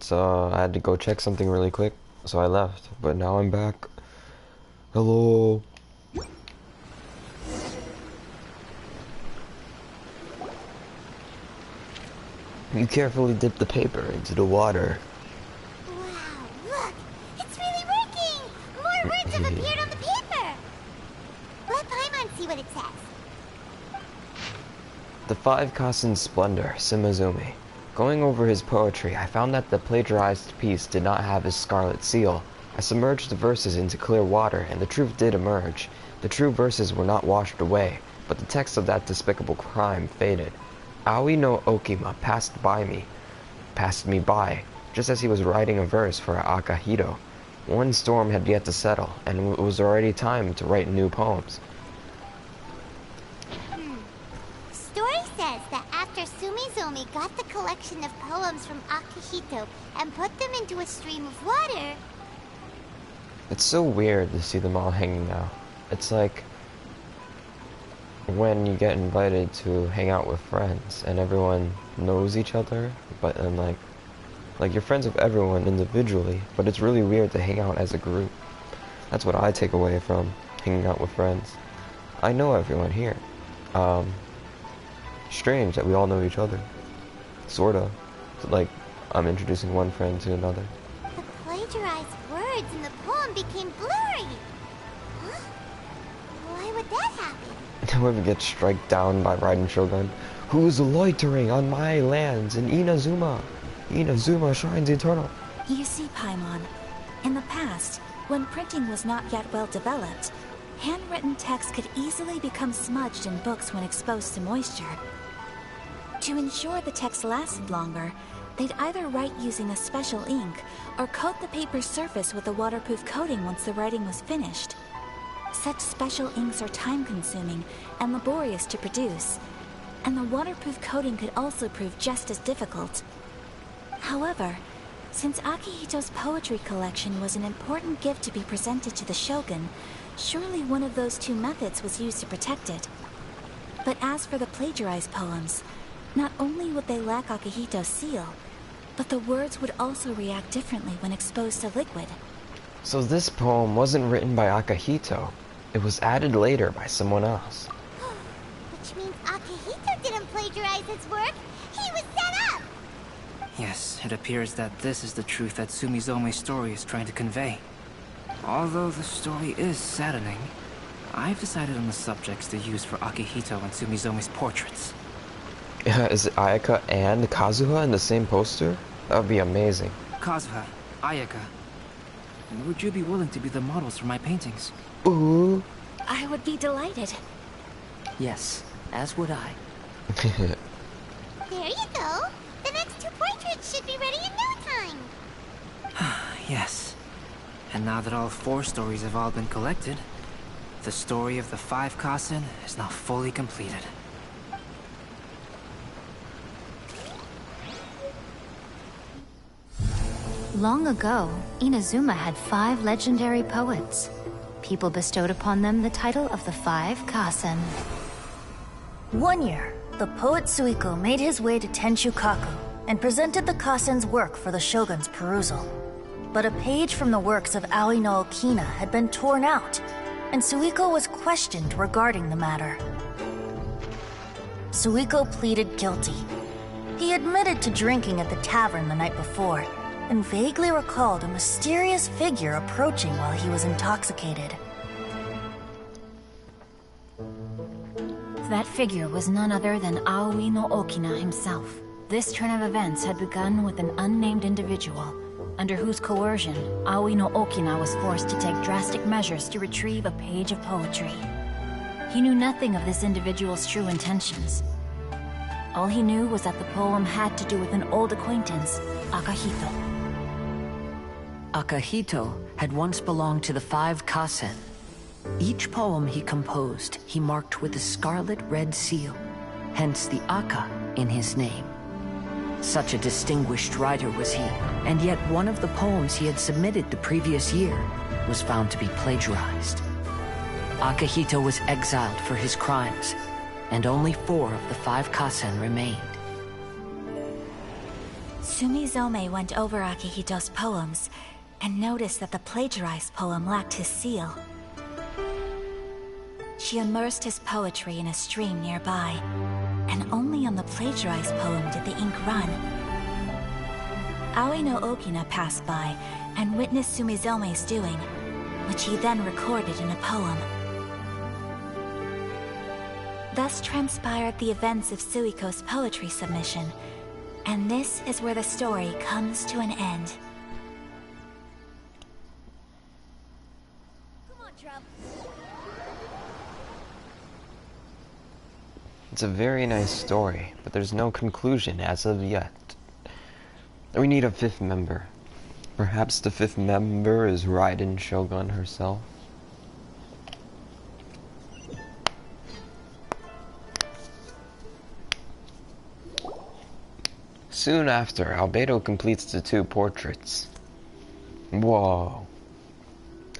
so I had to go check something really quick, so I left. But now I'm back. Hello. You carefully dip the paper into the water. Wow, look! It's really working! More words have appeared on the paper! Let Paimon see what it says. The Five Kasen's Splendor, Simazumi. Going over his poetry, I found that the plagiarized piece did not have his scarlet seal. I submerged the verses into clear water, and the truth did emerge. The true verses were not washed away, but the text of that despicable crime faded. Aoi no Okima passed me by, just as he was writing a verse for Akahito. One storm had yet to settle, and it was already time to write new poems. Story says that after Sumizomi got the collection of poems from Akihito and put them into a stream of water... It's so weird to see them all hanging out. It's like when you get invited to hang out with friends and everyone knows each other, but then like you're friends with everyone individually, but it's really weird to hang out as a group. That's what I take away from hanging out with friends. I know everyone here. Strange that we all know each other. Sorta. Like, I'm introducing one friend to another. The plagiarized words in the poem became blurry. Huh? Why would that happen? Whoever gets struck down by Raiden Shogun, who's loitering on my lands in Inazuma. Inazuma shines eternal. You see, Paimon, in the past, when printing was not yet well developed, handwritten text could easily become smudged in books when exposed to moisture. To ensure the text lasted longer, they'd either write using a special ink or coat the paper's surface with a waterproof coating once the writing was finished. Such special inks are time-consuming and laborious to produce, and the waterproof coating could also prove just as difficult. However, since Akihito's poetry collection was an important gift to be presented to the Shogun, surely one of those two methods was used to protect it. But as for the plagiarized poems, not only would they lack Akihito's seal, but the words would also react differently when exposed to liquid. So this poem wasn't written by Akihito. It was added later by someone else. Which means Akihito didn't plagiarize his work. He was set up! Yes, it appears that this is the truth that Sumizome's story is trying to convey. Although the story is saddening, I've decided on the subjects to use for Akihito and Sumizome's portraits. Is it Ayaka and Kazuha in the same poster? That would be amazing. Kazuha, Ayaka, would you be willing to be the models for my paintings? Ooh. I would be delighted. Yes, as would I. There you go. The next two portraits should be ready in no time. Yes. And now that all four stories have all been collected, the story of the Five Kasen is now fully completed. Long ago, Inazuma had 5 legendary poets. People bestowed upon them the title of the Five Kasen. One year, the poet Suiko made his way to Tenshukaku and presented the Kasen's work for the Shogun's perusal. But a page from the works of Aoi no Okina had been torn out, and Suiko was questioned regarding the matter. Suiko pleaded guilty. He admitted to drinking at the tavern the night before, and vaguely recalled a mysterious figure approaching while he was intoxicated. That figure was none other than Aoi no Okina himself. This turn of events had begun with an unnamed individual, under whose coercion, Aoi no Okina was forced to take drastic measures to retrieve a page of poetry. He knew nothing of this individual's true intentions. All he knew was that the poem had to do with an old acquaintance, Akahito. Akahito had once belonged to the Five Kasen. Each poem he composed, he marked with a scarlet red seal, hence the Aka in his name. Such a distinguished writer was he, and yet one of the poems he had submitted the previous year was found to be plagiarized. Akahito was exiled for his crimes, and only 4 of the Five Kasen remained. Sumizome went over Akihito's poems and noticed that the plagiarized poem lacked his seal. She immersed his poetry in a stream nearby, and only on the plagiarized poem did the ink run. Aoi no Okina passed by and witnessed Sumizome's doing, which he then recorded in a poem. Thus transpired the events of Suiko's poetry submission, and this is where the story comes to an end. Come on, Trump. It's a very nice story, but there's no conclusion as of yet. We need a fifth member. Perhaps the fifth member is Raiden Shogun herself. Soon after, Albedo completes the 2 portraits. Whoa.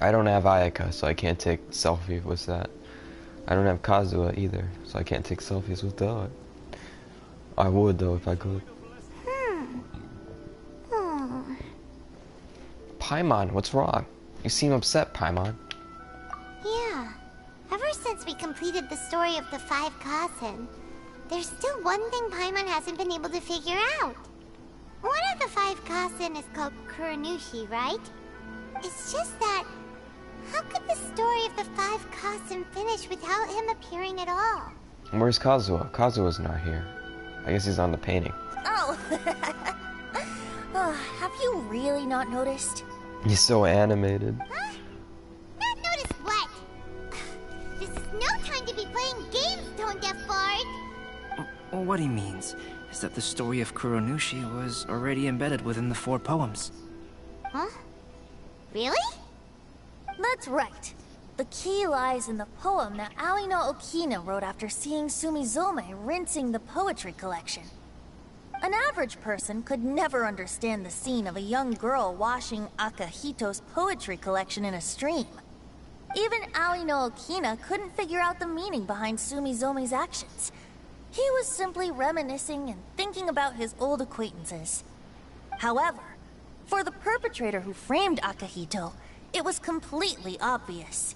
I don't have Ayaka, so I can't take selfie with that. I don't have Kazuha either, so I can't take selfies with that. I would though if I could. Paimon, what's wrong? You seem upset, Paimon. Yeah. Ever since we completed the story of the 5 Kasen, there's still one thing Paimon hasn't been able to figure out. One of the 5 Kasen is called Kuranushi, right? It's just that, how could the story of the 5 Kasen finish without him appearing at all? Where's Kazuha? Kazuha's not here. I guess he's on the painting. Oh. Have you really not noticed? He's so animated. Huh? Not noticed what? This is no time to be playing games, Tone Deaf Bard! What he means is that the story of Kuronushi was already embedded within the 4 poems. Huh? Really? That's right. The key lies in the poem that Aoi no Okina wrote after seeing Sumizome rinsing the poetry collection. An average person could never understand the scene of a young girl washing Akihito's poetry collection in a stream. Even Aoi no Okina couldn't figure out the meaning behind Sumizome's actions. He was simply reminiscing and thinking about his old acquaintances. However, for the perpetrator who framed Akihito, it was completely obvious.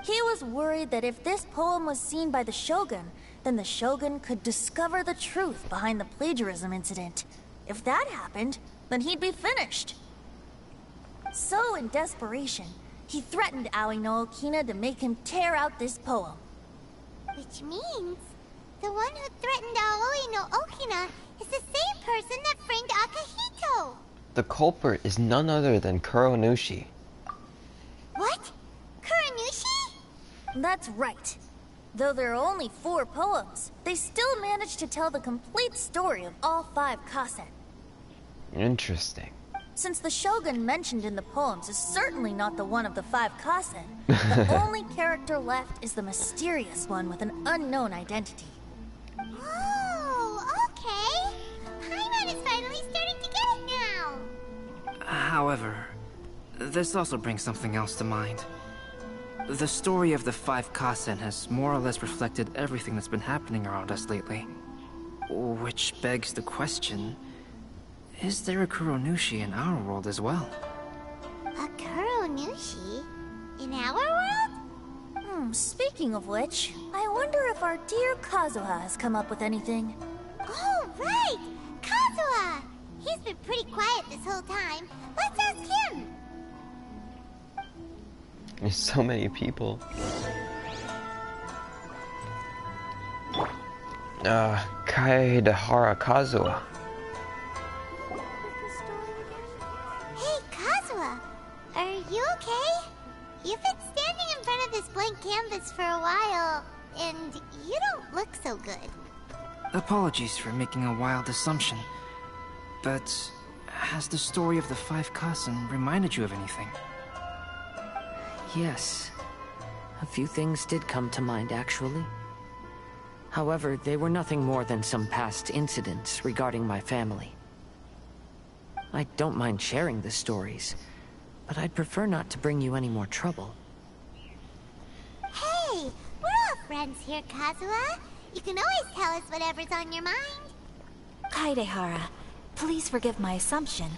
He was worried that if this poem was seen by the Shogun, then the Shogun could discover the truth behind the plagiarism incident. If that happened, then he'd be finished. So, in desperation, he threatened Aoi no Okina to make him tear out this poem. Which means, the one who threatened Aoi no Okina is the same person that framed Akihito! The culprit is none other than Kuronushi. What? Kuranushi? That's right. Though there are only 4 poems, they still managed to tell the complete story of all 5 Kasen. Interesting. Since the Shogun mentioned in the poems is certainly not the one of the 5 Kasen, the only character left is the mysterious one with an unknown identity. Oh, okay. Paimon is finally starting to get it now. However, this also brings something else to mind. The story of the 5 Kasen has more or less reflected everything that's been happening around us lately. Which begs the question, is there a Kuronushi in our world as well? A Kuranushi? In our world? Speaking of which, I wonder if our dear Kazuha has come up with anything. Oh, right! Kazuha! He's been pretty quiet this whole time. Let's ask him! There's so many people. Kaedehara Kazuha. Hey, Kazuha! Are you okay? You've been standing in front of this blank canvas for a while, and you don't look so good. Apologies for making a wild assumption, but has the story of the 5 Kasen reminded you of anything? Yes. A few things did come to mind, actually. However, they were nothing more than some past incidents regarding my family. I don't mind sharing the stories, but I'd prefer not to bring you any more trouble. Hey, we're all friends here, Kazuha. You can always tell us whatever's on your mind. Kaedehara, Please forgive my assumption,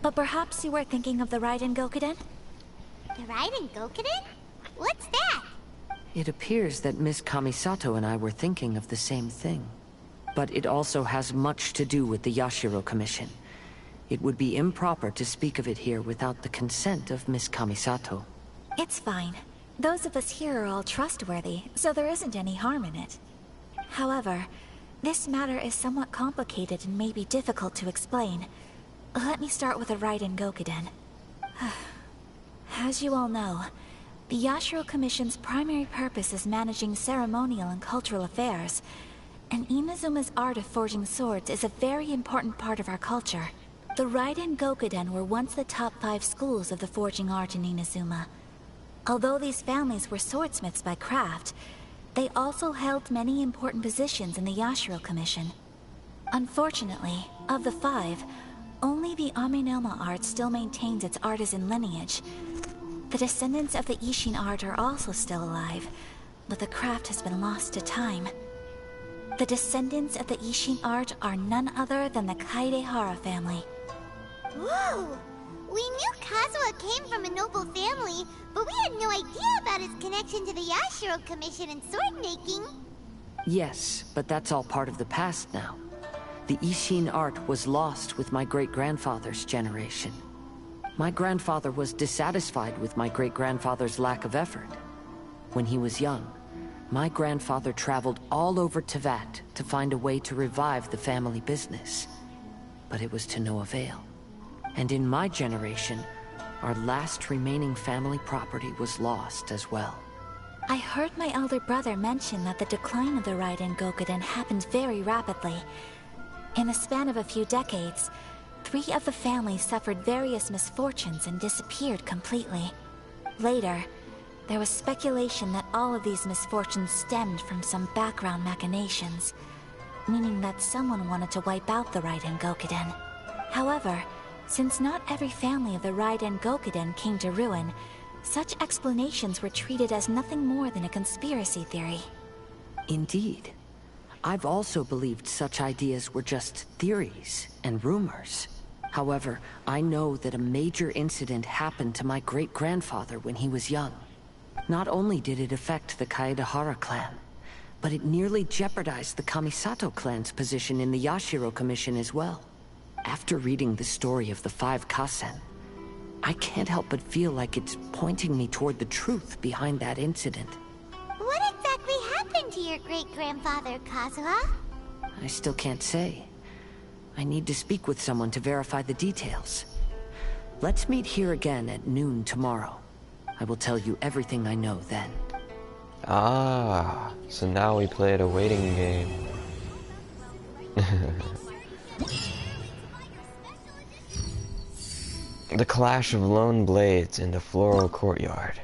but perhaps you were thinking of the Raiden Gokuden? The Raiden Gokuden? What's that? It appears that Miss Kamisato and I were thinking of the same thing. But it also has much to do with the Yashiro Commission. It would be improper to speak of it here without the consent of Miss Kamisato. It's fine. Those of us here are all trustworthy, so there isn't any harm in it. However, this matter is somewhat complicated and may be difficult to explain. Let me start with the Raiden Gokuden. As you all know, the Yashiro Commission's primary purpose is managing ceremonial and cultural affairs, and Inazuma's art of forging swords is a very important part of our culture. The Raiden Gokuden were once the top 5 schools of the forging art in Inazuma. Although these families were swordsmiths by craft, they also held many important positions in the Yashiro Commission. Unfortunately, of the 5, only the Amenoma art still maintains its artisan lineage. The descendants of the Ishin art are also still alive, but the craft has been lost to time. The descendants of the Ishin art are none other than the Kaidehara family. Whoa! We knew Kazuha came from a noble family, but we had no idea about his connection to the Yashiro Commission and sword making. Yes, but that's all part of the past now. The Ishin art was lost with my great-grandfather's generation. My grandfather was dissatisfied with my great-grandfather's lack of effort. When he was young, my grandfather traveled all over Tevat to find a way to revive the family business. But it was to no avail. And in my generation, our last remaining family property was lost as well. I heard my elder brother mention that the decline of the Raiden Gokuden happened very rapidly. In the span of a few decades, 3 of the families suffered various misfortunes and disappeared completely. Later, there was speculation that all of these misfortunes stemmed from some background machinations, meaning that someone wanted to wipe out the Raiden Gokuden. However, since not every family of the Raiden Gokuden came to ruin, such explanations were treated as nothing more than a conspiracy theory. Indeed. I've also believed such ideas were just theories and rumors. However, I know that a major incident happened to my great-grandfather when he was young. Not only did it affect the Kaedehara clan, but it nearly jeopardized the Kamisato clan's position in the Yashiro Commission as well. After reading the story of the 5 Kasen, I can't help but feel like it's pointing me toward the truth behind that incident. What exactly happened to your great-grandfather, Kazuha? I still can't say. I need to speak with someone to verify the details. Let's meet here again at noon tomorrow. I will tell you everything I know then. Ah, so now we played a waiting game. The clash of lone blades in the floral courtyard.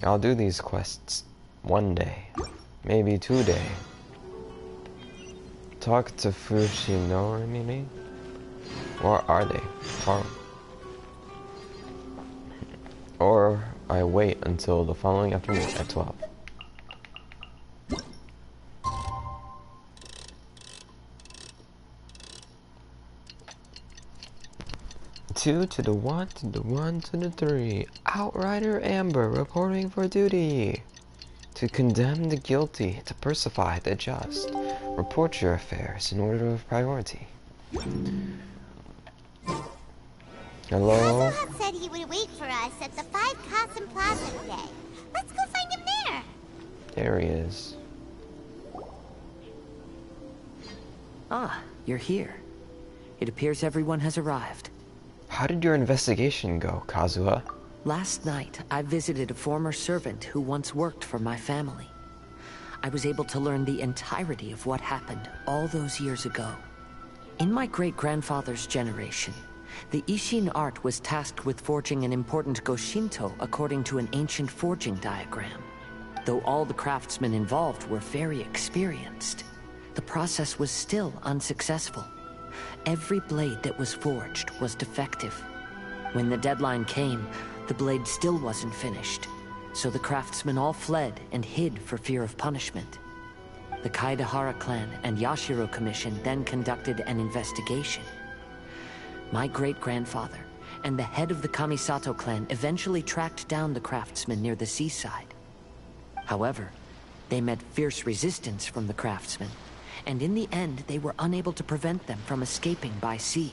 I'll do these quests one day, maybe 2 days. Talk to Fushinori, maybe? Or are they? Or I wait until the following afternoon at 12. Two to the 1 to the 1 to the 3. Outrider Amber reporting for duty. To condemn the guilty, to persify the just. Report your affairs in order of priority. Hello? Kazuha said he would wait for us at the 5 Kasen Plaza today. Let's go find him there. There he is. Ah, you're here. It appears everyone has arrived. How did your investigation go, Kazuha? Last night, I visited a former servant who once worked for my family. I was able to learn the entirety of what happened all those years ago. In my great-grandfather's generation, the Ishin art was tasked with forging an important Goshinto according to an ancient forging diagram. Though all the craftsmen involved were very experienced, the process was still unsuccessful. Every blade that was forged was defective. When the deadline came, the blade still wasn't finished, so the craftsmen all fled and hid for fear of punishment. The Kaedahara clan and Yashiro Commission then conducted an investigation. My great-grandfather and the head of the Kamisato clan eventually tracked down the craftsmen near the seaside. However, they met fierce resistance from the craftsmen, and in the end they were unable to prevent them from escaping by sea.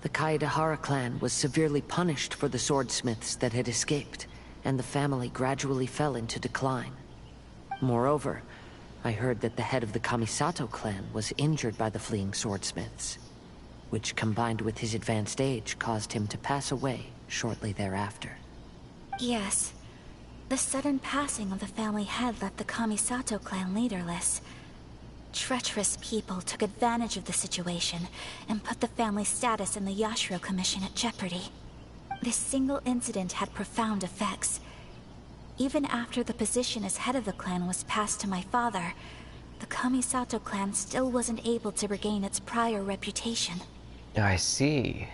The Kaedahara clan was severely punished for the swordsmiths that had escaped, and the family gradually fell into decline. Moreover, I heard that the head of the Kamisato clan was injured by the fleeing swordsmiths, which combined with his advanced age caused him to pass away shortly thereafter. Yes. The sudden passing of the family head left the Kamisato clan leaderless. Treacherous people took advantage of the situation and put the family's status in the Yashiro Commission at jeopardy. This single incident had profound effects. Even after the position as head of the clan was passed to my father, the Kamisato clan still wasn't able to regain its prior reputation. I see.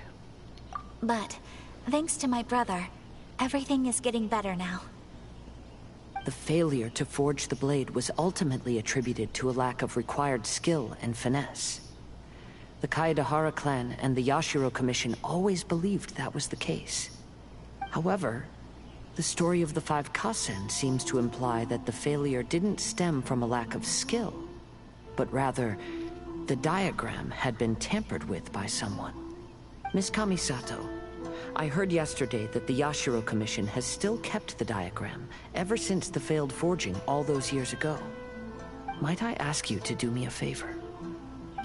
But, thanks to my brother, everything is getting better now. The failure to forge the blade was ultimately attributed to a lack of required skill and finesse. The Kaedahara clan and the Yashiro Commission always believed that was the case. However, the story of the 5 Kasen seems to imply that the failure didn't stem from a lack of skill, but rather, the diagram had been tampered with by someone. Miss Kamisato, I heard yesterday that the Yashiro Commission has still kept the diagram ever since the failed forging all those years ago. Might I ask you to do me a favor?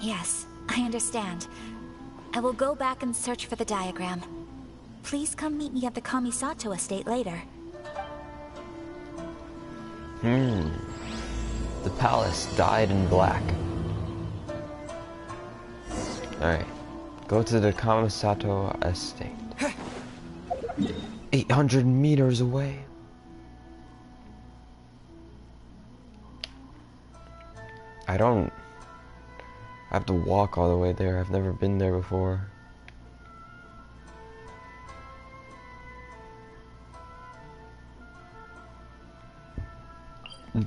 Yes, I understand. I will go back and search for the diagram. Please come meet me at the Kamisato estate later. The palace dyed in black. Alright. Go to the Kamisato estate. 800 meters away. I have to walk all the way there. I've never been there before.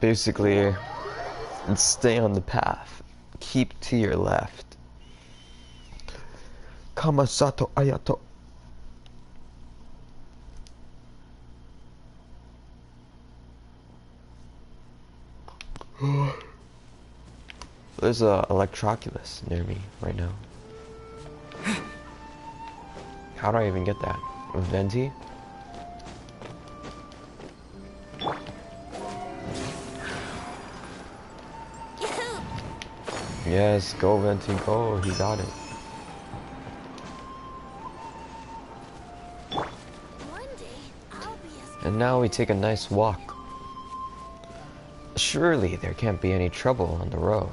Basically, stay on the path. Keep to your left. Kamisato Ayato. There's a Electroculus near me right now. How do I even get that? With Venti? Yes, go Venti, go. He got it. And now we take a nice walk. Surely there can't be any trouble on the road.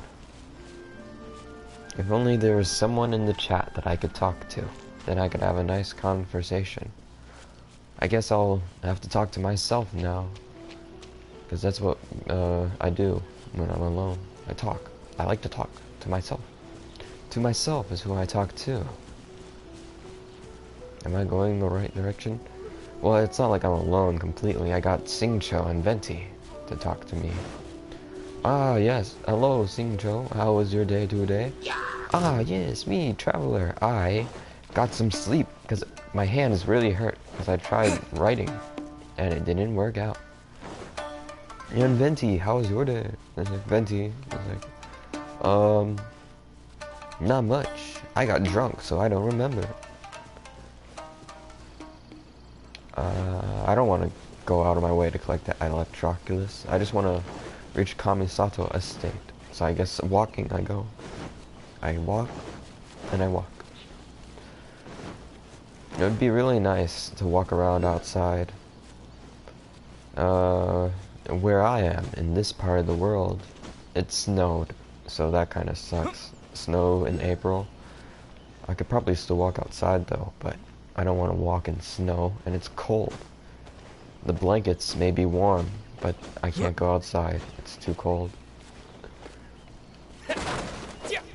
If only there was someone in the chat that I could talk to, then I could have a nice conversation. I guess I'll have to talk to myself now, because that's what I do when I'm alone. I talk. I like to talk to myself. To myself is who I talk to. Am I going the right direction? Well, it's not like I'm alone completely. I got Singcho and Venti to talk to me. Ah, yes. Hello, Singcho. How was your day today? Ah, yes, me, traveler. I got some sleep because my hand is really hurt because I tried writing and it didn't work out. And Venti, how was your day? I was like, Venti. I was like, not much. I got drunk, so I don't remember. I don't want to go out of my way to collect that Electroculus. I just want to reach Kamisato estate. So I guess walking I go. I walk, and I walk. It would be really nice to walk around outside. Where I am, in this part of the world, it snowed, so that kind of sucks. Snow in April. I could probably still walk outside though, but I don't want to walk in snow, and it's cold. The blankets may be warm, but I can't go outside. It's too cold.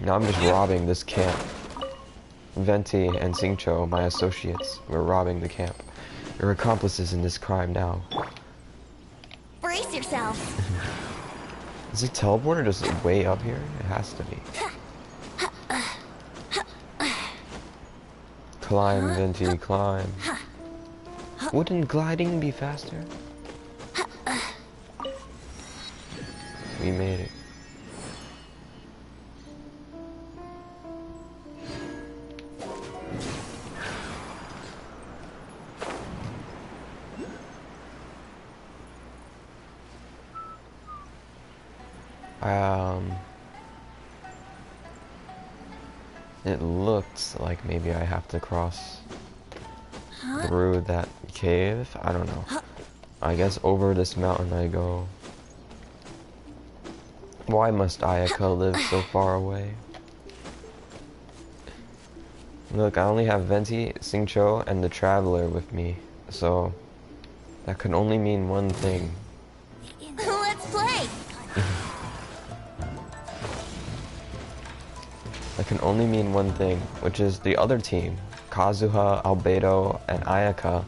Now I'm just robbing this camp. Venti and Singcho, my associates, we're robbing the camp. You're accomplices in this crime now. Brace yourself. Is he teleported just way up here? It has to be. Climb, Venti, climb. Wouldn't gliding be faster? We made it. It looks like maybe I have to cross through that cave. I don't know. I guess over this mountain I go. Why must Ayaka live so far away? Look, I only have Venti, Xingqiu, and the Traveler with me, so that can only mean one thing. Let's play! That can only mean one thing, which is the other team, Kazuha, Albedo, and Ayaka.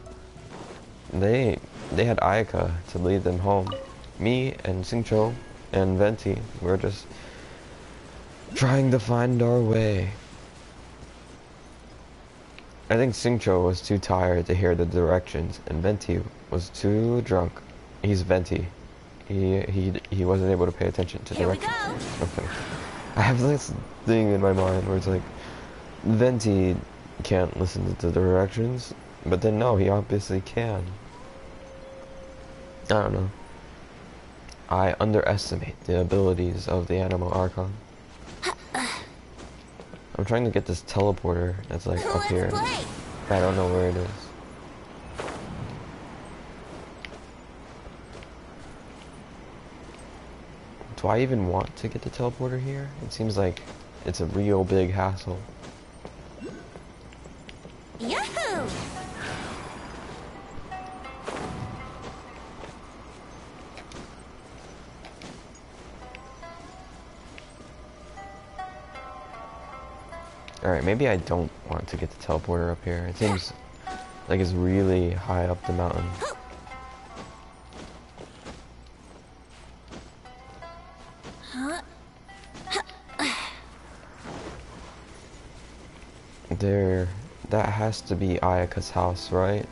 They had Ayaka to lead them home. Me and Xingqiu and Venti, we're just trying to find our way. I think Xingqiu was too tired to hear the directions, and Venti was too drunk. He's Venti. He wasn't able to pay attention to directions. Okay. I have this thing in my mind where it's like, Venti can't listen to the directions, but then no, he obviously can. I don't know. I underestimate the abilities of the Animal Archon. I'm trying to get this teleporter that's like up here. I don't know where it is. Do I even want to get the teleporter here? It seems like it's a real big hassle. Yahoo! Alright, maybe I don't want to get the teleporter up here. It seems like it's really high up the mountain. That has to be Ayaka's house, right?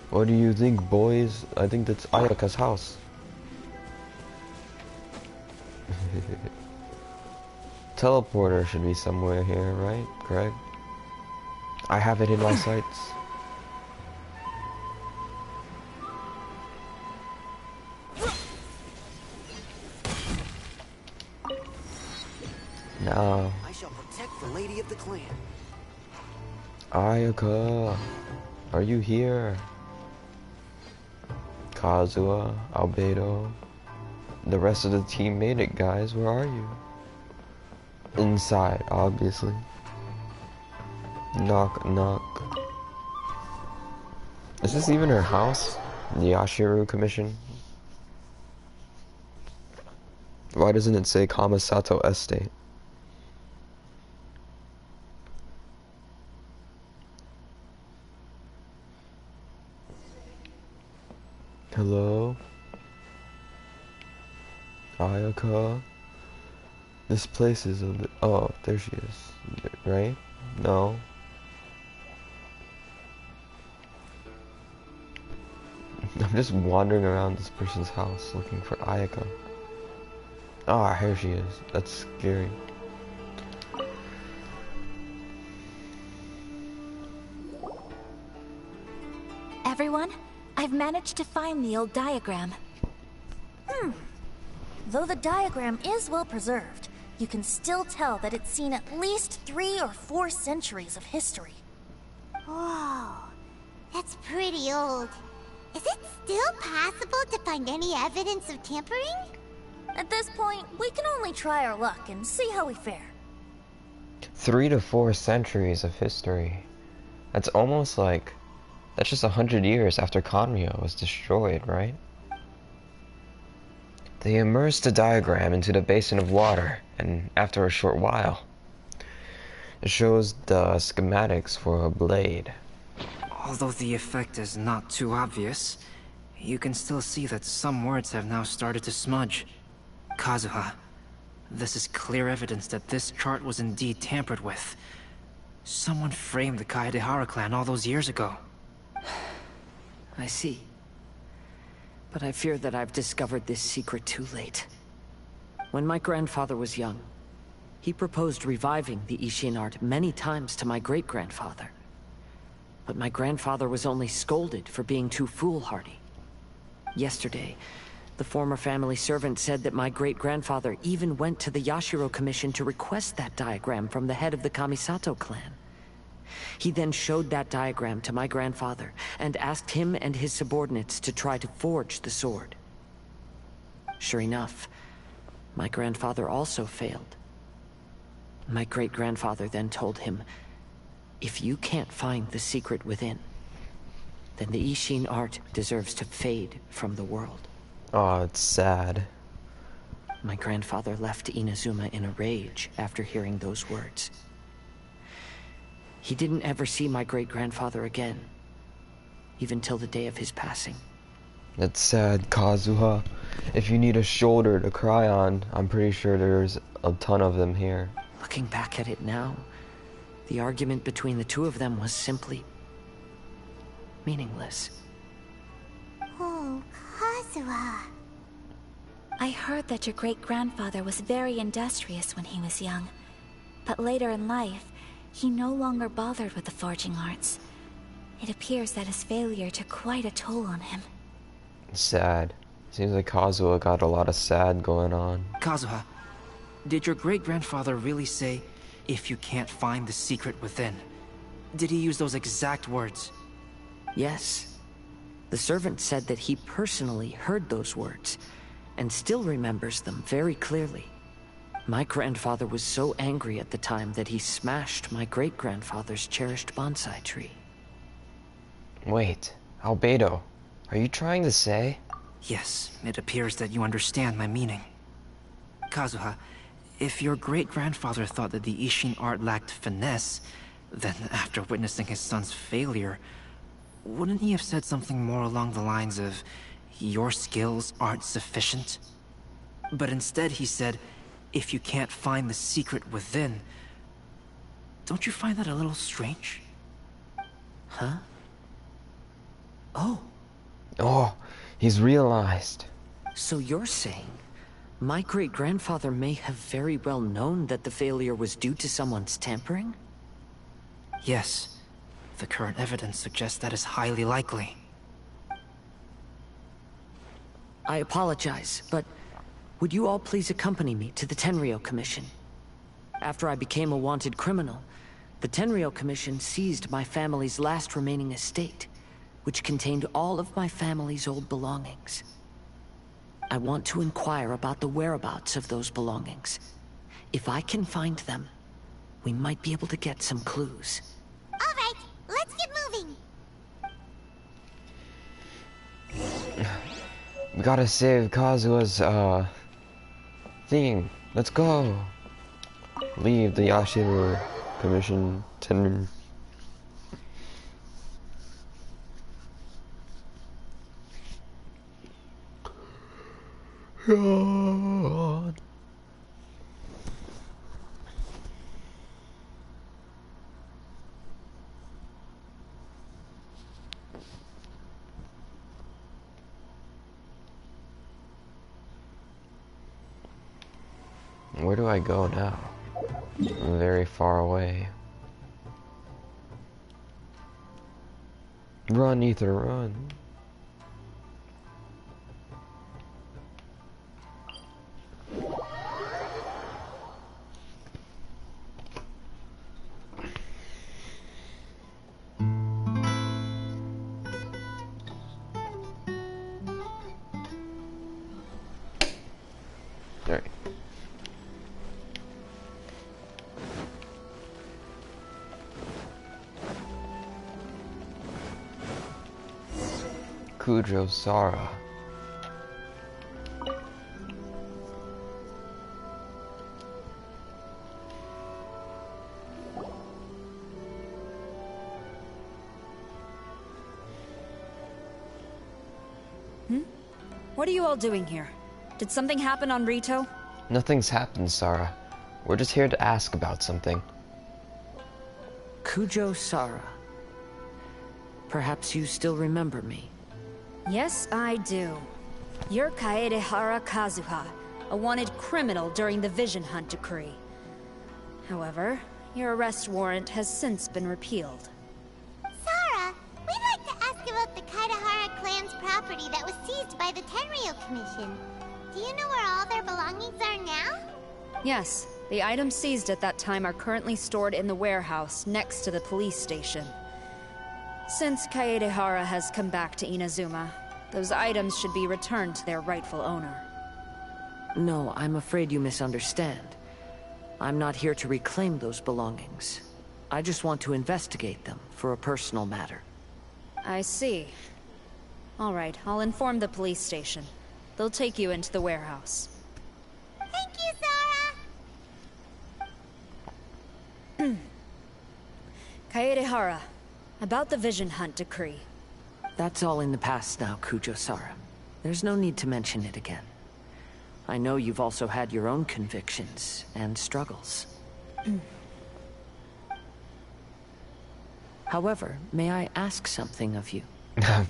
What do you think, boys? I think that's Ayaka's house. Teleporter should be somewhere here, right, Greg? I have it in my sights. No. I shall protect the lady of the clan. Ayaka, are you here? Kazuha, Albedo, the rest of the team made it, guys. Where are you? Inside, obviously. Knock, knock. Is this even her house? The Yashiru Commission? Why doesn't it say Kamasato Estate? Hello? Ayaka? This place is a bit... Oh, there she is. Right? No? I'm just wandering around this person's house looking for Ayaka. Ah, here she is. That's scary. Everyone, I've managed to find the old diagram. Though the diagram is well preserved, you can still tell that it's seen at least 3 or 4 centuries of history. Whoa, that's pretty old. Is it still possible to find any evidence of tampering? At this point, we can only try our luck and see how we fare. 3 to 4 centuries of history. That's almost like... That's just 100 years after Kanryo was destroyed, right? They immersed the diagram into the basin of water, and after a short while, it shows the schematics for a blade. Although the effect is not too obvious, you can still see that some words have now started to smudge. Kazuha, this is clear evidence that this chart was indeed tampered with. Someone framed the Kaedehara clan all those years ago. I see. But I fear that I've discovered this secret too late. When my grandfather was young, he proposed reviving the Ishin art many times to my great-grandfather. But my grandfather was only scolded for being too foolhardy. Yesterday, the former family servant said that my great-grandfather even went to the Yashiro Commission to request that diagram from the head of the Kamisato clan. He then showed that diagram to my grandfather and asked him and his subordinates to try to forge the sword. Sure enough, my grandfather also failed. My great-grandfather then told him, if you can't find the secret within, then the Ishin art deserves to fade from the world. Oh, it's sad. My grandfather left Inazuma in a rage after hearing those words. He didn't ever see my great-grandfather again, even till the day of his passing. It's sad, Kazuha. If you need a shoulder to cry on, I'm pretty sure there's a ton of them here. Looking back at it now, the argument between the two of them was simply meaningless. Oh, Kazuha. I heard that your great-grandfather was very industrious when he was young. But later in life, he no longer bothered with the forging arts. It appears that his failure took quite a toll on him. Sad. Seems like Kazuha got a lot of sad going on. Kazuha, did your great-grandfather really say, if you can't find the secret within? Did he use those exact words? Yes. The servant said that he personally heard those words, and still remembers them very clearly. My grandfather was so angry at the time that he smashed my great-grandfather's cherished bonsai tree. Wait, Albedo, are you trying to say? Yes, it appears that you understand my meaning. Kazuha, if your great-grandfather thought that the Ishin art lacked finesse, then after witnessing his son's failure, wouldn't he have said something more along the lines of, your skills aren't sufficient? But instead he said, if you can't find the secret within. Don't you find that a little strange? Huh? Oh. Oh, he's realized. So you're saying my great-grandfather may have very well known that the failure was due to someone's tampering? Yes. The current evidence suggests that is highly likely. I apologize, but would you all please accompany me to the Tenryou Commission? After I became a wanted criminal, the Tenryou Commission seized my family's last remaining estate, which contained all of my family's old belongings. I want to inquire about the whereabouts of those belongings. If I can find them, we might be able to get some clues. All right, let's get moving. We gotta save Kazuha's, thing. Let's go. Leave the Yashiro Commission. God. Where do I go now? I'm very far away. Run, Ether, run. Alright. Kujo Sara. What are you all doing here? Did something happen on Rito? Nothing's happened, Sara. We're just here to ask about something. Kujo Sara. Perhaps you still remember me. Yes, I do. You're Kaedehara Kazuha, a wanted criminal during the Vision Hunt decree. However, your arrest warrant has since been repealed. Sara, we'd like to ask about the Kaedehara clan's property that was seized by the Tenryou Commission. Do you know where all their belongings are now? Yes, the items seized at that time are currently stored in the warehouse next to the police station. Since Kaedehara has come back to Inazuma, those items should be returned to their rightful owner. No, I'm afraid you misunderstand. I'm not here to reclaim those belongings. I just want to investigate them for a personal matter. I see. All right, I'll inform the police station. They'll take you into the warehouse. Thank you, Sara! Kaedehara, about the Vision Hunt decree. That's all in the past now, Kujo Sara. There's no need to mention it again. I know you've also had your own convictions and struggles. However, may I ask something of you?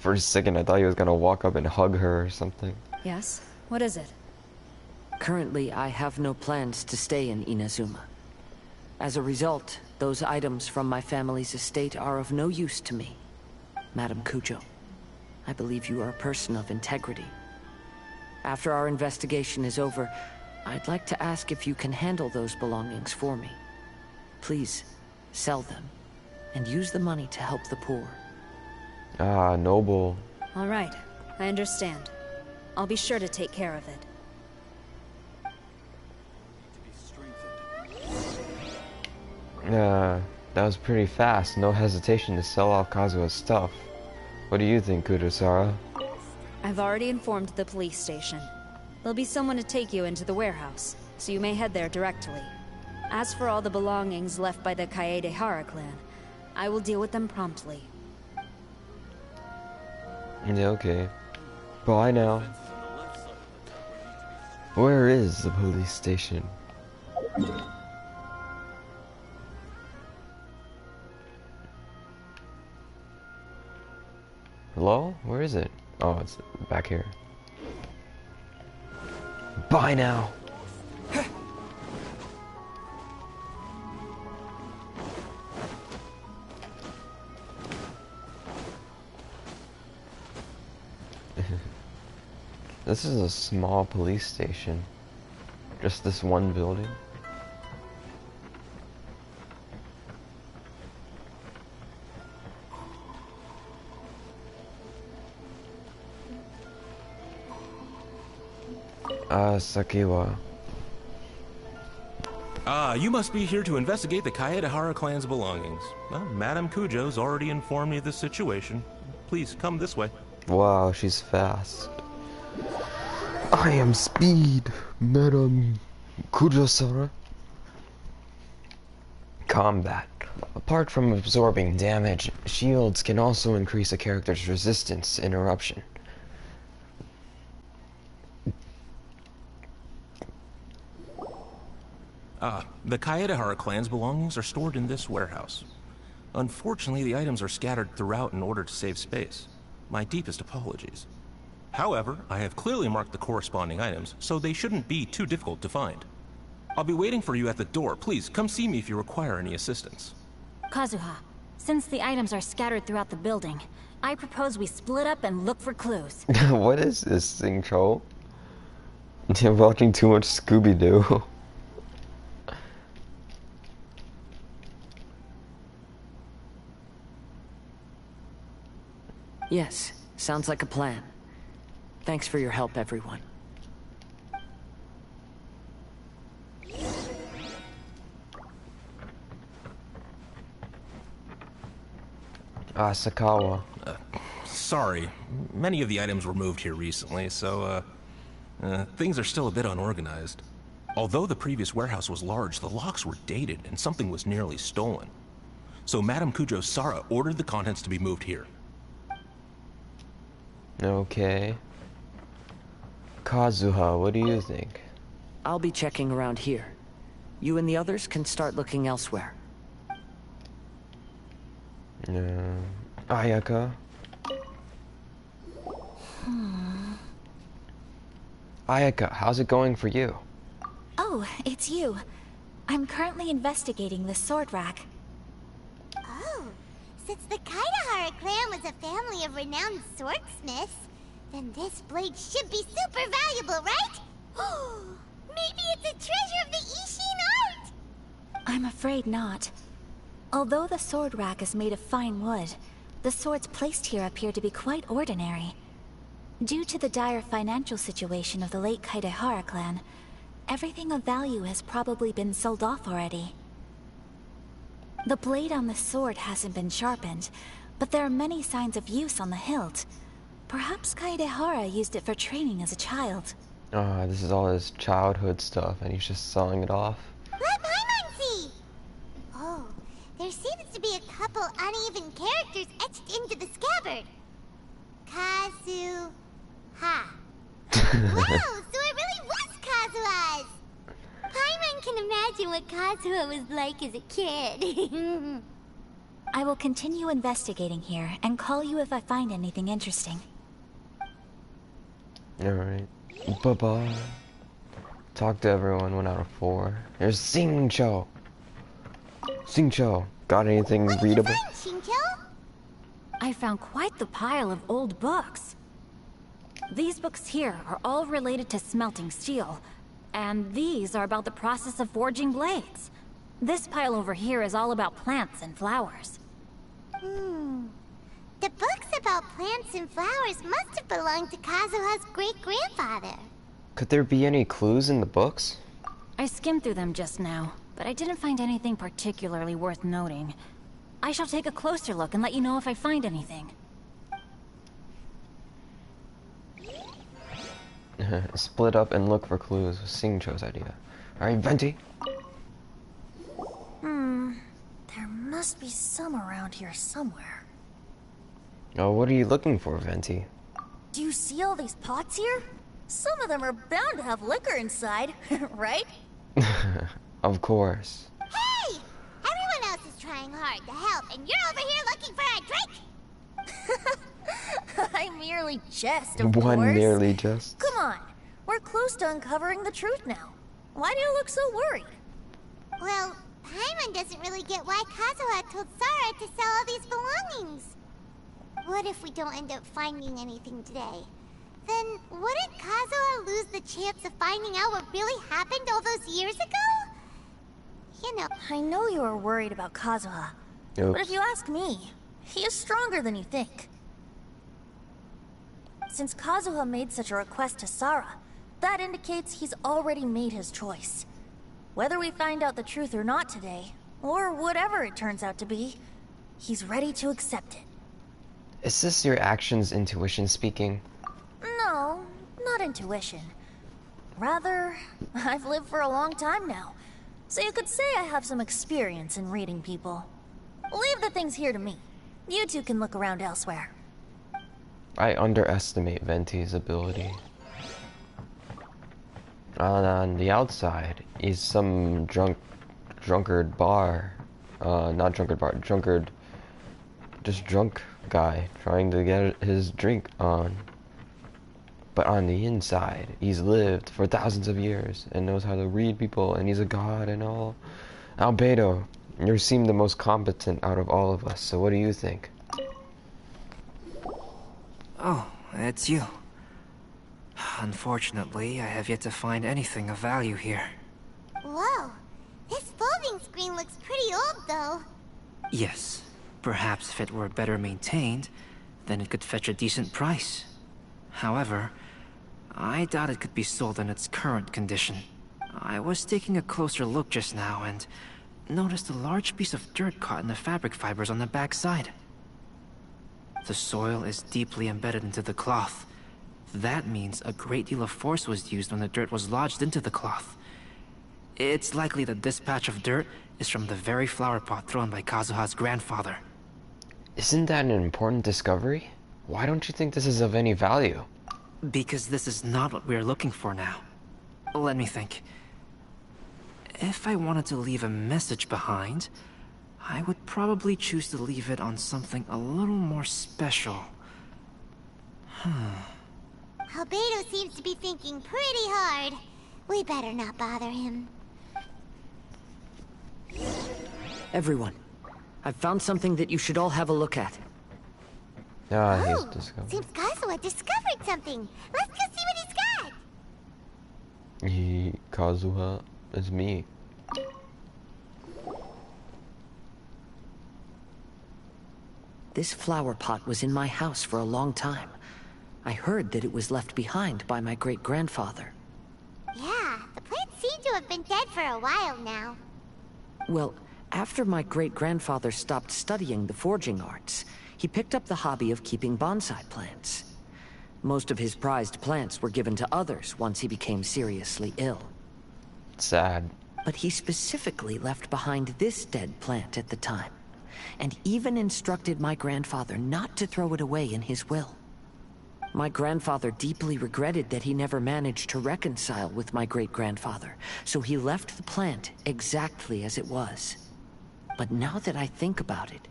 For a second, I thought he was gonna walk up and hug her or something. Yes? What is it? Currently, I have no plans to stay in Inazuma. As a result, those items from my family's estate are of no use to me. Madam Kujo, I believe you are a person of integrity. After our investigation is over, I'd like to ask if you can handle those belongings for me. Please, sell them, and use the money to help the poor. Ah, noble. All right, I understand. I'll be sure to take care of it. That was pretty fast. No hesitation to sell off Kazuha's stuff. What do you think, Kudasara? I've already informed the police station. There'll be someone to take you into the warehouse, so you may head there directly. As for all the belongings left by the Kaedehara clan, I will deal with them promptly. Yeah, okay. Bye now. Where is the police station? Hello? Where is it? Oh, it's back here. Bye now. This is a small police station. Just this one building. Sakiwa. You must be here to investigate the Kaedehara clan's belongings. Well, Madame Kujo's already informed me of the situation. Please, come this way. Wow, she's fast. I am Speed, Madame Kujo-sara. Combat. Apart from absorbing damage, shields can also increase a character's resistance to interruption. The Kaedehara clan's belongings are stored in this warehouse. Unfortunately, the items are scattered throughout in order to save space. My deepest apologies. However, I have clearly marked the corresponding items, so they shouldn't be too difficult to find. I'll be waiting for you at the door. Please, come see me if you require any assistance. Kazuha, since the items are scattered throughout the building, I propose we split up and look for clues. What is this thing, troll? You're watching too much Scooby-Doo. Yes, sounds like a plan. Thanks for your help, everyone. Sakawa. Sorry. Many of the items were moved here recently, so, things are still a bit unorganized. Although the previous warehouse was large, the locks were dated and something was nearly stolen. So Madame Kujo-sara ordered the contents to be moved here. Okay. Kazuha, what do you think? I'll be checking around here. You and the others can start looking elsewhere. Ayaka? Ayaka, how's it going for you? Oh, it's you. I'm currently investigating the sword rack. Oh, since the Kaidahara clan was a family of renowned swordsmiths, then this blade should be super valuable, right? Maybe it's a treasure of the Ishin art! I'm afraid not. Although the sword rack is made of fine wood, the swords placed here appear to be quite ordinary. Due to the dire financial situation of the late Kaidahara clan, everything of value has probably been sold off already. The blade on the sword hasn't been sharpened, but there are many signs of use on the hilt. Perhaps Kaidahara used it for training as a child. Ah, this is all his childhood stuff, and he's just selling it off. Let Paimon see! Oh, there seems to be a couple uneven characters etched into the scabbard. Kazuha. Wow, so it really was Kazuha's! Paimon can imagine what Kazuha was like as a kid. I will continue investigating here and call you if I find anything interesting. Alright. Bye-bye. Talk to everyone, 1 out of 4. Here's Xingqiu. Xingqiu, got anything readable? I found quite the pile of old books. These books here are all related to smelting steel, and these are about the process of forging blades. This pile over here is all about plants and flowers. The books about plants and flowers must have belonged to Kazuha's great-grandfather. Could there be any clues in the books? I skimmed through them just now, but I didn't find anything particularly worth noting. I shall take a closer look and let you know if I find anything. Split up and look for clues was Xingqiu's idea. Alright, Venti? There must be some around here somewhere. Oh, what are you looking for, Venti? Do you see all these pots here? Some of them are bound to have liquor inside, right? Of course. Hey! Everyone else is trying hard to help, and you're over here looking for a drink! I merely jest, of One course. merely just. Come on, we're close to uncovering the truth now. Why do you look so worried? Well, Paimon doesn't really get why Kazuha told Sara to sell all these belongings. What if we don't end up finding anything today? Then wouldn't Kazuha lose the chance of finding out what really happened all those years ago? You know. I know you are worried about Kazuha, but if you ask me, he is stronger than you think. Since Kazuha made such a request to Sara, that indicates he's already made his choice. Whether we find out the truth or not today, or whatever it turns out to be, he's ready to accept it. Is this your actions intuition speaking? No, not intuition. Rather, I've lived for a long time now, so you could say I have some experience in reading people. Leave the things here to me. You two can look around elsewhere. I underestimate Venti's ability. On the outside is some drunkard bar. Not drunkard bar, just drunk guy trying to get his drink on. But on the inside, he's lived for thousands of years and knows how to read people, and he's a god and all. Albedo, you seem the most competent out of all of us, so what do you think? Oh, it's you. Unfortunately, I have yet to find anything of value here. Whoa, this folding screen looks pretty old though. Yes, perhaps if it were better maintained, then it could fetch a decent price. However, I doubt it could be sold in its current condition. I was taking a closer look just now and noticed a large piece of dirt caught in the fabric fibers on the back side. The soil is deeply embedded into the cloth. That means a great deal of force was used when the dirt was lodged into the cloth. It's likely that this patch of dirt is from the very flower pot thrown by Kazuha's grandfather. Isn't that an important discovery? Why don't you think this is of any value? Because this is not what we're looking for now. Let me think. If I wanted to leave a message behind, I would probably choose to leave it on something a little more special. Albedo seems to be thinking pretty hard. We better not bother him. Everyone, I've found something that you should all have a look at. Ah, he's Oh, discovered. seems Kazuha discovered something. Let's go see what he's got. Kazuha is me. This flower pot was in my house for a long time. I heard that it was left behind by my great-grandfather. Yeah, the plants seem to have been dead for a while now. Well, after my great-grandfather stopped studying the forging arts, he picked up the hobby of keeping bonsai plants. Most of his prized plants were given to others once he became seriously ill. Sad. But he specifically left behind this dead plant at the time, and even instructed my grandfather not to throw it away in his will. My grandfather deeply regretted that he never managed to reconcile with my great-grandfather, so he left the plant exactly as it was. But now that I think about it,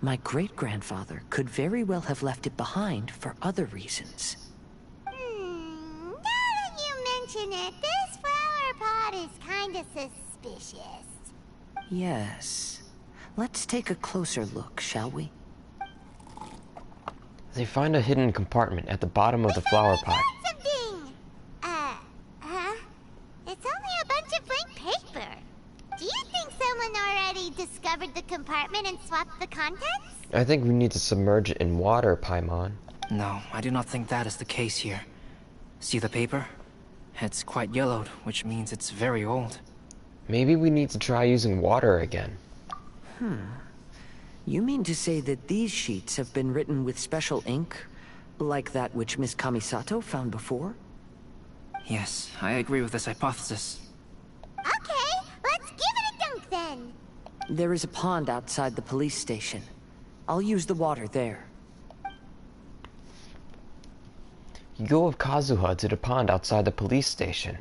my great-grandfather could very well have left it behind for other reasons. Now that you mention it, this flower pot is kinda suspicious. Yes. Let's take a closer look, shall we? They find a hidden compartment at the bottom of the flower pot. Something! It's only a bunch of blank paper. Do you think someone already discovered the compartment and swapped the contents? I think we need to submerge it in water, Paimon. No, I do not think that is the case here. See the paper? It's quite yellowed, which means it's very old. Maybe we need to try using water again. You mean to say that these sheets have been written with special ink, like that which Miss Kamisato found before? Yes, I agree with this hypothesis. Okay, let's give it a dunk then. There is a pond outside the police station. I'll use the water there. You go with Kazuha to the pond outside the police station.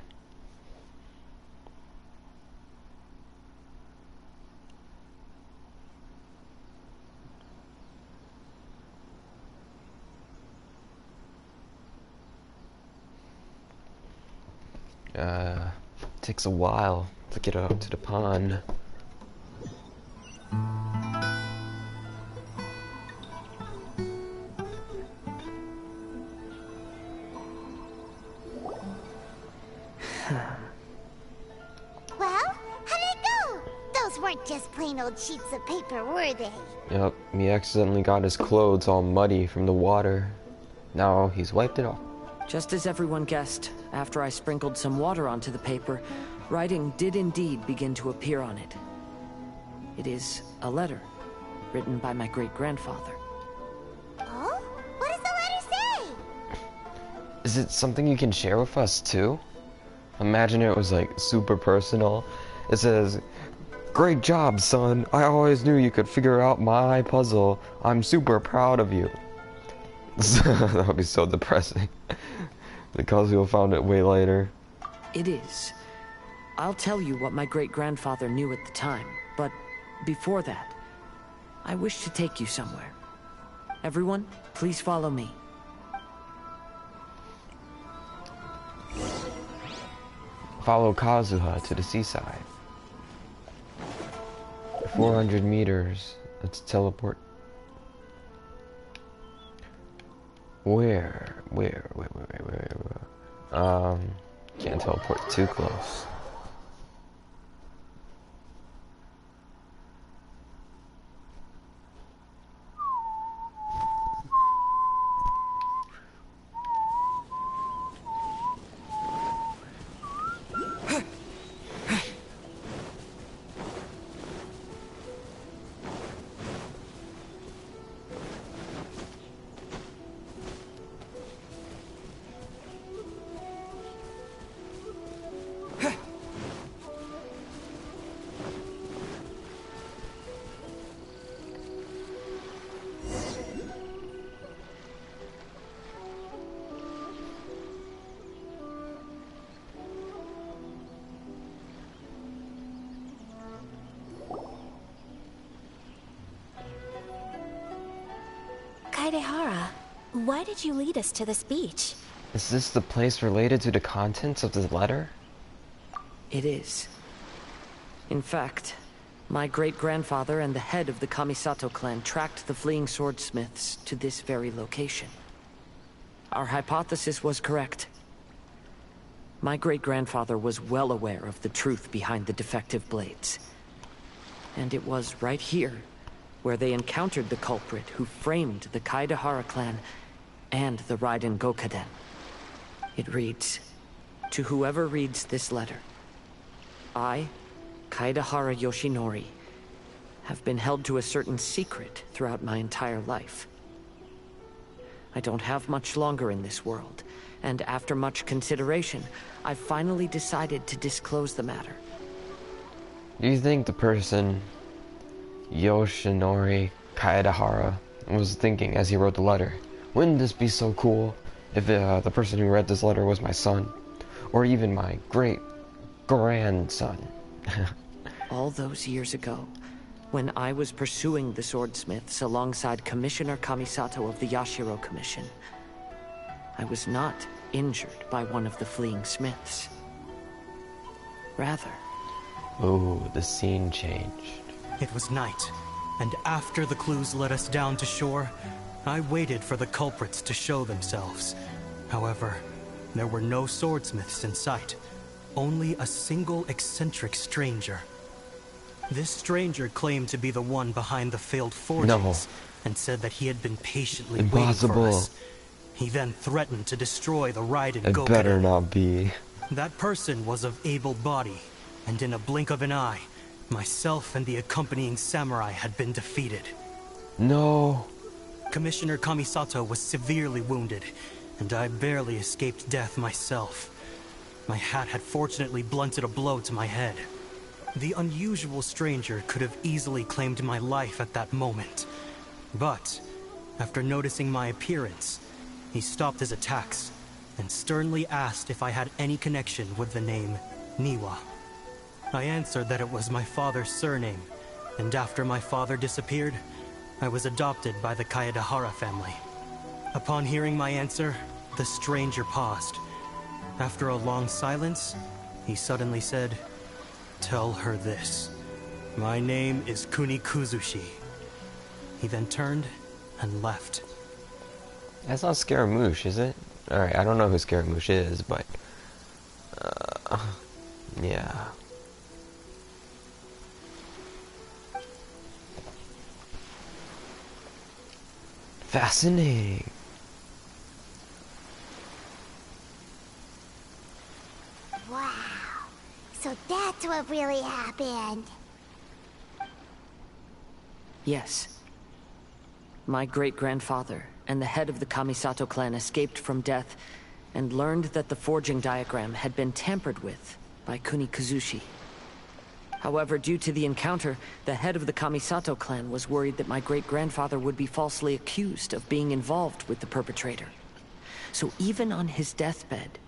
Takes a while to get out to the pond. Well, how did it go? Those weren't just plain old sheets of paper, were they? Yep, he accidentally got his clothes all muddy from the water. Now he's wiped it off. Just as everyone guessed, after I sprinkled some water onto the paper, writing did indeed begin to appear on it. It is a letter, written by my great-grandfather. Oh? What does the letter say? Is it something you can share with us too? Imagine it was like super personal. It says, "Great job, son. I always knew you could figure out my puzzle. I'm super proud of you." That would be so depressing. Because you'll found it way later. It is. I'll tell you what my great-grandfather knew at the time, but before that, I wish to take you somewhere. Everyone, please follow me. Follow Kazuha to the seaside. 400 meters. Let's teleport. Where? Can't teleport too close. Kaedehara, why did you lead us to this beach? Is this the place related to the contents of the letter? It is. In fact, my great-grandfather and the head of the Kamisato clan tracked the fleeing swordsmiths to this very location. Our hypothesis was correct. My great-grandfather was well aware of the truth behind the defective blades. And it was right here where they encountered the culprit who framed the Kaedehara clan and the Raiden Gokaden. It reads, "To whoever reads this letter, I, Kaedehara Yoshinori, have been held to a certain secret throughout my entire life. I don't have much longer in this world, and after much consideration, I finally decided to disclose the matter." Do you think the person Yoshinori Kaedehara was thinking as he wrote the letter? Wouldn't this be so cool if the person who read this letter was my son? Or even my great-grandson? All those years ago, when I was pursuing the swordsmiths alongside Commissioner Kamisato of the Yashiro Commission, I was not injured by one of the fleeing smiths. Rather... Oh, the scene changed. It was night, and after the clues led us down to shore, I waited for the culprits to show themselves. However, there were no swordsmiths in sight, only a single eccentric stranger. This stranger claimed to be the one behind the failed forgings, and said that he had been patiently waiting for us. He then threatened to destroy the Raiden Gokaden. It better not be. That person was of able body, and in a blink of an eye, myself and the accompanying samurai had been defeated. No. Commissioner Kamisato was severely wounded, and I barely escaped death myself. My hat had fortunately blunted a blow to my head. The unusual stranger could have easily claimed my life at that moment. But, after noticing my appearance, he stopped his attacks and sternly asked if I had any connection with the name Niwa. I answered that it was my father's surname, and after my father disappeared, I was adopted by the Kaedehara family. Upon hearing my answer, the stranger paused. After a long silence, he suddenly said, "Tell her this. My name is Kuni Kuzushi." He then turned and left. That's not Scaramouche, is it? Alright, I don't know who Scaramouche is, but... yeah. Fascinating. Wow. So that's what really happened. Yes. My great-grandfather and the head of the Kamisato clan escaped from death and learned that the forging diagram had been tampered with by Kuni Kuzushi. However, due to the encounter, the head of the Kamisato clan was worried that my great-grandfather would be falsely accused of being involved with the perpetrator. So even on his deathbed,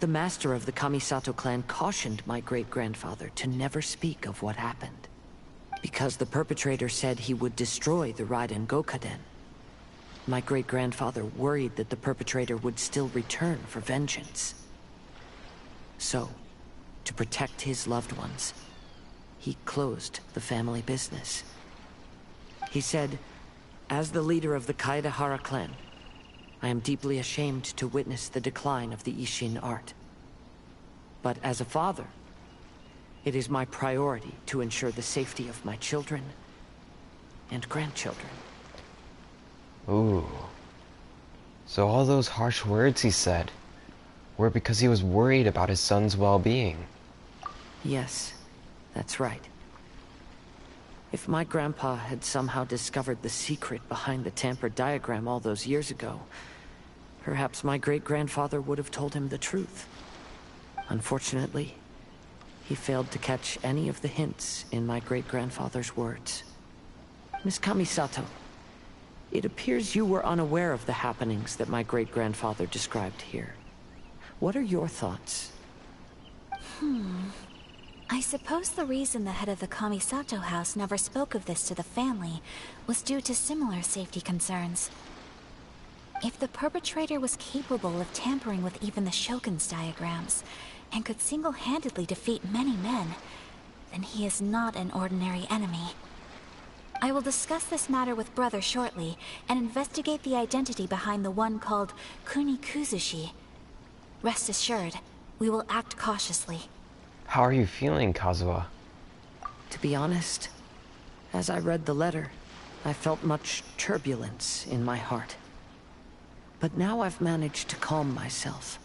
the master of the Kamisato clan cautioned my great-grandfather to never speak of what happened. Because the perpetrator said he would destroy the Raiden Gokaden. My great-grandfather worried that the perpetrator would still return for vengeance. So, to protect his loved ones, he closed the family business. He said, "As the leader of the Kaedehara clan, I am deeply ashamed to witness the decline of the Ishin art. But as a father, it is my priority to ensure the safety of my children and grandchildren." Ooh. So all those harsh words he said were because he was worried about his son's well-being. Yes, that's right. If my grandpa had somehow discovered the secret behind the tampered diagram all those years ago, perhaps my great-grandfather would have told him the truth. Unfortunately, he failed to catch any of the hints in my great-grandfather's words. Miss Kamisato, it appears you were unaware of the happenings that my great-grandfather described here. What are your thoughts? I suppose the reason the head of the Kamisato house never spoke of this to the family was due to similar safety concerns. If the perpetrator was capable of tampering with even the Shogun's diagrams, and could single-handedly defeat many men, then he is not an ordinary enemy. I will discuss this matter with Brother shortly, and investigate the identity behind the one called Kunikuzushi. Rest assured, we will act cautiously. How are you feeling, Kazuha? To be honest, as I read the letter, I felt much turbulence in my heart. But now I've managed to calm myself.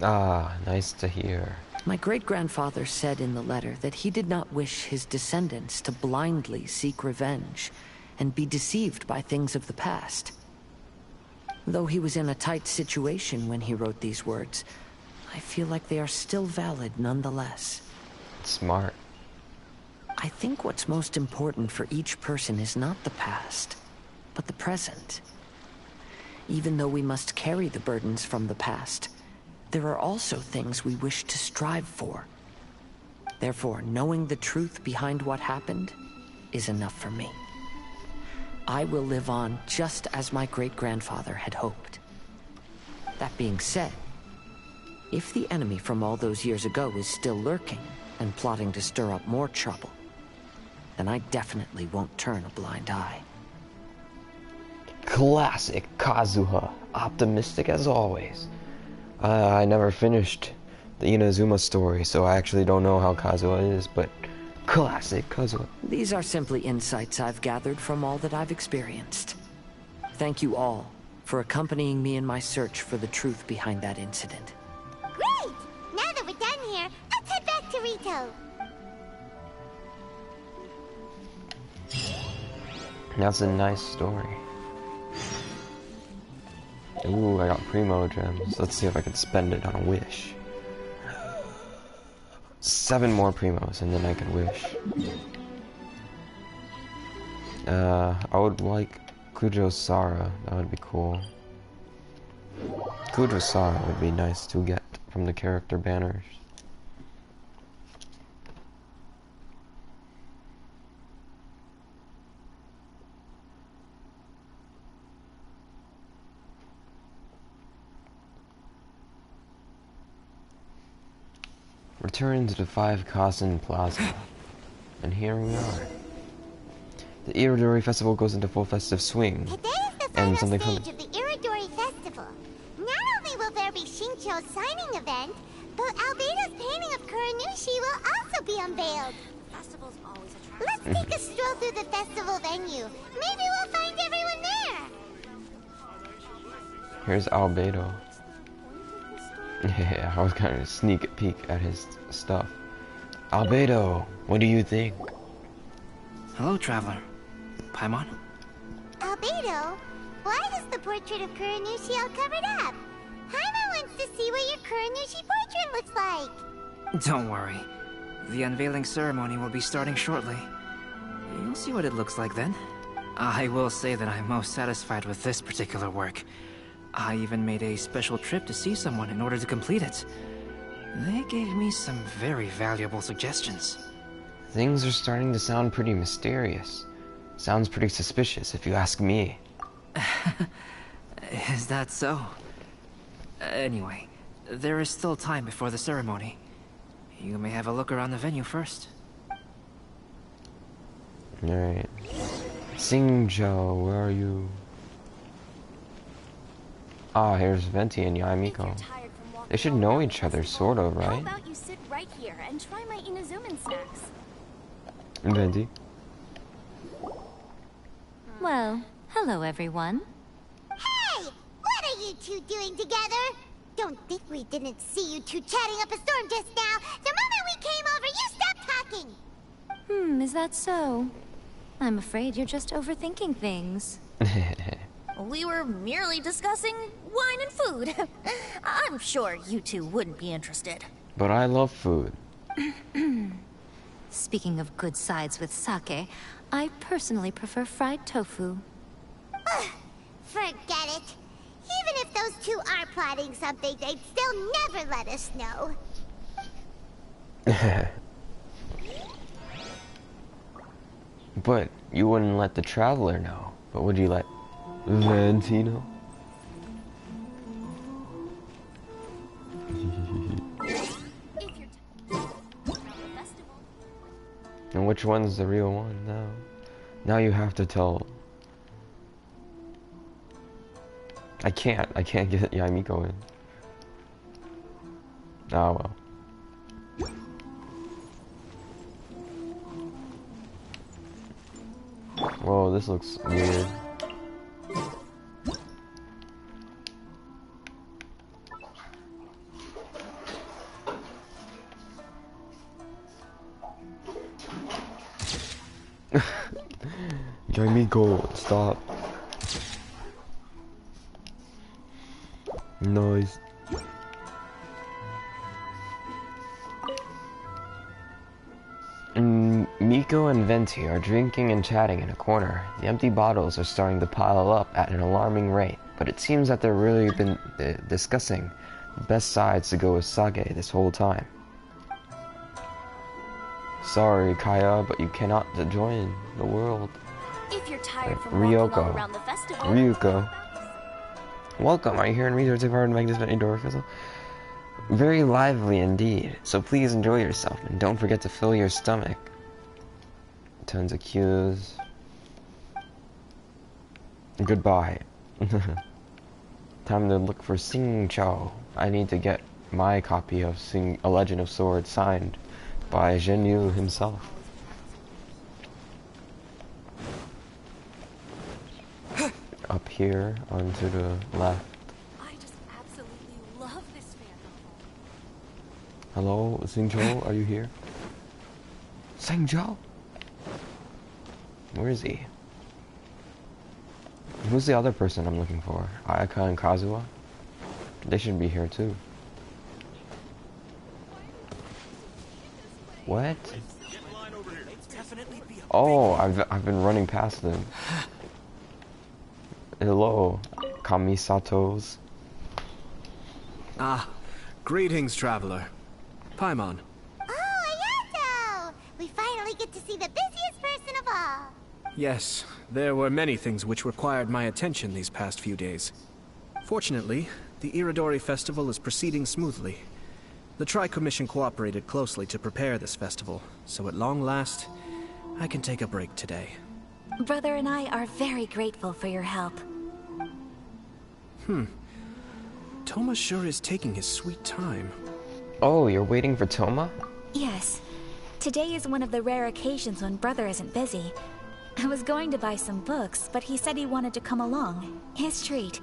Ah, nice to hear. My great-grandfather said in the letter that he did not wish his descendants to blindly seek revenge and be deceived by things of the past. Though he was in a tight situation when he wrote these words, I feel like they are still valid nonetheless. Smart. I think what's most important for each person is not the past, but the present. Even though we must carry the burdens from the past, there are also things we wish to strive for. Therefore, knowing the truth behind what happened is enough for me. I will live on just as my great-grandfather had hoped. That being said, if the enemy from all those years ago is still lurking and plotting to stir up more trouble, then I definitely won't turn a blind eye. Classic Kazuha. Optimistic as always. I never finished the Inazuma story, so I actually don't know how Kazuha is, but classic Kazuha. These are simply insights I've gathered from all that I've experienced. Thank you all for accompanying me in my search for the truth behind that incident. Great! Now that we're done here, let's head back to Rito. That's a nice story. Ooh, I got Primo gems. Let's see if I can spend it on a wish. 7 more Primos and then I can wish. I would like Kujo Sara. That would be cool. Kujo Sara would be nice to get from the character banners. Return to the 5 Kasen Plaza, and here we are. The Irodori Festival goes into full festive swing, Today is the and final something stage of the Irodori Festival. Not only will there be Shincho's signing event, but Albedo's painting of Kuranushi will also be unveiled. Festival's always attractive. Let's take a stroll through the festival venue. Maybe we'll find everyone there. Here's Albedo. Yeah, I was kind of sneak a peek at his stuff. Albedo, what do you think? Hello, traveler. Paimon? Albedo, why is the portrait of Kuranushi all covered up? Paimon wants to see what your Kuranushi portrait looks like. Don't worry. The unveiling ceremony will be starting shortly. You'll see what it looks like then. I will say that I'm most satisfied with this particular work. I even made a special trip to see someone in order to complete it. They gave me some very valuable suggestions. Things are starting to sound pretty mysterious. Sounds pretty suspicious, if you ask me. Is that so? Anyway, there is still time before the ceremony. You may have a look around the venue first. Alright. Singjo, where are you? Ah, here's Venti and Yaimiko. They should know each other, sort of, right? How about you sit right here and try my Inazuman snacks? Venti. Well, hello everyone. Hey! What are you two doing together? Don't think we didn't see you two chatting up a storm just now. The moment we came over, you stopped talking. Is that so? I'm afraid you're just overthinking things. We were merely discussing wine and food. I'm sure you two wouldn't be interested. But I love food. Speaking of good sides with sake, I personally prefer fried tofu. Forget it. Even if those two are plotting something, they'd still never let us know. But you wouldn't let the traveler know. But would you let Venti know? which one's the real one now? Now you have to tell. I can't get Yamiko in. Oh well. Whoa, this looks weird. Yamiko, stop. Nice. Miko and Venti are drinking and chatting in a corner. The empty bottles are starting to pile up at an alarming rate, but it seems that they've really been discussing the best sides to go with Sage this whole time. Sorry, Kaya, but you cannot join the world. If you're tired from walking all around the festival, Ryuko. Welcome, are you here in research of our magnificent Irodori festival? Very lively indeed, so please enjoy yourself and don't forget to fill your stomach. Tons of cues. Goodbye. Time to look for Sing Chao. I need to get my copy of A Legend of Swords signed by Zhenyu himself. Up here, onto the left. I just absolutely love this fan novel. Hello, Sing Chao, are you here? Sing Chao? Where is he? Who's the other person I'm looking for? Ayaka and Kazuha? They should be here too. What? Oh, I've been running past them. Hello, Kamisatos. Ah, greetings, traveler. Paimon. Oh, Ayato! We finally get to see the busiest person of all. Yes, there were many things which required my attention these past few days. Fortunately, the Irodori festival is proceeding smoothly. The Tri-Commission cooperated closely to prepare this festival, so at long last, I can take a break today. Brother and I are very grateful for your help. Toma sure is taking his sweet time. Oh, you're waiting for Toma? Yes. Today is one of the rare occasions when Brother isn't busy. I was going to buy some books, but he said he wanted to come along. His treat.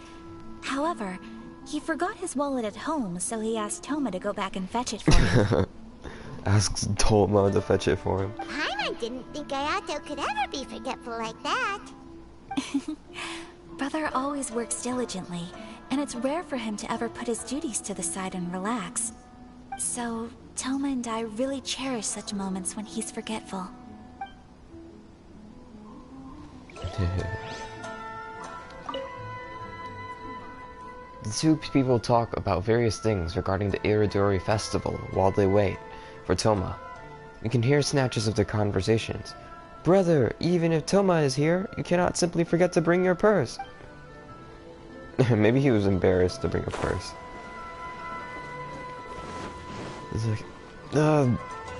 However, he forgot his wallet at home, so he asked Toma to go back and fetch it for him. Asks Toma to fetch it for him. Paimon didn't think Ayato could ever be forgetful like that. Brother always works diligently, and it's rare for him to ever put his duties to the side and relax. So, Toma and I really cherish such moments when he's forgetful. The two people talk about various things regarding the Irodori festival while they wait for Toma. You can hear snatches of their conversations. Brother, even if Toma is here, you cannot simply forget to bring your purse. Maybe he was embarrassed to bring a purse. He's like,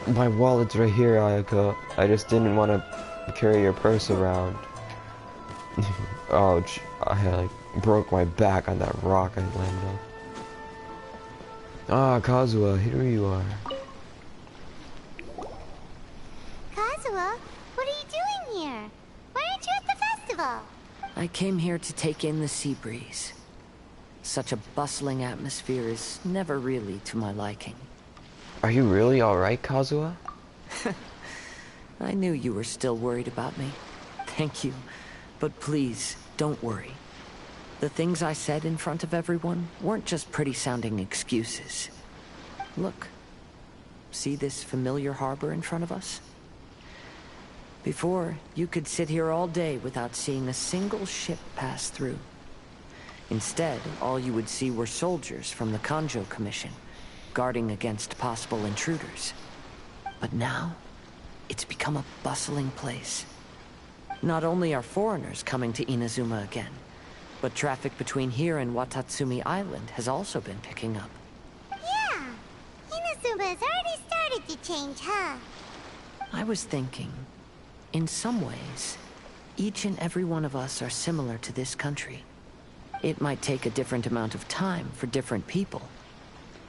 my wallet's right here, Ayaka. I just didn't want to carry your purse around. Ouch. I broke my back on that rock I landed on. Ah, Kazuha, here you are. Kazuha, what are you doing here? Why aren't you at the festival? I came here to take in the sea breeze. Such a bustling atmosphere is never really to my liking. Are you really alright, Kazuha? I knew you were still worried about me. Thank you. But please, don't worry. The things I said in front of everyone weren't just pretty-sounding excuses. Look. See this familiar harbor in front of us? Before, you could sit here all day without seeing a single ship pass through. Instead, all you would see were soldiers from the Kanjo Commission, guarding against possible intruders. But now, it's become a bustling place. Not only are foreigners coming to Inazuma again, but traffic between here and Watatsumi Island has also been picking up. Yeah, Inazuma has already started to change, huh? I was thinking, in some ways, each and every one of us are similar to this country. It might take a different amount of time for different people,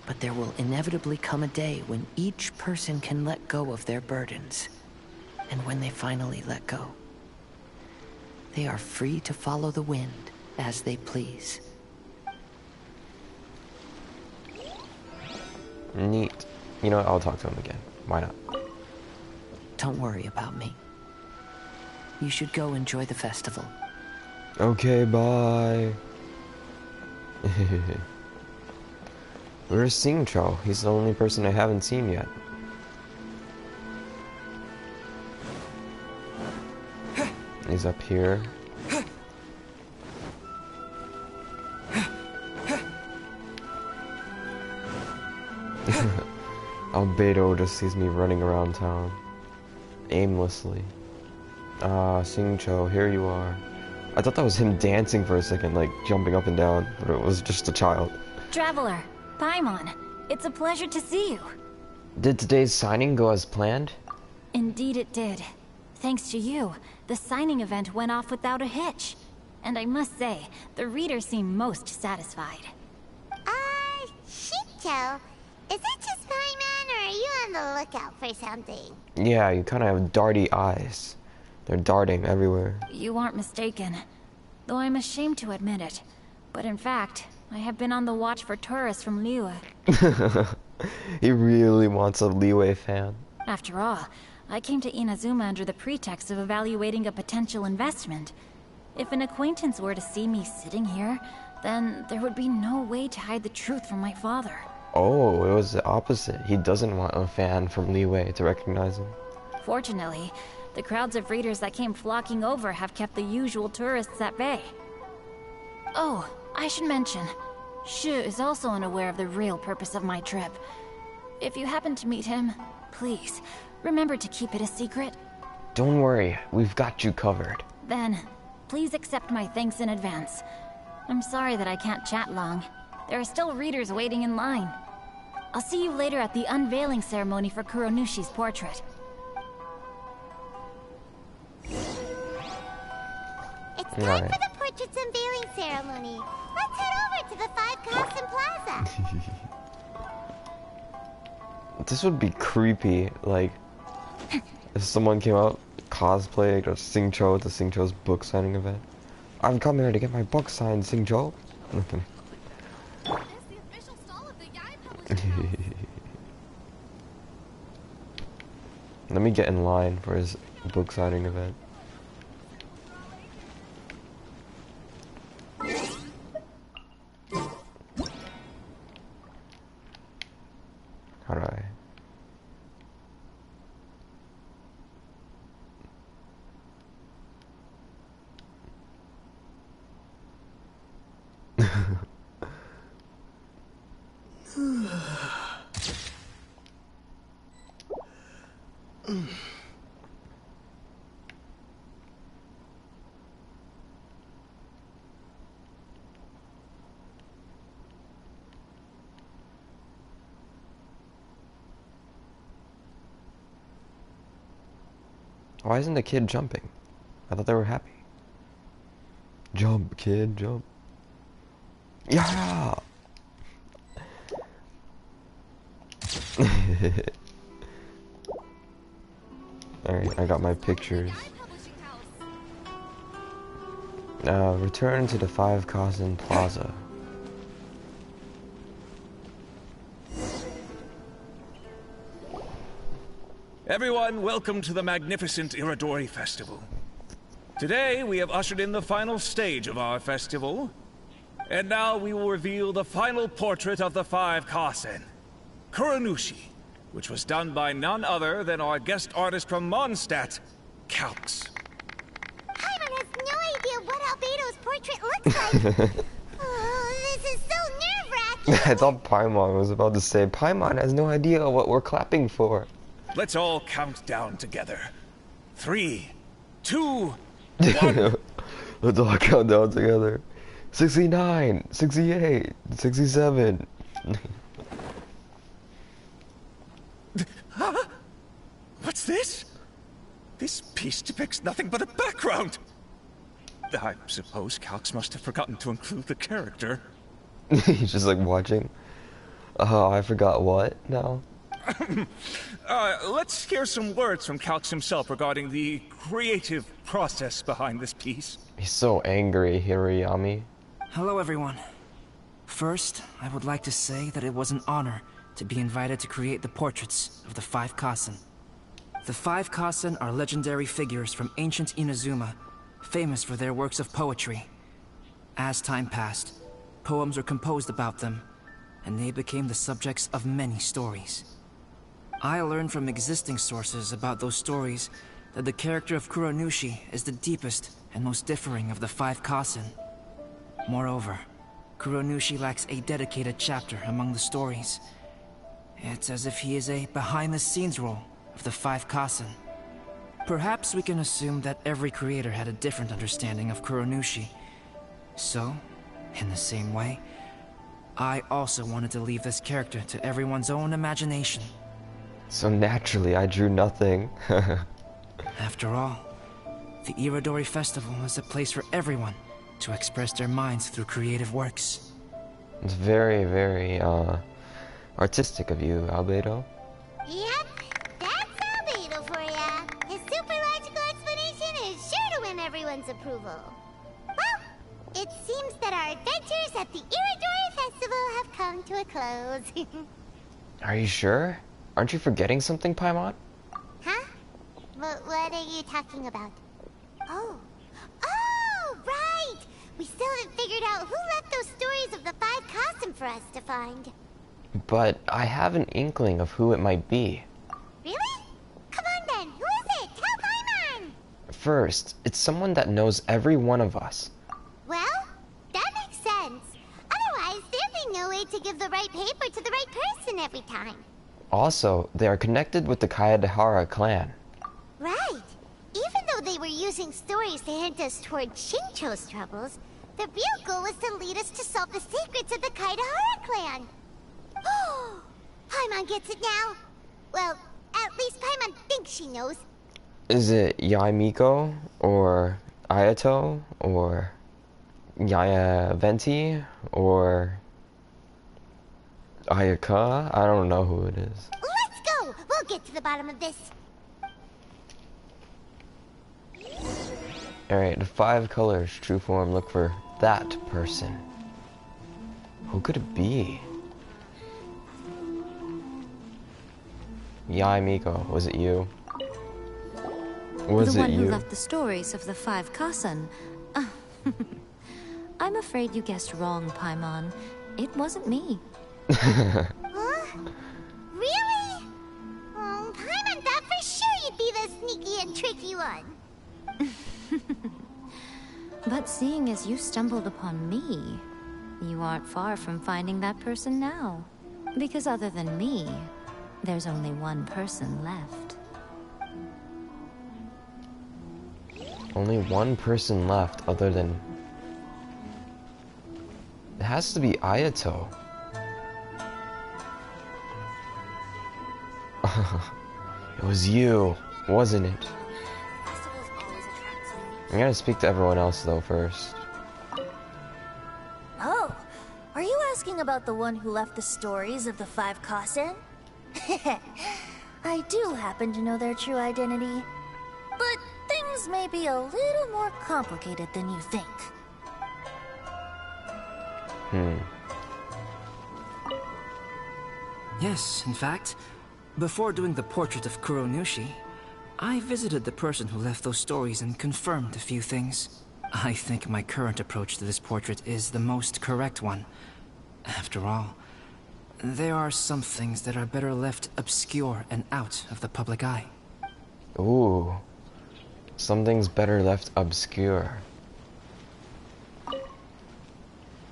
but there will inevitably come a day when each person can let go of their burdens. And when they finally let go, they are free to follow the wind as they please. Neat. You know what? I'll talk to him again. Why not? Don't worry about me. You should go enjoy the festival. Okay, bye. Where's Singcho? He's the only person I haven't seen yet. He's up here. Albedo just sees me running around town aimlessly. Ah, Singcho, here you are. I thought that was him dancing for a second, like jumping up and down, but it was just a child. Traveler, Paimon, it's a pleasure to see you. Did today's signing go as planned? Indeed it did. Thanks to you, the signing event went off without a hitch. And I must say, the readers seem most satisfied. Shincho, is it just Paimon, or are you on the lookout for something? Yeah, you kind of have darty eyes. They're darting everywhere. You aren't mistaken. Though I'm ashamed to admit it. But in fact, I have been on the watch for tourists from Liyue. He really wants a Liyue fan. After all, I came to Inazuma under the pretext of evaluating a potential investment. If an acquaintance were to see me sitting here, then there would be no way to hide the truth from my father. Oh, it was the opposite. He doesn't want a fan from Liyue to recognize him. Fortunately, the crowds of readers that came flocking over have kept the usual tourists at bay. Oh, I should mention, Shu is also unaware of the real purpose of my trip. If you happen to meet him, please, remember to keep it a secret. Don't worry, we've got you covered. Then, please accept my thanks in advance. I'm sorry that I can't chat long. There are still readers waiting in line. I'll see you later at the unveiling ceremony for Kuronushi's portrait. It's time for the portrait's unveiling ceremony. Let's head over to the 5 Kasen Plaza. This would be creepy, like, if someone came out cosplayed or Singcho at the Singcho's book signing event. I've come here to get my book signed, Singcho. Let me get in line for his book signing event. How do I? Why isn't the kid jumping? I thought they were happy. Jump, kid, jump. Yeah! Alright, I got my pictures. Now, return to the 5 Kasen Plaza. Everyone, welcome to the magnificent Irodori Festival. Today, we have ushered in the final stage of our festival. And now we will reveal the final portrait of the 5 Kasen, Kuronushi, which was done by none other than our guest artist from Mondstadt, Calx. Paimon has no idea what Albedo's portrait looks like. Oh, this is so nerve-wracking. I thought Paimon was about to say, Paimon has no idea what we're clapping for. Let's all count down together. 3, 2, 1. Let's all count down together. 69, 68, 67. What's this? This piece depicts nothing but a background. I suppose Calx must have forgotten to include the character. He's just like watching. Oh, I forgot what now? Let's hear some words from Calx himself regarding the creative process behind this piece. He's so angry, Hirayami. Hello, everyone. First, I would like to say that it was an honor to be invited to create the portraits of the 5 Kasen. The 5 Kasen are legendary figures from ancient Inazuma, famous for their works of poetry. As time passed, poems were composed about them, and they became the subjects of many stories. I learned from existing sources about those stories that the character of Kuronushi is the deepest and most differing of the 5 Kasen. Moreover, Kuronushi lacks a dedicated chapter among the stories. It's as if he is a behind-the-scenes role of the 5 Kasen. Perhaps we can assume that every creator had a different understanding of Kuronushi. So, in the same way, I also wanted to leave this character to everyone's own imagination. So naturally, I drew nothing. After all, the Irodori Festival is a place for everyone to express their minds through creative works. It's very, very, artistic of you, Albedo. Yep, that's Albedo for ya. His super logical explanation is sure to win everyone's approval. Well, it seems that our adventures at the Irodori Festival have come to a close. Are you sure? Aren't you forgetting something, Paimon? Huh? What are you talking about? Oh, right! We still haven't figured out who left those stories of the 5 Kasen for us to find. But I have an inkling of who it might be. Really? Come on then, who is it? Tell Paimon! First, it's someone that knows every one of us. Well, that makes sense. Otherwise, there'd be no way to give the right paper to the right person every time. Also, they are connected with the Kaedehara clan. Right. Even though they were using stories to hint us toward Shincho's troubles, the real goal was to lead us to solve the secrets of the Kaedehara clan. Oh, Paimon gets it now. Well, at least Paimon thinks she knows. Is it Yaimiko, or Ayato, or Yaya Venti, or Ayaka? I don't know who it is. Let's go! We'll get to the bottom of this. Alright, the 5 colors, true form, look for that person. Who could it be? Yaimiko, was it you? Was the it one you? who left the stories of the 5 Kasen. I'm afraid you guessed wrong, Paimon. It wasn't me. Huh? Really? Oh, Paimon thought for sure you'd be the sneaky and tricky one. But seeing as you stumbled upon me, you aren't far from finding that person now. Because other than me, there's only one person left. Only one person left other than... It has to be Ayato. It was you, wasn't it? I'm gonna speak to everyone else though first. Oh, are you asking about the one who left the stories of the 5 Kasen? I do happen to know their true identity. But things may be a little more complicated than you think. Yes, in fact, before doing the portrait of Kuronushi, I visited the person who left those stories and confirmed a few things. I think my current approach to this portrait is the most correct one. After all, there are some things that are better left obscure and out of the public eye. Ooh. Something's better left obscure.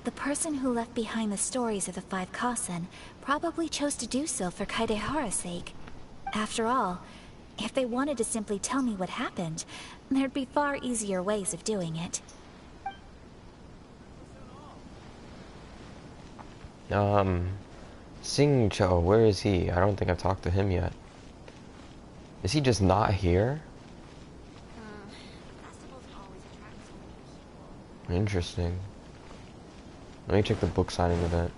The person who left behind the stories of the 5 Kasen probably chose to do so for Kaedehara's sake. After all, if they wanted to simply tell me what happened, there'd be far easier ways of doing it. Singcho, where is he? I don't think I've talked to him yet. Is he just not here? Interesting. Let me check the book signing event.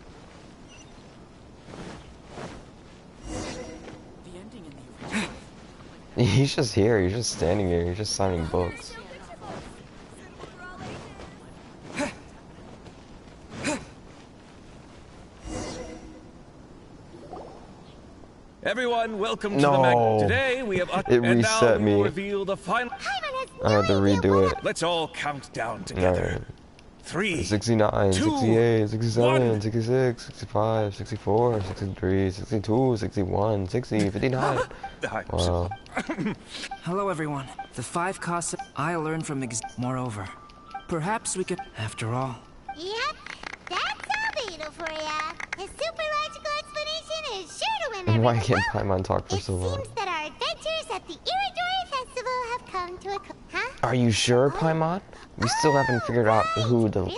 He's just here, he's just standing here, he's just signing books. Everyone, welcome to the mag. Today we have it and now reset we will me. reveal the final. I had to redo it. Let's all count down together. Right. 3, 69, 2, 68, 67, 1. 66, 65, 64, 63, 62, 61, 60, 59. Wow. Hello, everyone. The 5 costs I learned from moreover. Perhaps we could, after all. Yep, that's Albedo for ya. His super logical explanation is sure to win everyone. Why can't Paimon talk for so long? It seems that our adventures at the Irodori Festival have come to a huh? Are you sure, Paimon? We still haven't figured out who the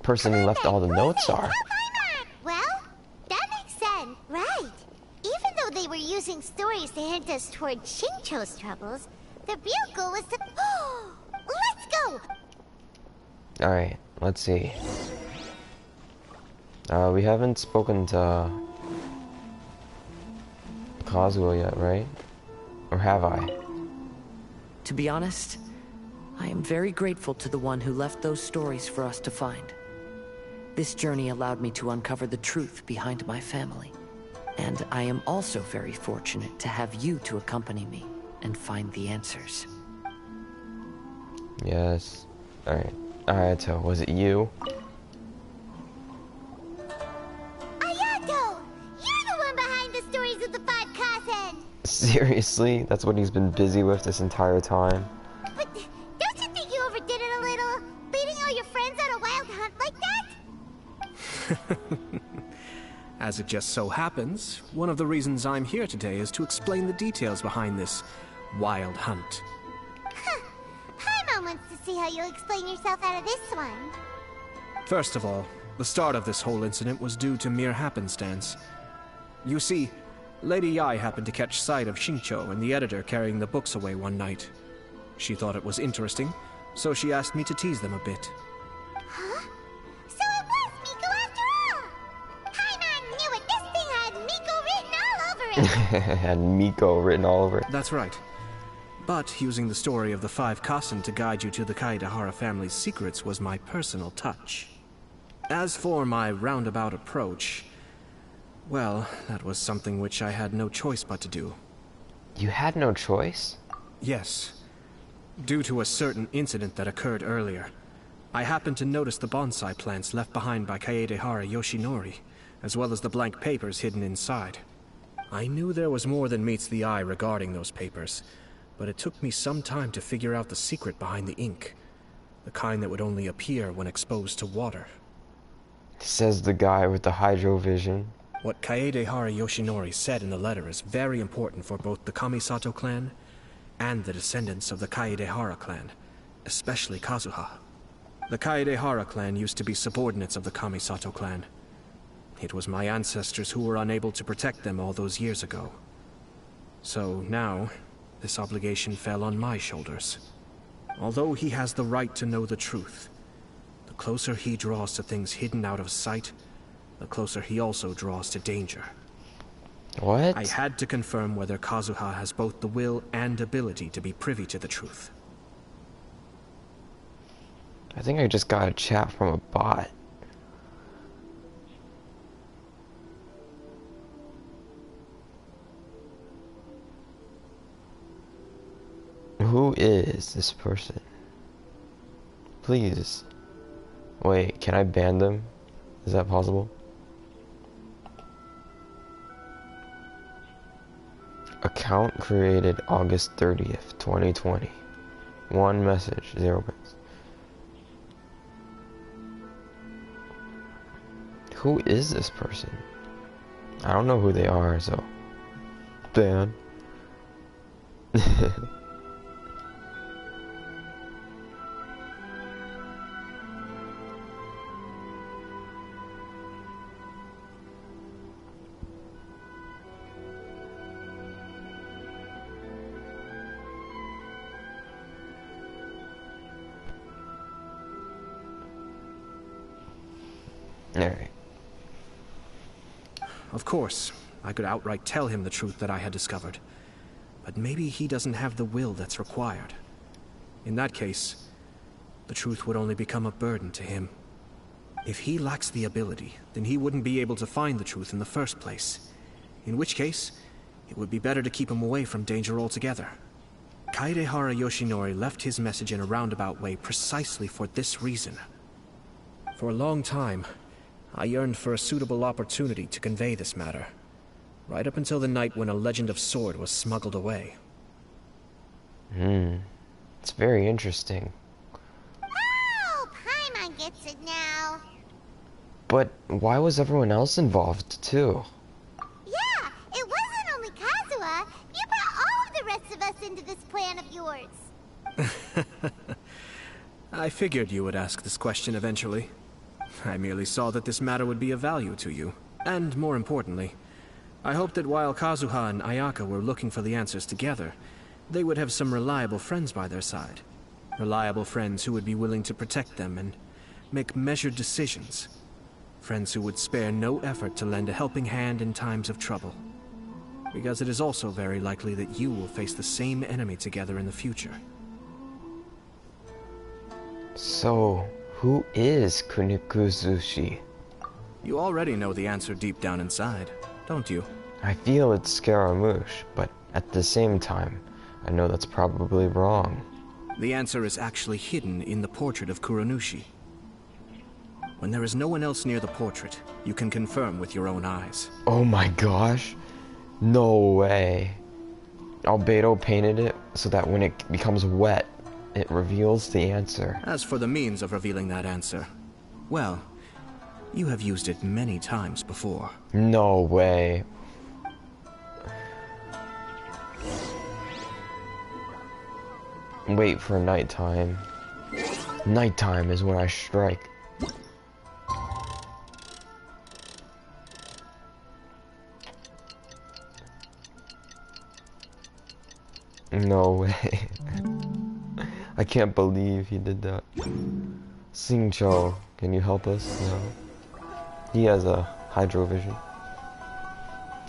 person who left all the notes are. Well, that makes sense. Right. Even though they were using stories to hint us toward Shincho's troubles, the real goal was to... Let's go! Alright, let's see. We haven't spoken to Kazuha yet, right? Or have I? To be honest, I am very grateful to the one who left those stories for us to find. This journey allowed me to uncover the truth behind my family. And I am also very fortunate to have you to accompany me and find the answers. Yes. Alright. Ayato, was it you? Ayato! You're the one behind the stories of the 5 Kazen! Seriously? That's what he's been busy with this entire time? But don't you think you overdid it a little? Leading all your friends on a wild hunt like that? As it just so happens, one of the reasons I'm here today is to explain the details behind this wild hunt. Paimon wants to see how you'll explain yourself out of this one. First of all, the start of this whole incident was due to mere happenstance. You see, Lady Yai happened to catch sight of Shincho and the editor carrying the books away one night. She thought it was interesting, so she asked me to tease them a bit. Huh? So it was Miko after all! Paimon knew it! This thing had Miko written all over it! Had Miko written all over it. That's right. But using the story of the 5 Kasen to guide you to the Kaedehara family's secrets was my personal touch. As for my roundabout approach, well, that was something which I had no choice but to do. You had no choice? Yes. Due to a certain incident that occurred earlier, I happened to notice the bonsai plants left behind by Kaedehara Yoshinori, as well as the blank papers hidden inside. I knew there was more than meets the eye regarding those papers, but it took me some time to figure out the secret behind the ink, the kind that would only appear when exposed to water. Says the guy with the hydrovision. What Kaedehara Yoshinori said in the letter is very important for both the Kamisato clan and the descendants of the Kaedehara clan, especially Kazuha. The Kaedehara clan used to be subordinates of the Kamisato clan. It was my ancestors who were unable to protect them all those years ago. So now, this obligation fell on my shoulders. Although he has the right to know the truth, the closer he draws to things hidden out of sight, the closer he also draws to danger. What? I had to confirm whether Kazuha has both the will and ability to be privy to the truth. I think I just got a chat from a bot. Who is this person? Please. Wait, can I ban them? Is that possible? Account created August 30th, 2020. One message, 0 bits. Who is this person? I don't know who they are, so ban. Alright. Of course, I could outright tell him the truth that I had discovered. But maybe he doesn't have the will that's required. In that case, the truth would only become a burden to him. If he lacks the ability, then he wouldn't be able to find the truth in the first place. In which case, it would be better to keep him away from danger altogether. Kaedehara Yoshinori left his message in a roundabout way precisely for this reason. For a long time, I yearned for a suitable opportunity to convey this matter. Right up until the night when a legend of sword was smuggled away. It's very interesting. Oh, Paimon gets it now. But why was everyone else involved, too? Yeah, it wasn't only Kazuha. You brought all of the rest of us into this plan of yours. I figured you would ask this question eventually. I merely saw that this matter would be of value to you. And more importantly, I hoped that while Kazuha and Ayaka were looking for the answers together, they would have some reliable friends by their side. Reliable friends who would be willing to protect them and make measured decisions. Friends who would spare no effort to lend a helping hand in times of trouble. Because it is also very likely that you will face the same enemy together in the future. So, who is Kunikuzushi? You already know the answer deep down inside, don't you? I feel it's Scaramouche, but at the same time, I know that's probably wrong. The answer is actually hidden in the portrait of Kuronushi. When there is no one else near the portrait, you can confirm with your own eyes. Oh my gosh. No way. Albedo painted it so that when it becomes wet, it reveals the answer. As for the means of revealing that answer, well, you have used it many times before. No way. Wait for nighttime. Nighttime is when I strike. No way. I can't believe he did that. Singcho, can you help us? No. He has a hydrovision.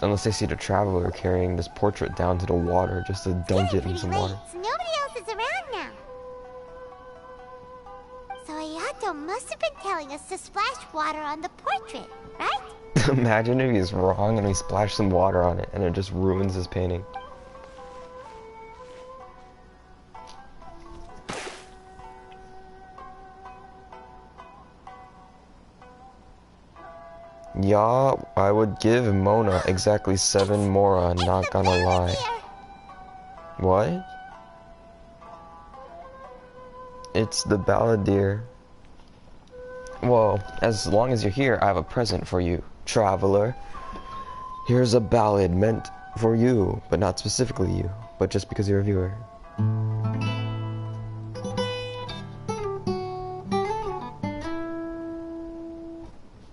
Unless they see the traveler carrying this portrait down to the water just to dunk it in some water. Nobody else is around now. So Ayato must have been telling us to splash water on the portrait, right? Imagine if he's wrong and we splash some water on it and it just ruins his painting. Yeah, I would give Mona exactly 7 Mora, not gonna lie. What? It's the balladeer. Well, as long as you're here, I have a present for you, traveler. Here's a ballad meant for you, but not specifically you, but just because you're a viewer.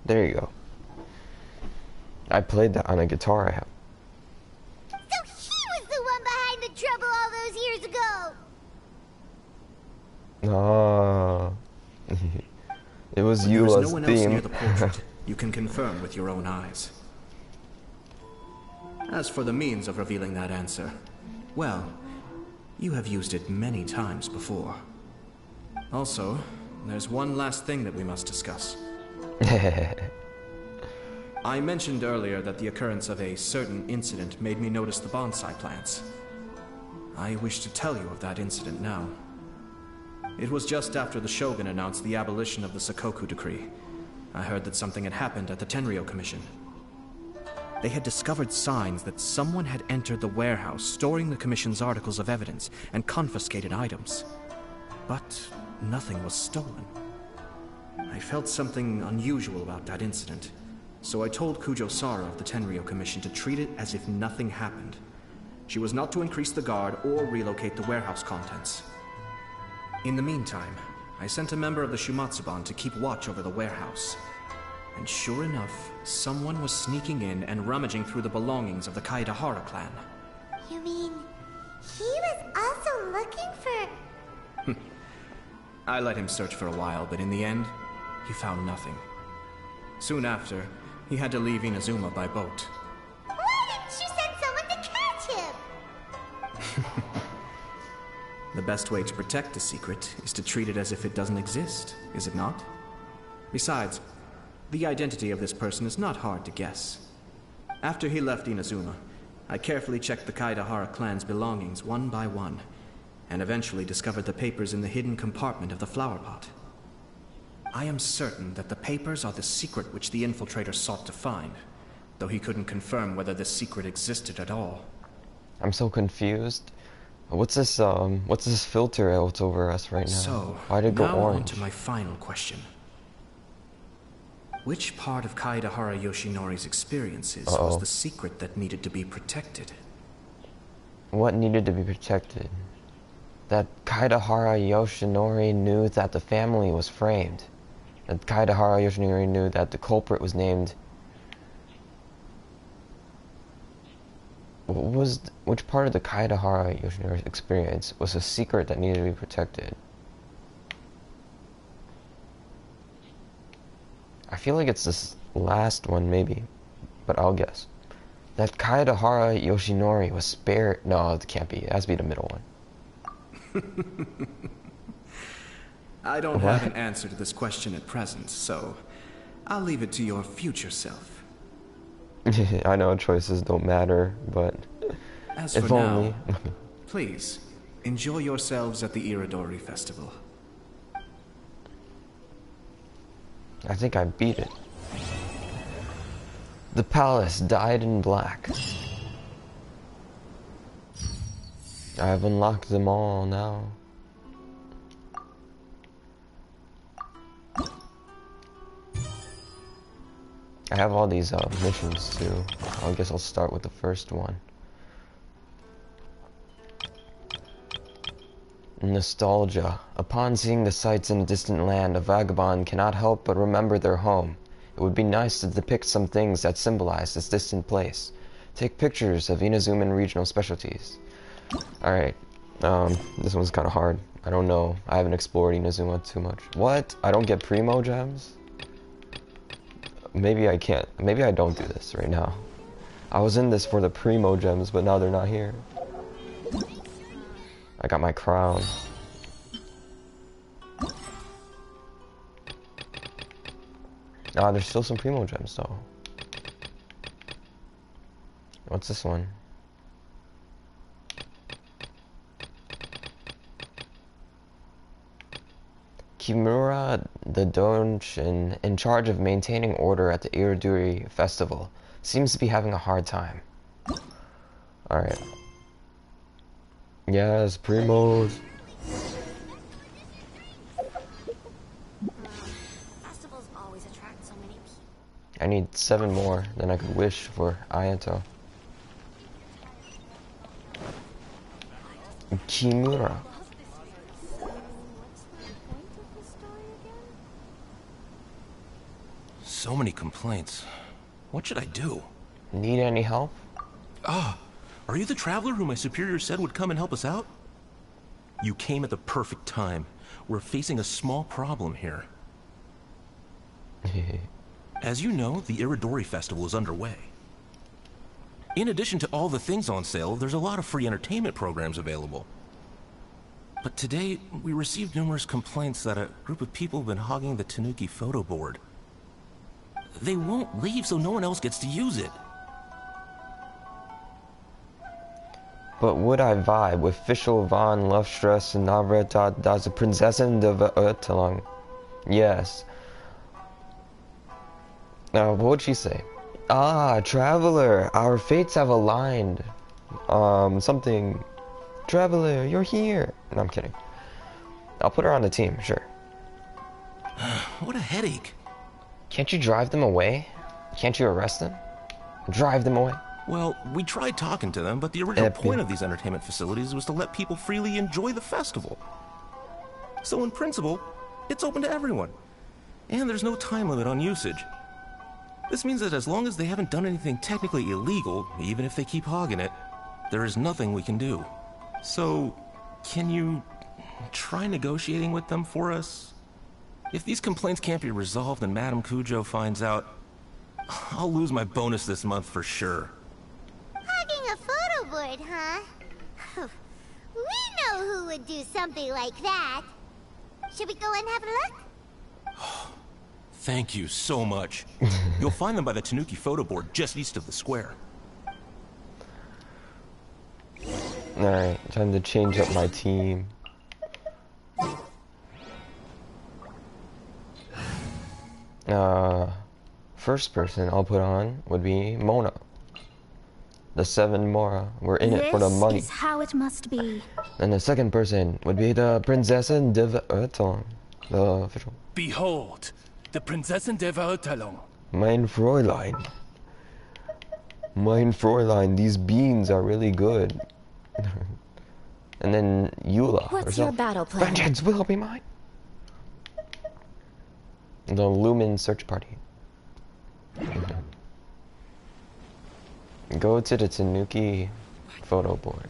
There you go. I played that on a guitar I have. So he was the one behind the trouble all those years ago! Ah. It was There's Eula's no one else theme. near the portrait. You can confirm with your own eyes. As for the means of revealing that answer, well, you have used it many times before. Also, there's one last thing that we must discuss. I mentioned earlier that the occurrence of a certain incident made me notice the bonsai plants. I wish to tell you of that incident now. It was just after the Shogun announced the abolition of the Sakoku Decree. I heard that something had happened at the Tenryou Commission. They had discovered signs that someone had entered the warehouse storing the Commission's articles of evidence and confiscated items. But nothing was stolen. I felt something unusual about that incident. So I told Kujo-Sara of the Tenryou Commission to treat it as if nothing happened. She was not to increase the guard or relocate the warehouse contents. In the meantime, I sent a member of the Shumatsuban to keep watch over the warehouse. And sure enough, someone was sneaking in and rummaging through the belongings of the Kaedehara clan. You mean, he was also looking for... I let him search for a while, but in the end, he found nothing. Soon after, he had to leave Inazuma by boat. Why didn't you send someone to catch him? The best way to protect the secret is to treat it as if it doesn't exist, is it not? Besides, the identity of this person is not hard to guess. After he left Inazuma, I carefully checked the Kaedahara clan's belongings one by one, and eventually discovered the papers in the hidden compartment of the flower pot. I am certain that the papers are the secret which the infiltrator sought to find, though he couldn't confirm whether this secret existed at all. I'm so confused. What's this filter out over us right now? So, why did it go now orange? on to my final question. Which part of Kaedahara Yoshinori's experiences was the secret that needed to be protected? What needed to be protected? That Kaedahara Yoshinori knew that the family was framed. That Kaedahara Yoshinori knew that the culprit was named... Which part of the Kaedahara Yoshinori's experience was a secret that needed to be protected? I feel like it's this last one, maybe, but I'll guess. That Kaedahara Yoshinori was spared... No, it can't be. It has to be the middle one. I don't have an answer to this question at present, so I'll leave it to your future self. I know choices don't matter, but As if for only. now, please, enjoy yourselves at the Irodori Festival. I think I beat it. The palace dyed in black. I have unlocked them all now. I have all these missions too. I guess I'll start with the first one. Nostalgia. Upon seeing the sights in a distant land, a vagabond cannot help but remember their home. It would be nice to depict some things that symbolize this distant place. Take pictures of Inazuman regional specialties. Alright, this one's kind of hard. I don't know. I haven't explored Inazuma too much. What? I don't get primo gems? Maybe I can't. Maybe I don't do this right now. I was in this for the primo gems, but now they're not here. I got my crown. Ah, there's still some primo gems though. What's this one? Kimura the Donshin, in charge of maintaining order at the Irodori festival, seems to be having a hard time. Alright. Yes, primos. Festivals always attract so many people. I need 7 more than I could wish for Ayato. Kimura. So many complaints. What should I do? Need any help? Ah, are you the traveler who my superior said would come and help us out? You came at the perfect time. We're facing a small problem here. As you know, the Irodori Festival is underway. In addition to all the things on sale, there's a lot of free entertainment programs available. But today, we received numerous complaints that a group of people have been hogging the Tanuki photo board. They won't leave so no one else gets to use it. But would I vibe with Fischl von Lovestress and Navretat das Prinzessin de Vertelung? Yes. Now, what would she say? Ah, traveler, our fates have aligned. Something. Traveler, you're here. No, I'm kidding. I'll put her on the team, sure. What a headache. Can't you drive them away? Can't you arrest them? Drive them away? Well, we tried talking to them, but the original point of these entertainment facilities was to let people freely enjoy the festival. So in principle, it's open to everyone. And there's no time limit on usage. This means that as long as they haven't done anything technically illegal, even if they keep hogging it, there is nothing we can do. So, can you try negotiating with them for us? If these complaints can't be resolved and Madame Kujo finds out, I'll lose my bonus this month for sure. Hogging a photo board, huh? We know who would do something like that. Should we go and have a look? Thank you so much. You'll find them by the Tanuki photo board just east of the square. Alright, time to change up my team. First person I'll put on would be Mona. The 7 Mora. We're in it for the money. This is how it must be. And the second person would be the Prinzessin de Vertelon. The official. Behold, the Prinzessin de Vertelon. Mein Fräulein. Mein Fräulein, these beans are really good. And then Eula. What's herself. your battle plan? Vengeance will be mine. The Lumen search party. Go to the Tanuki photo board.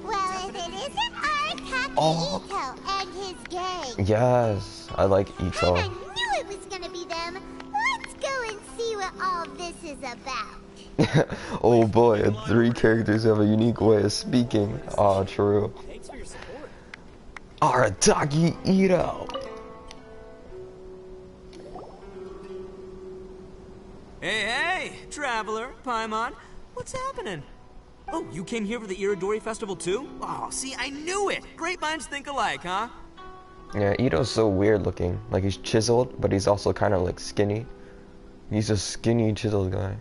Well, if it isn't Arataki Ito and his gang. Yes, I like Ito. I knew it was gonna be them. Let's go and see what all this is about. Oh boy, 3 characters have a unique way of speaking. Ah, true. Arataki Ito. Hey, traveler, Paimon, what's happening? Oh, you came here for the Irodori festival too? Oh, see, I knew it! Great minds think alike, huh? Yeah, Ito's so weird looking. Like he's chiseled, but he's also kind of like skinny. He's a skinny, chiseled guy.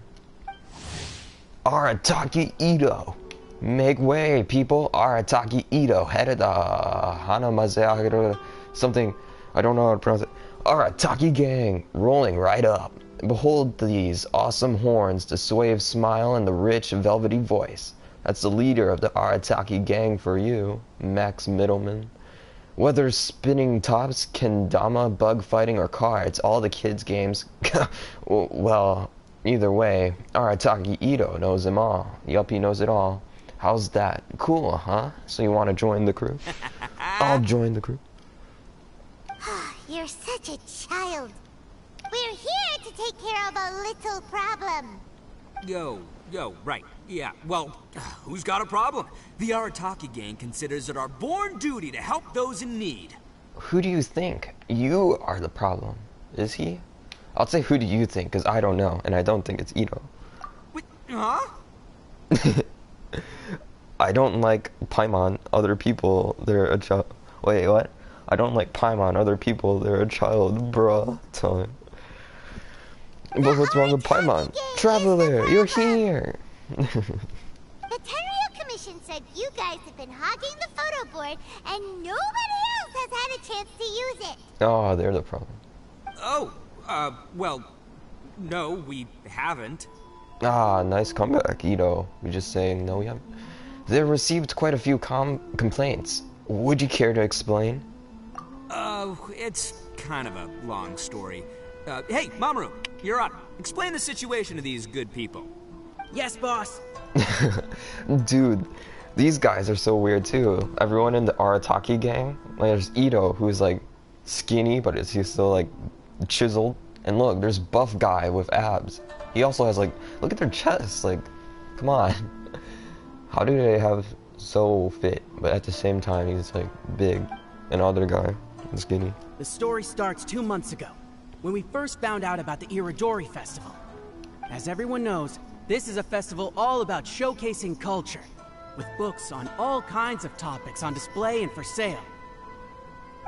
Arataki Ito. Make way, people. Arataki Ito, head of the Hanamaze something. I don't know how to pronounce it. Arataki gang, rolling right up. Behold these awesome horns, the suave smile, and the rich, velvety voice. That's the leader of the Arataki gang for you, Max Middleman. Whether spinning tops, kendama, bug fighting, or cards, all the kids' games. Well, either way, Arataki Ito knows them all. Yup, he knows it all. How's that? Cool, huh? So you want to join the crew? I'll join the crew. You're such a child. We're here to take care of a little problem. Yo, right. Yeah, well, who's got a problem? The Arataki gang considers it our born duty to help those in need. Who do you think? You are the problem. Is he? I'll say who do you think, because I don't know, and I don't think it's Ito. Wait, huh? I don't like Paimon, other people, they're a child. Wait, what? I don't like Paimon, other people, they're a child, bruh. Time. But what's wrong with Paimon? Traveler, you're here! The Tenryo Commission said you guys have been hogging the photo board and nobody else has had a chance to use it. Oh, they're the problem. Oh, well, no, we haven't. Ah, nice comeback, Ito. We just saying no, we haven't. They received quite a few complaints. Would you care to explain? It's kind of a long story. Hey, Mamoru, you're up. Explain the situation to these good people. Yes, boss. Dude, these guys are so weird too. Everyone in the Arataki gang, like there's Ito, who's like skinny, but he's still like chiseled. And look, there's buff guy with abs. He also has like, look at their chests, like, come on. How do they have so fit, but at the same time he's like big, and other guy is skinny. The story starts 2 months ago, when we first found out about the Irodori festival. As everyone knows, this is a festival all about showcasing culture, with books on all kinds of topics on display and for sale.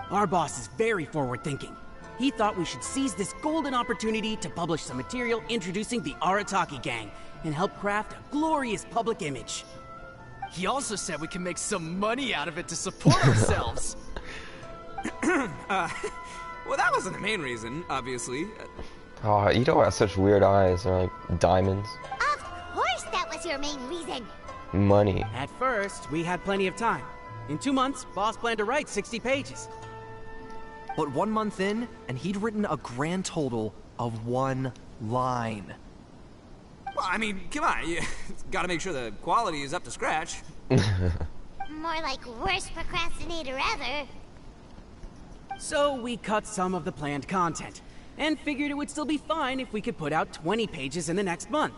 Our boss is very forward-thinking. He thought we should seize this golden opportunity to publish some material introducing the Arataki gang and help craft a glorious public image. He also said we can make some money out of it to support ourselves. Well, that wasn't the main reason, obviously. Oh, Ito has such weird eyes. They're like diamonds. Of course that was your main reason. Money. At first, we had plenty of time. In 2 months, boss planned to write 60 pages. But 1 month in, and he'd written a grand total of 1 line. Well, I mean, come on, you gotta make sure the quality is up to scratch. More like worst procrastinator ever. So we cut some of the planned content, and figured it would still be fine if we could put out 20 pages in the next month.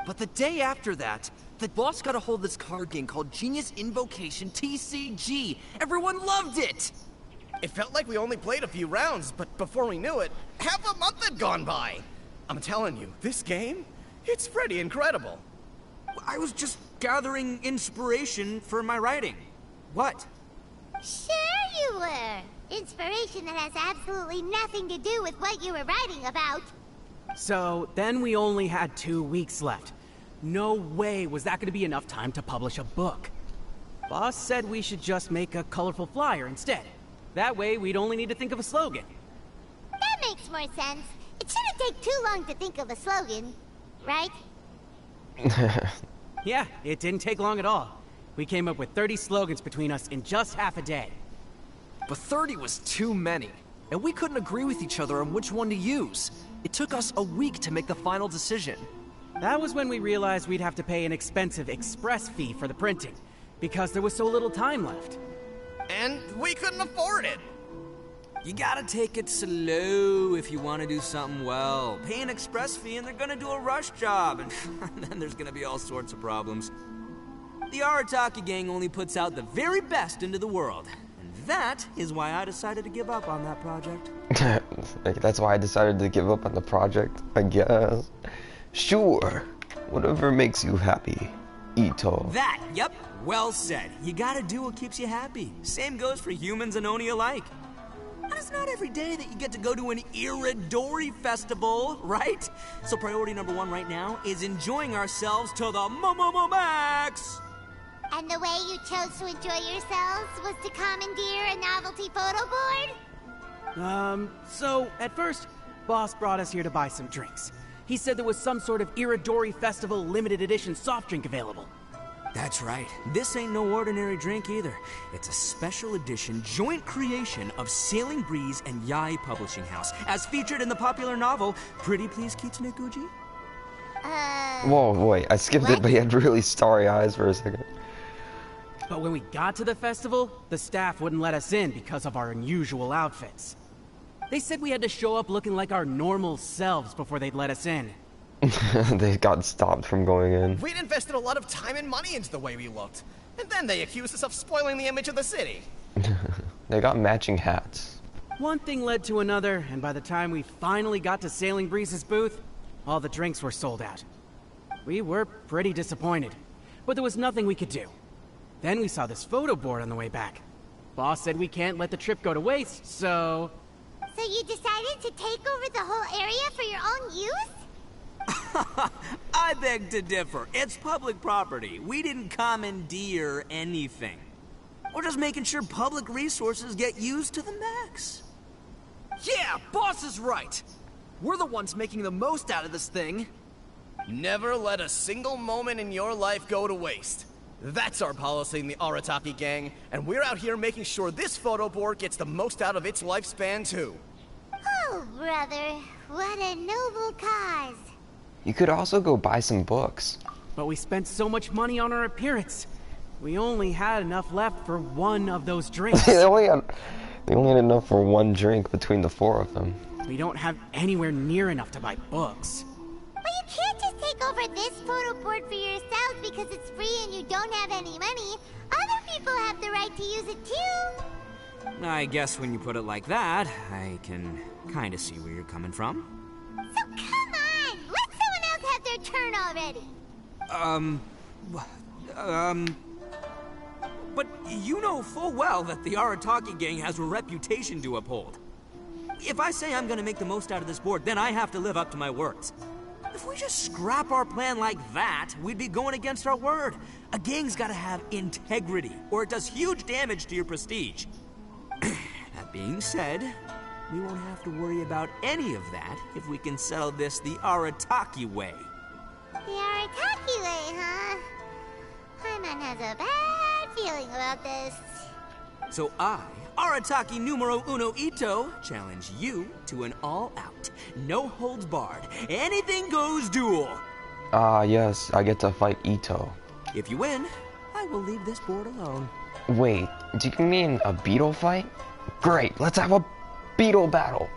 But the day after that, the boss got a hold of this card game called Genius Invocation TCG. Everyone loved it! It felt like we only played a few rounds, but before we knew it, half a month had gone by. I'm telling you, this game, it's pretty incredible. I was just gathering inspiration for my writing. What? Sure you were. Inspiration that has absolutely nothing to do with what you were writing about. So then we only had 2 weeks left. No way was that going to be enough time to publish a book. Boss said we should just make a colorful flyer instead. That way we'd only need to think of a slogan. That makes more sense. It shouldn't take too long to think of a slogan, right? Yeah, it didn't take long at all. We came up with 30 slogans between us in just half a day. But 30 was too many, and we couldn't agree with each other on which one to use. It took us a week to make the final decision. That was when we realized we'd have to pay an expensive express fee for the printing, because there was so little time left. And we couldn't afford it. You gotta take it slow if you want to do something well. Pay an express fee and they're gonna do a rush job, and then there's gonna be all sorts of problems. The Arataki gang only puts out the very best into the world, and that is why I decided to give up on that project. That's why I decided to give up on the project, I guess. Sure, whatever makes you happy, Ito. That, yep, well said. You gotta do what keeps you happy. Same goes for humans and Oni alike. And it's not every day that you get to go to an Irodori festival, right? So priority number 1 right now is enjoying ourselves to the max! And the way you chose to enjoy yourselves was to commandeer a novelty photo board? So at first, Boss brought us here to buy some drinks. He said there was some sort of Irodori Festival limited edition soft drink available. That's right. This ain't no ordinary drink either. It's a special edition joint creation of Sailing Breeze and Yai Publishing House, as featured in the popular novel Pretty Please Kitsune Kuji. Whoa, wait, I skipped it, but he had really starry eyes for a second. But when we got to the festival, the staff wouldn't let us in because of our unusual outfits. They said we had to show up looking like our normal selves before they'd let us in. They got stopped from going in. We'd invested a lot of time and money into the way we looked. And then they accused us of spoiling the image of the city. They got matching hats. One thing led to another, and by the time we finally got to Sailing Breeze's booth, all the drinks were sold out. We were pretty disappointed, but there was nothing we could do. Then we saw this photo board on the way back. Boss said we can't let the trip go to waste, so... So you decided to take over the whole area for your own use? I beg to differ. It's public property. We didn't commandeer anything. We're just making sure public resources get used to the max. Yeah, boss is right. We're the ones making the most out of this thing. Never let a single moment in your life go to waste. That's our policy in the Arataki gang, and we're out here making sure this photo board gets the most out of its lifespan too. Oh, brother, what a noble cause. You could also go buy some books. But we spent so much money on our appearance. We only had enough left for one of those drinks. They only had enough for one drink between the 4 of them. We don't have anywhere near enough to buy books. But you can't just take over this photo board for yourself because it's free and you don't have any money. Other people have the right to use it too. I guess when you put it like that, I can kind of see where you're coming from. So come on, let someone else have their turn already. But you know full well that the Arataki gang has a reputation to uphold. If I say I'm gonna make the most out of this board, then I have to live up to my words. If we just scrap our plan like that, we'd be going against our word. A gang's gotta have integrity, or it does huge damage to your prestige. That being said, we won't have to worry about any of that if we can settle this the Arataki way. The Arataki way, huh? Paimon has a bad feeling about this. So I, Arataki numero uno Ito, challenge you to an all-out, no-holds-barred, anything-goes duel. Yes, I get to fight Ito. If you win, I will leave this board alone. Wait, do you mean a beetle fight? Great, let's have a beetle battle.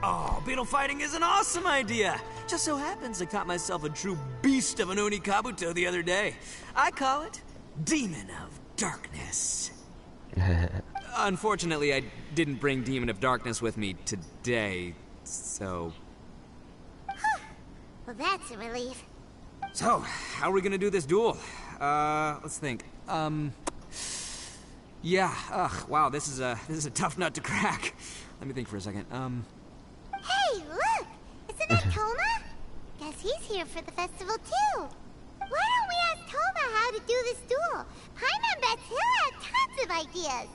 Oh, beetle fighting is an awesome idea. Just so happens I caught myself a true beast of an Onikabuto the other day. I call it Demon of Darkness. Unfortunately, I didn't bring Demon of Darkness with me today, so... Well, that's a relief. So, how are we gonna do this duel? Let's think. Yeah, wow, this is a tough nut to crack. Let me think for a second. Hey, look! Isn't that Toma? Guess he's here for the festival too. Why don't we ask Toma how to do this duel? Paimon bets he'll have tons of ideas.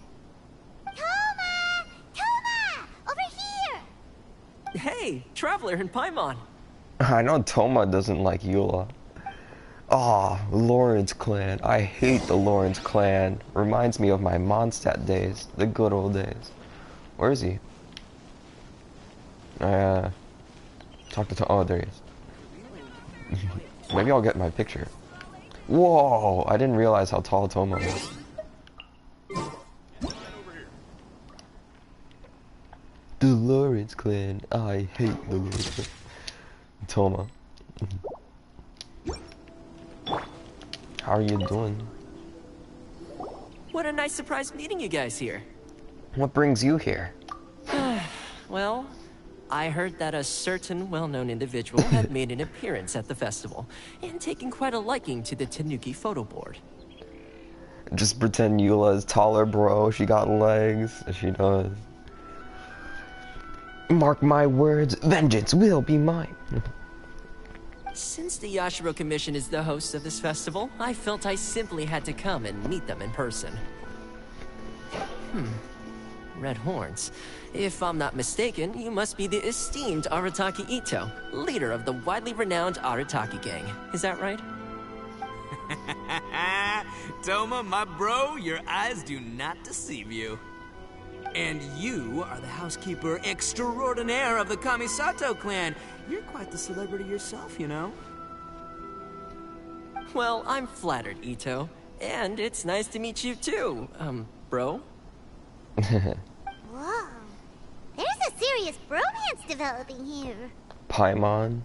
Toma! Toma! Over here! Hey, Traveler and Paimon. I know Toma doesn't like Eula. Ah, Lawrence clan. I hate the Lawrence clan. Reminds me of my Mondstadt days, the good old days. Where is he? Talk to oh, there he is. Maybe I'll get my picture. Whoa! I didn't realize how tall Toma was. The Lawrence clan. I hate the Lawrence clan. Toma. How are you doing? What a nice surprise meeting you guys here. What brings you here? Well, I heard that a certain well-known individual had made an appearance at the festival and taken quite a liking to the Tanuki photo board. Just pretend Eula is taller, bro. She got legs. She does. Mark my words, vengeance will be mine. Since the Yashiro Commission is the host of this festival, I felt I simply had to come and meet them in person. Red horns. If I'm not mistaken, you must be the esteemed Arataki Ito, leader of the widely renowned Arataki gang. Is that right? Toma, my bro, your eyes do not deceive you. And you are the housekeeper extraordinaire of the Kamisato clan. You're quite the celebrity yourself, you know. Well, I'm flattered, Ito. And it's nice to meet you too, bro. Whoa. There's a serious bromance developing here. Paimon.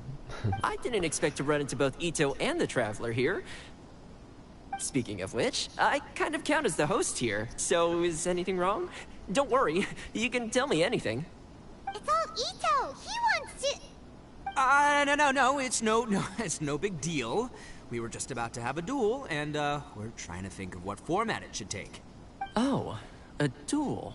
I didn't expect to run into both Ito and the Traveler here. Speaking of which, I kind of count as the host here, so is anything wrong? Don't worry, you can tell me anything. It's all Ito. He wants to... No, it's no big deal. We were just about to have a duel, and, we're trying to think of what format it should take. Oh, a duel.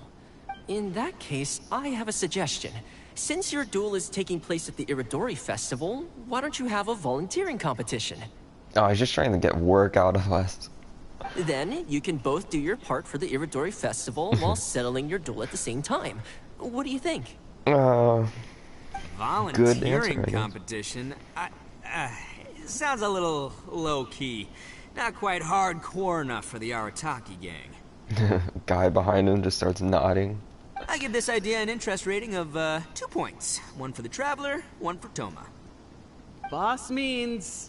In that case, I have a suggestion. Since your duel is taking place at the Irodori Festival, why don't you have a volunteering competition? Oh, he's just trying to get work out of us. Then you can both do your part for the Irodori Festival while settling your duel at the same time. What do you think? Volunteering competition? Sounds a little low-key. Not quite hardcore enough for the Arataki gang. Guy behind him just starts nodding. I give this idea an interest rating of 2 points. One for the Traveler, one for Toma. Boss means,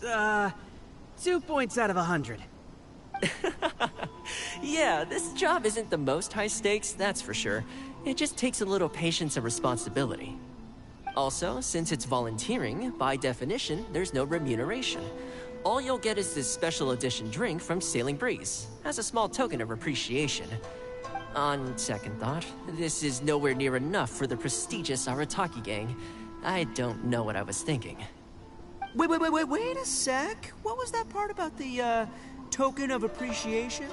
2 points out of 100. Yeah, this job isn't the most high stakes, that's for sure. It just takes a little patience and responsibility. Also, since it's volunteering, by definition, there's no remuneration. All you'll get is this special edition drink from Sailing Breeze, as a small token of appreciation. On second thought, this is nowhere near enough for the prestigious Arataki gang. I don't know what I was thinking. Wait a sec. What was that part about the, token of appreciation?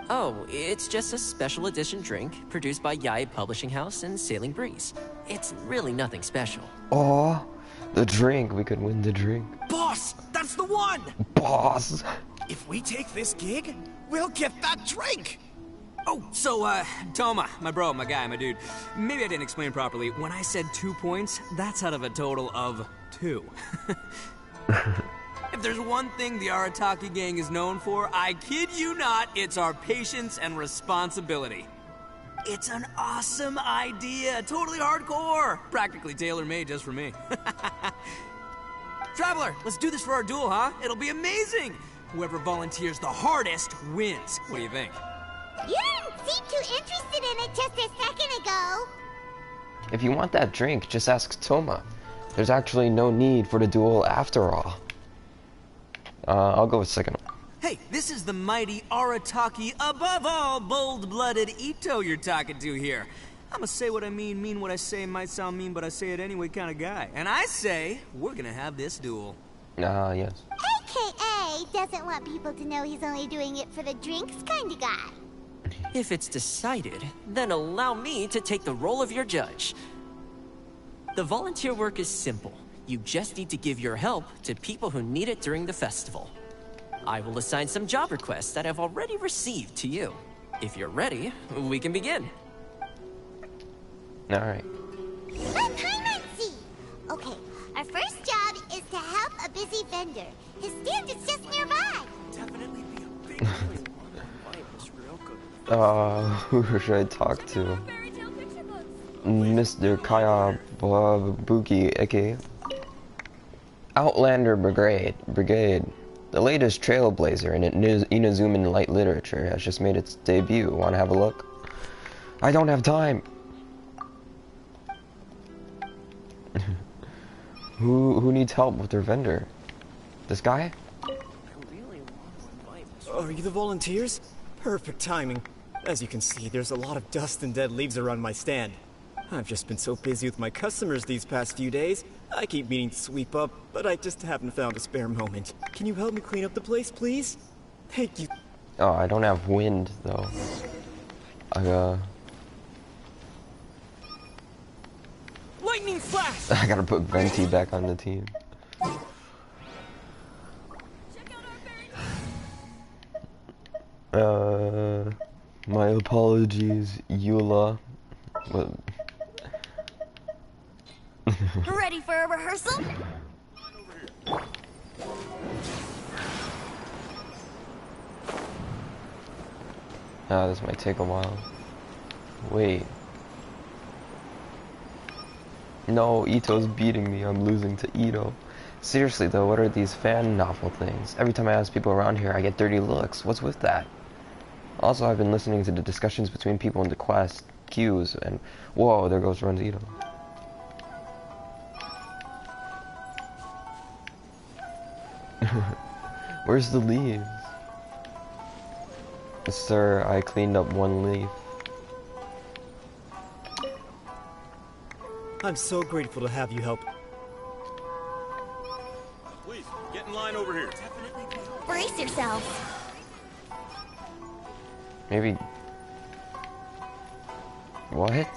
Oh, it's just a special edition drink produced by Yae Publishing House and Sailing Breeze. It's really nothing special. Oh, the drink. We could win the drink. Boss, that's the one! Boss! If we take this gig, we'll get that drink! Oh, so, Toma, my bro, my guy, my dude. Maybe I didn't explain properly. When I said 2 points, that's out of a total of 2. If there's one thing the Arataki gang is known for, I kid you not, it's our patience and responsibility. It's an awesome idea, totally hardcore, practically tailor-made just for me. Traveler, let's do this for our duel, huh? It'll be amazing! Whoever volunteers the hardest wins. What do you think? You didn't seem too interested in it just a second ago. If you want that drink, just ask Toma. There's actually no need for the duel after all. I'll go with second. Hey, this is the mighty Arataki, above all bold-blooded Ito you're talking to here. I'ma say what I mean what I say, might sound mean, but I say it anyway kind of guy. And I say, we're gonna have this duel. Yes. AKA doesn't want people to know he's only doing it for the drinks kind of guy. If it's decided, then allow me to take the role of your judge. The volunteer work is simple. You just need to give your help to people who need it during the festival. I will assign some job requests that I've already received to you. If you're ready, we can begin. Alright. Okay, our first job is to help a busy vendor. His stand is just nearby. Definitely be a big who should I talk to? Mr. Kaya Buki, aka Outlander Brigade. The latest trailblazer in Inazuman light literature has just made its debut. Wanna have a look? I don't have time! Who needs help with their vendor? This guy? Are you the volunteers? Perfect timing. As you can see, there's a lot of dust and dead leaves around my stand. I've just been so busy with my customers these past few days. I keep meaning to sweep up, but I just haven't found a spare moment. Can you help me clean up the place, please? Thank you. Oh, I don't have wind, though. Lightning flash! I gotta put Venti back on the team. My apologies, Eula. What? Ready for a rehearsal? This might take a while. Wait. No, Ito's beating me. I'm losing to Ito. Seriously though, what are these fan novel things? Every time I ask people around here, I get dirty looks. What's with that? Also, I've been listening to the discussions between people in the quest queues, and whoa, there goes runs Ito. Where's the leaves? Sir, I cleaned up one leaf. I'm so grateful to have you help. Please, get in line over here. Brace yourselves. Maybe... What?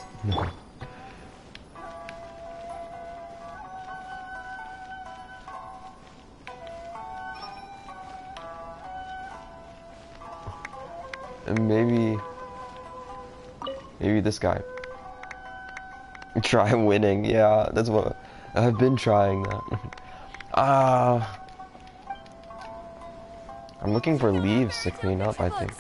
And maybe this guy. Try winning, yeah, that's what I've been trying that. I'm looking for leaves to clean up, I think.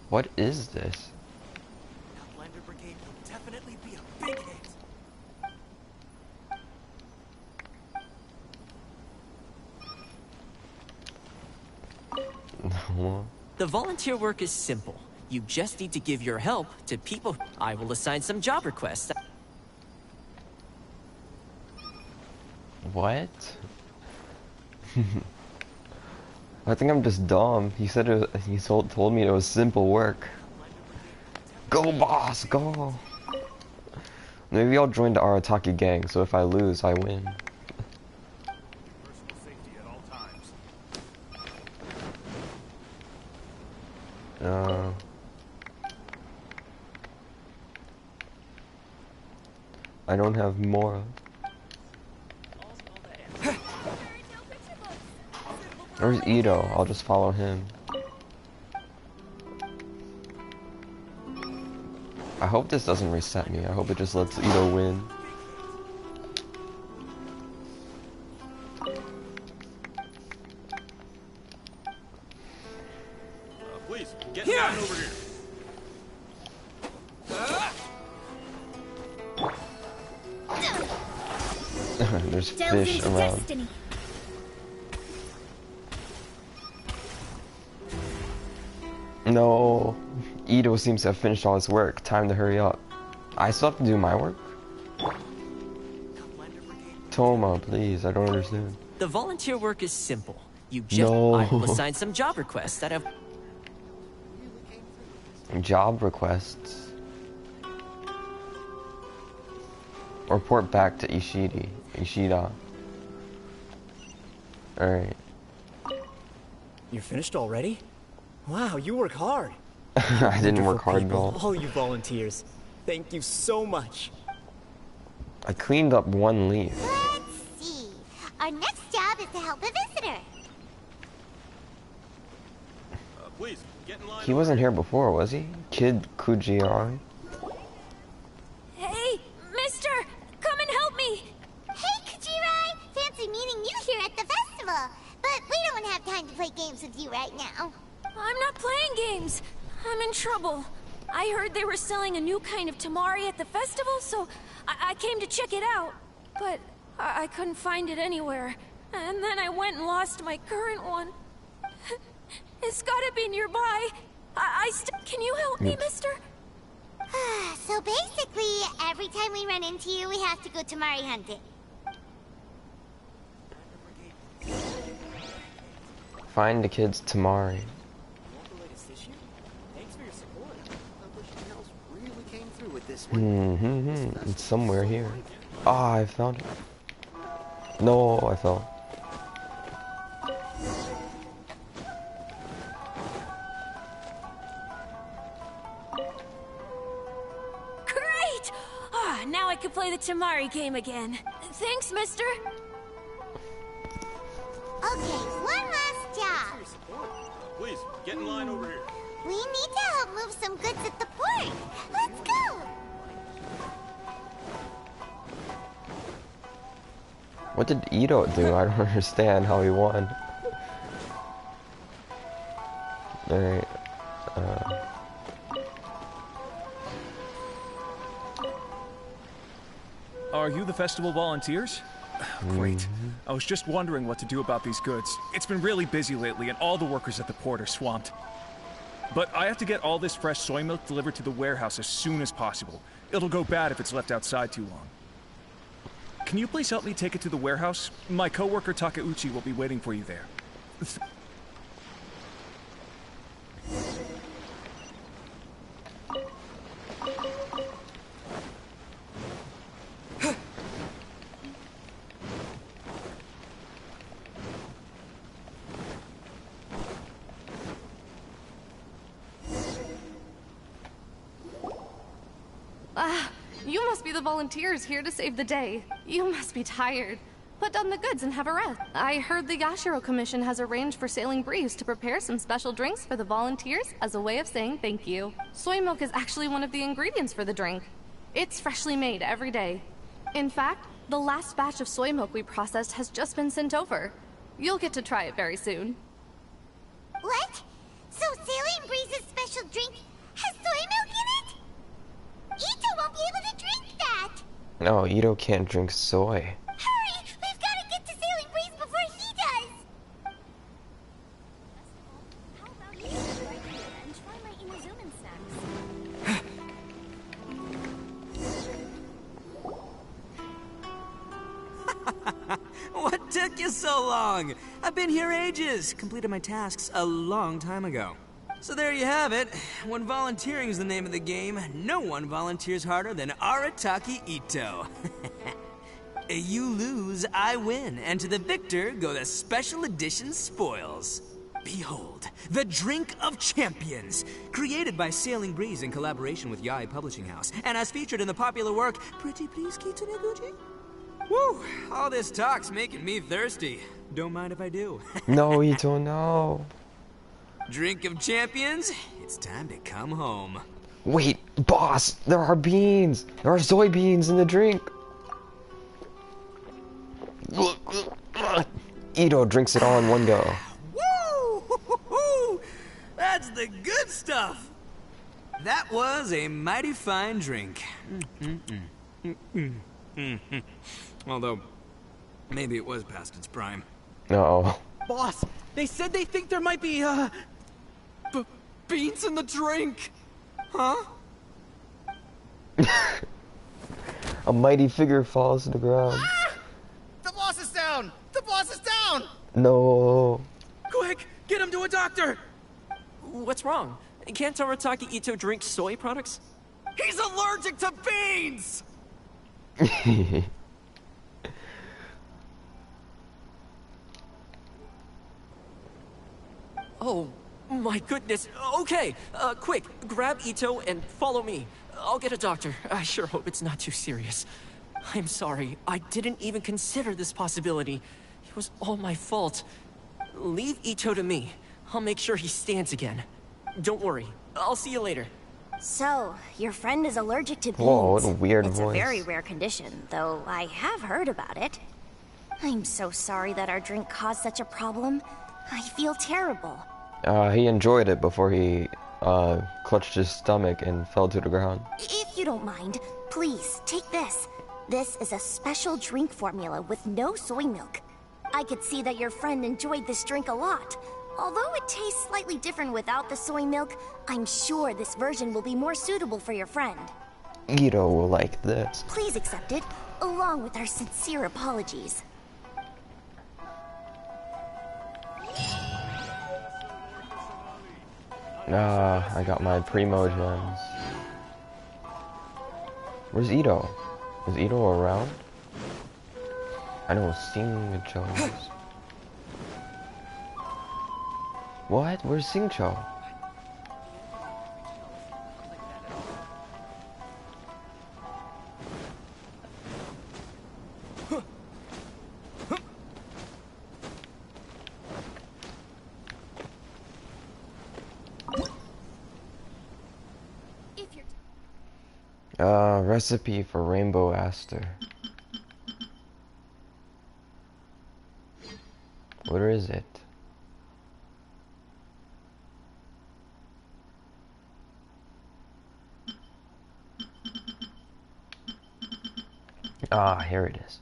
What is this? Outlander Brigade will definitely be a big hit. The volunteer work is simple. You just need to give your help to people. I will assign some job requests. What? I think I'm just dumb. He said he told me it was simple work. Go boss, go! Maybe I'll join the Arataki gang, so if I lose, I win. I don't have more. Where's Ito? I'll just follow him. I hope this doesn't reset me. I hope it just lets Ito win. Please, get down over here. There's Delve fish into around. destiny. No. Ito seems to have finished all his work. Time to hurry up. I still have to do my work? Toma, please. I don't understand. The volunteer work is simple. You just I will assign some job requests that have Job requests. Report back to Ishida. Alright. You're finished already? Wow, you work hard. I didn't work hard at all. All you volunteers. Thank you so much. I cleaned up one leaf. Let's see. Our next job is to help a visitor. Please, get in line. He wasn't here before, was he? Kid Kujiari? Hey, mister! Come and help me! Hey, Kujirai! Fancy meeting you here at the festival. But we don't have time to play games with you right now. I'm not playing games. I'm in trouble. I heard they were selling a new kind of tamari at the festival, so I came to check it out. But I couldn't find it anywhere. And then I went and lost my current one. It's gotta be nearby. Can you help me, mister? So basically, every time we run into you, we have to go tamari hunting. Find the kid's Tamari. It's somewhere here. Ah, I found it. No, I fell. Great! Now I can play the tamari game again. Thanks, mister. Okay, one last job. Please, get in line over here. We need to help move some goods at the port. Let's go! What did Ito do? I don't understand how he won. Alright. Are you the festival volunteers? Great. I was just wondering what to do about these goods. It's been really busy lately, and all the workers at the port are swamped. But I have to get all this fresh soy milk delivered to the warehouse as soon as possible. It'll go bad if it's left outside too long. Can you please help me take it to the warehouse? My coworker Takeuchi will be waiting for you there. You must be the volunteers here to save the day. You must be tired. Put down the goods and have a rest. I heard the Yashiro Commission has arranged for Sailing Breeze to prepare some special drinks for the volunteers as a way of saying thank you. Soy milk is actually one of the ingredients for the drink. It's freshly made every day. In fact, the last batch of soy milk we processed has just been sent over. You'll get to try it very soon. What? So Sailing Breeze's special drink has soy milk in it? Ito won't be able to drink that! No, Ito can't drink soy. Hurry! We've got to get to Sailing Breeze before he does! How about you right here and try my Inazuma snacks? What took you so long? I've been here ages. Completed my tasks a long time ago. So there you have it. When volunteering is the name of the game, no one volunteers harder than Arataki Ito. You lose, I win, and to the victor go the special edition spoils. Behold, the Drink of Champions, created by Sailing Breeze in collaboration with Yae Publishing House, and as featured in the popular work, Pretty Please Kitsune Guji? Woo! All this talk's making me thirsty. Don't mind if I do. No, Ito, no. Drink of Champions, it's time to come home. Wait, boss, there are beans. There are soybeans in the drink. Ito drinks it all in one go. Woo! That's the good stuff. That was a mighty fine drink. Although, Maybe it was past its prime. Uh-oh. Boss, they said they think there might be, beans in the drink. Huh? A mighty figure falls to the ground. Ah! The boss is down! The boss is down! No. Quick, get him to a doctor! What's wrong? Can't Arataki Ito drink soy products? He's allergic to beans! Oh, my goodness. Okay, quick, grab Ito and follow me. I'll get a doctor. I sure hope it's not too serious. I'm sorry, I didn't even consider this possibility. It was all my fault. Leave Ito to me. I'll make sure he stands again. Don't worry, I'll see you later. So, your friend is allergic to beans. Whoa, what a weird It's voice. a very rare condition, though I have heard about it. I'm so sorry that our drink caused such a problem. I feel terrible. He enjoyed it before he clutched his stomach and fell to the ground. If you don't mind, please take this. This is a special drink formula with no soy milk. I could see that your friend enjoyed this drink a lot. Although it tastes slightly different without the soy milk, I'm sure this version will be more suitable for your friend. Ito will like this. Please accept it, along with our sincere apologies. I got my primo gems. Where's Ito? Is Ito around? I know Singcho is. What? Where's Singcho? Recipe for rainbow aster. Where is it? Ah, here it is.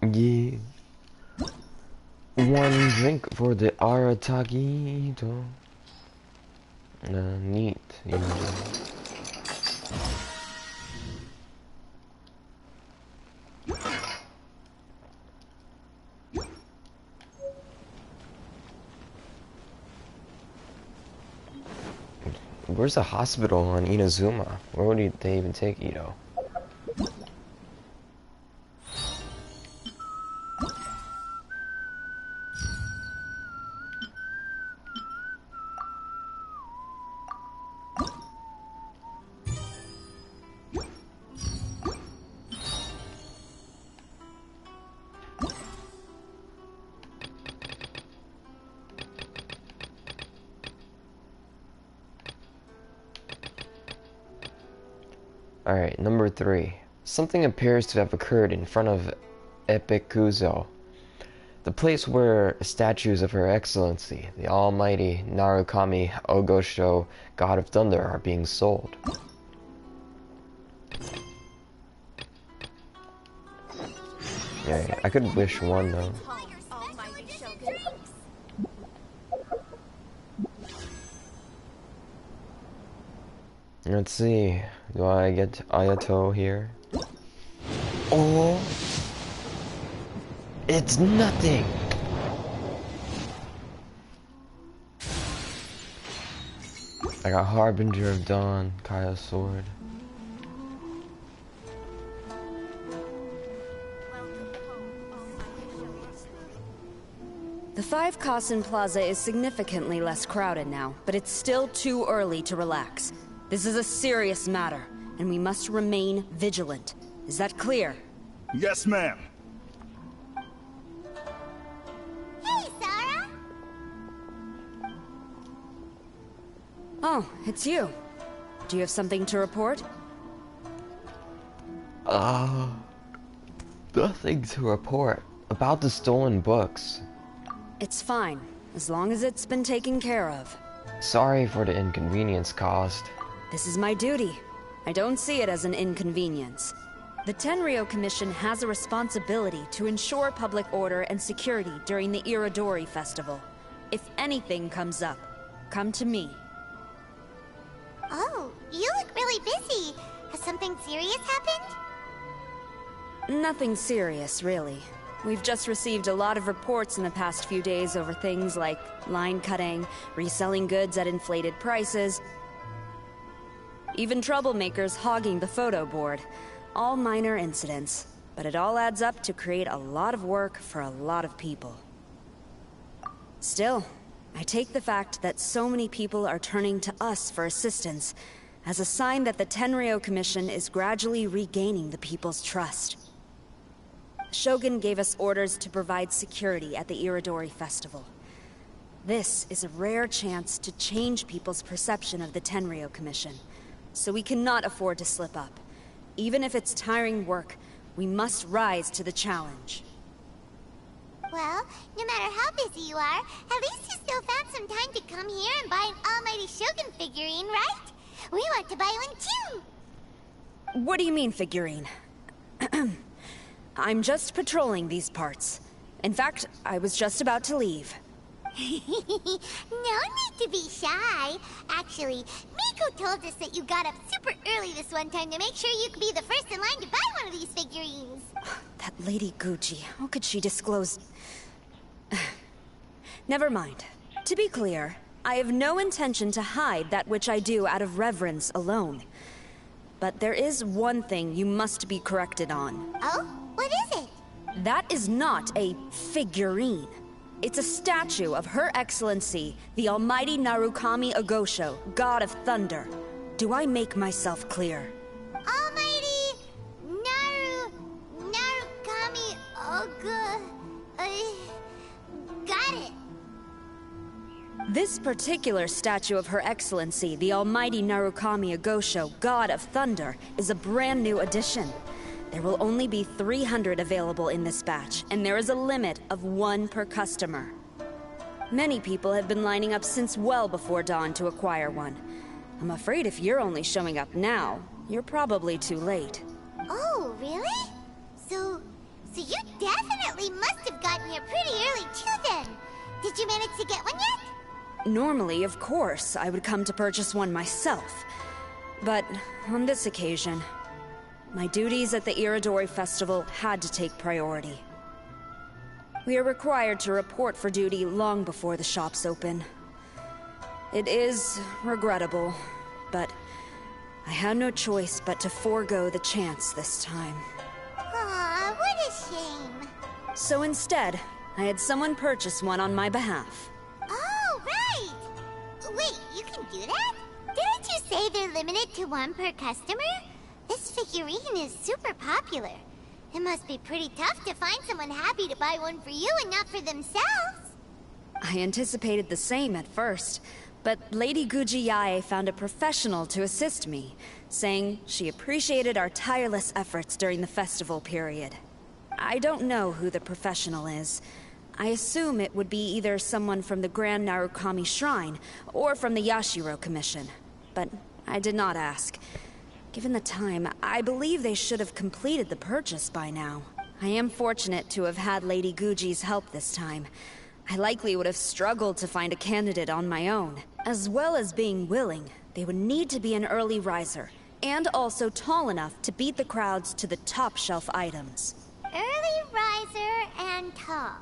Yeah. One drink for the Arataki Ito. Neat. Where's the hospital on Inazuma? Where would they even take Ito? Alright, number 3. Something appears to have occurred in front of Epikuzo, the place where statues of Her Excellency, the almighty Narukami Ogosho, God of Thunder, are being sold. Yeah, I could wish one though. Let's see. Do I get Ayato here? Oh! It's nothing! I got Harbinger of Dawn, Kaya's sword. The 5 Kasen Plaza is significantly less crowded now, but it's still too early to relax. This is a serious matter, and we must remain vigilant. Is that clear? Yes, ma'am. Hey, Sarah! Oh, it's you. Do you have something to report? Nothing to report. About the stolen books. It's fine, as long as it's been taken care of. Sorry for the inconvenience caused. This is my duty. I don't see it as an inconvenience. The Tenryou Commission has a responsibility to ensure public order and security during the Irodori Festival. If anything comes up, come to me. Oh, you look really busy. Has something serious happened? Nothing serious, really. We've just received a lot of reports in the past few days over things like line cutting, reselling goods at inflated prices, even troublemakers hogging the photo board. All minor incidents, but it all adds up to create a lot of work for a lot of people. Still, I take the fact that so many people are turning to us for assistance as a sign that the Tenryou Commission is gradually regaining the people's trust. Shogun gave us orders to provide security at the Irodori Festival. This is a rare chance to change people's perception of the Tenryou Commission, so we cannot afford to slip up. Even if it's tiring work, we must rise to the challenge. Well, no matter how busy you are, at least you still found some time to come here and buy an Almighty Shogun figurine, right? We want to buy one too! What do you mean, figurine? I'm just patrolling these parts. In fact, I was just about to leave. No need to be shy. Actually, Miko told us that you got up super early this one time to make sure you could be the first in line to buy one of these figurines. That Lady Gucci, how could she disclose... Never mind. To be clear, I have no intention to hide that which I do out of reverence alone. But there is one thing you must be corrected on. Oh? What is it? That is not a figurine. It's a statue of Her Excellency, the Almighty Narukami Agosho, God of Thunder. Do I make myself clear? Almighty Narukami Oga... got it. This particular statue of Her Excellency, the Almighty Narukami Agosho, God of Thunder, is a brand new addition. There will only be 300 available in this batch, and there is a limit of 1 per customer. Many people have been lining up since well before dawn to acquire one. I'm afraid if you're only showing up now, you're probably too late. Oh, really? So you definitely must have gotten here pretty early too then. Did you manage to get one yet? Normally, of course, I would come to purchase one myself. But on this occasion, my duties at the Irodori Festival had to take priority. We are required to report for duty long before the shops open. It is regrettable, but I had no choice but to forego the chance this time. Aw, what a shame. So instead, I had someone purchase one on my behalf. Oh, right! Wait, you can do that? Didn't you say they're limited to 1 per customer? This figurine is super popular. It must be pretty tough to find someone happy to buy one for you and not for themselves. I anticipated the same at first, but Lady Guji Yae found a professional to assist me, saying she appreciated our tireless efforts during the festival period. I don't know who the professional is. I assume it would be either someone from the Grand Narukami Shrine or from the Yashiro Commission, but I did not ask. Given the time, I believe they should have completed the purchase by now. I am fortunate to have had Lady Guji's help this time. I likely would have struggled to find a candidate on my own. As well as being willing, they would need to be an early riser, and also tall enough to beat the crowds to the top shelf items. Early riser and tall.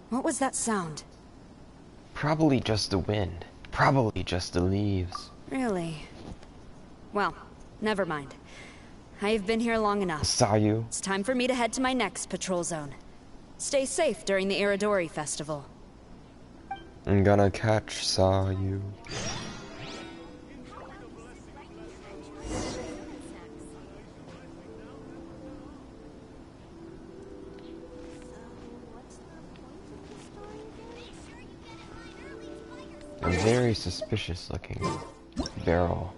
What was that sound? Probably just the wind. Probably just the leaves. Really? Well, never mind. I have been here long enough. Saw you. It's time for me to head to my next patrol zone. Stay safe during the Irodori Festival. I'm gonna catch Saw you. A very suspicious looking barrel.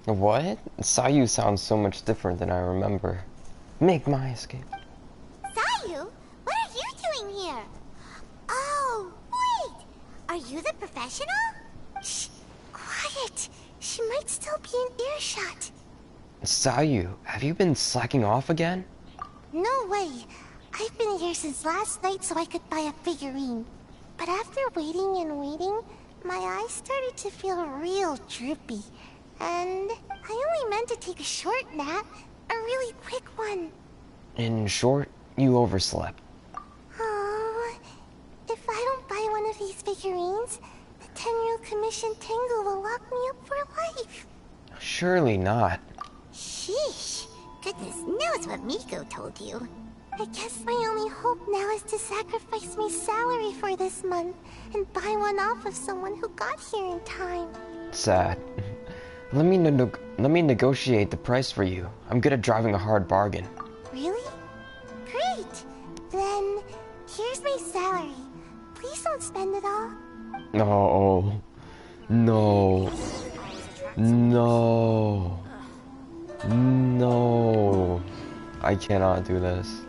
What? Sayu sounds so much different than I remember. Make my escape. Sayu? What are you doing here? Oh, wait! Are you the professional? Shh! Quiet! She might still be in earshot. Sayu, have you been slacking off again? No way. I've been here since last night so I could buy a figurine. But after waiting and waiting, my eyes started to feel real droopy. And I only meant to take a short nap, a really quick one. In short, you overslept. Oh, if I don't buy one of these figurines, the 10-year commission Tengu will lock me up for life. Surely not. Sheesh. Goodness knows what Miko told you. I guess my only hope now is to sacrifice my salary for this month and buy one off of someone who got here in time. Sad. Let me negotiate the price for you. I'm good at driving a hard bargain. Really? Great! Then, here's my salary. Please don't spend it all. No. No. No. No. I cannot do this.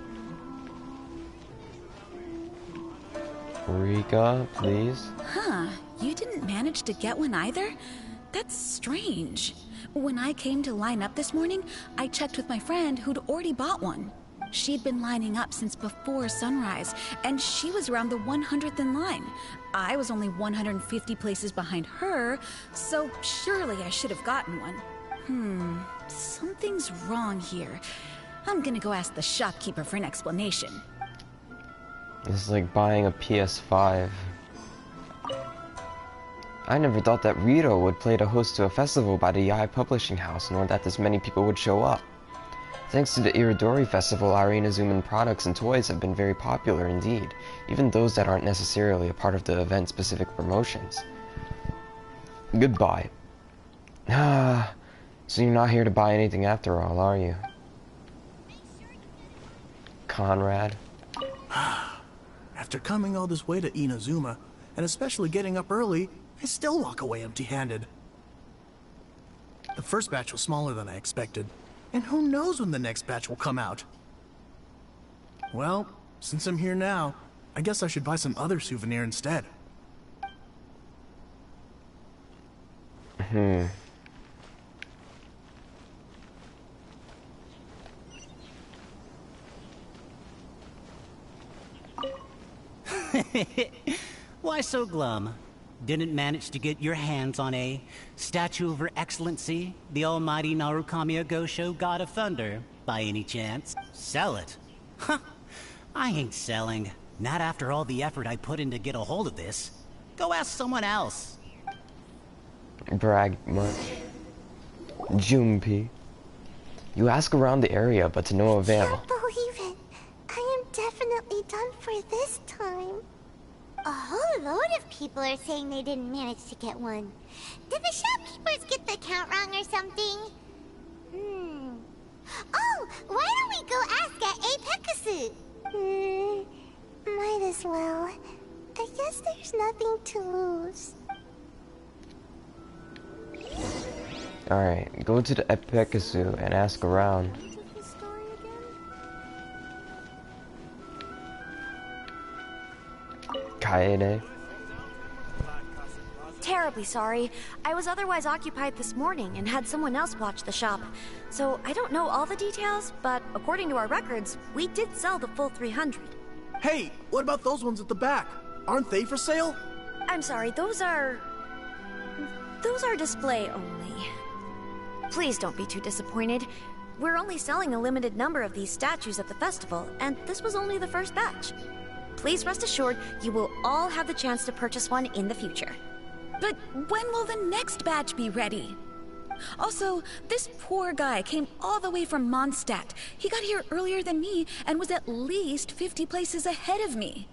Rika, please. Huh. You didn't manage to get one either? That's strange. When I came to line up this morning, I checked with my friend who'd already bought one. She'd been lining up since before sunrise, and she was around the 100th in line. I was only 150 places behind her, so surely I should have gotten one. Something's wrong here. I'm gonna go ask the shopkeeper for an explanation. It's like buying a PS5. I never thought that Rito would play to host to a festival by the Yae Publishing House, nor that this many people would show up. Thanks to the Irodori Festival, our Inazuman products and toys have been very popular indeed, even those that aren't necessarily a part of the event-specific promotions. Goodbye. So you're not here to buy anything after all, are you? Conrad? After coming all this way to Inazuma, and especially getting up early, I still walk away empty-handed. The first batch was smaller than I expected, and who knows when the next batch will come out. Well, since I'm here now, I guess I should buy some other souvenir instead. Why so glum? Didn't manage to get your hands on a statue of Her Excellency, the almighty Narukami Agosho, God of Thunder, by any chance? Sell it? Huh. I ain't selling. Not after all the effort I put in to get a hold of this. Go ask someone else. Brag much. Junpei. You ask around the area, but to no avail. I can't believe it. I am definitely done for this time. A whole load of people are saying they didn't manage to get one. Did the shopkeepers get the count wrong or something? Oh, why don't we go ask at Apekasu? Might as well. I guess there's nothing to lose. Alright, go to the Epekasu and ask around. Kaede. Terribly sorry. I was otherwise occupied this morning and had someone else watch the shop. So I don't know all the details, but according to our records, we did sell the full 300. Hey, what about those ones at the back? Aren't they for sale? I'm sorry, those are display only. Please don't be too disappointed. We're only selling a limited number of these statues at the festival, and this was only the first batch. Please rest assured, you will all have the chance to purchase one in the future. But when will the next batch be ready? Also, this poor guy came all the way from Mondstadt. He got here earlier than me and was at least 50 places ahead of me.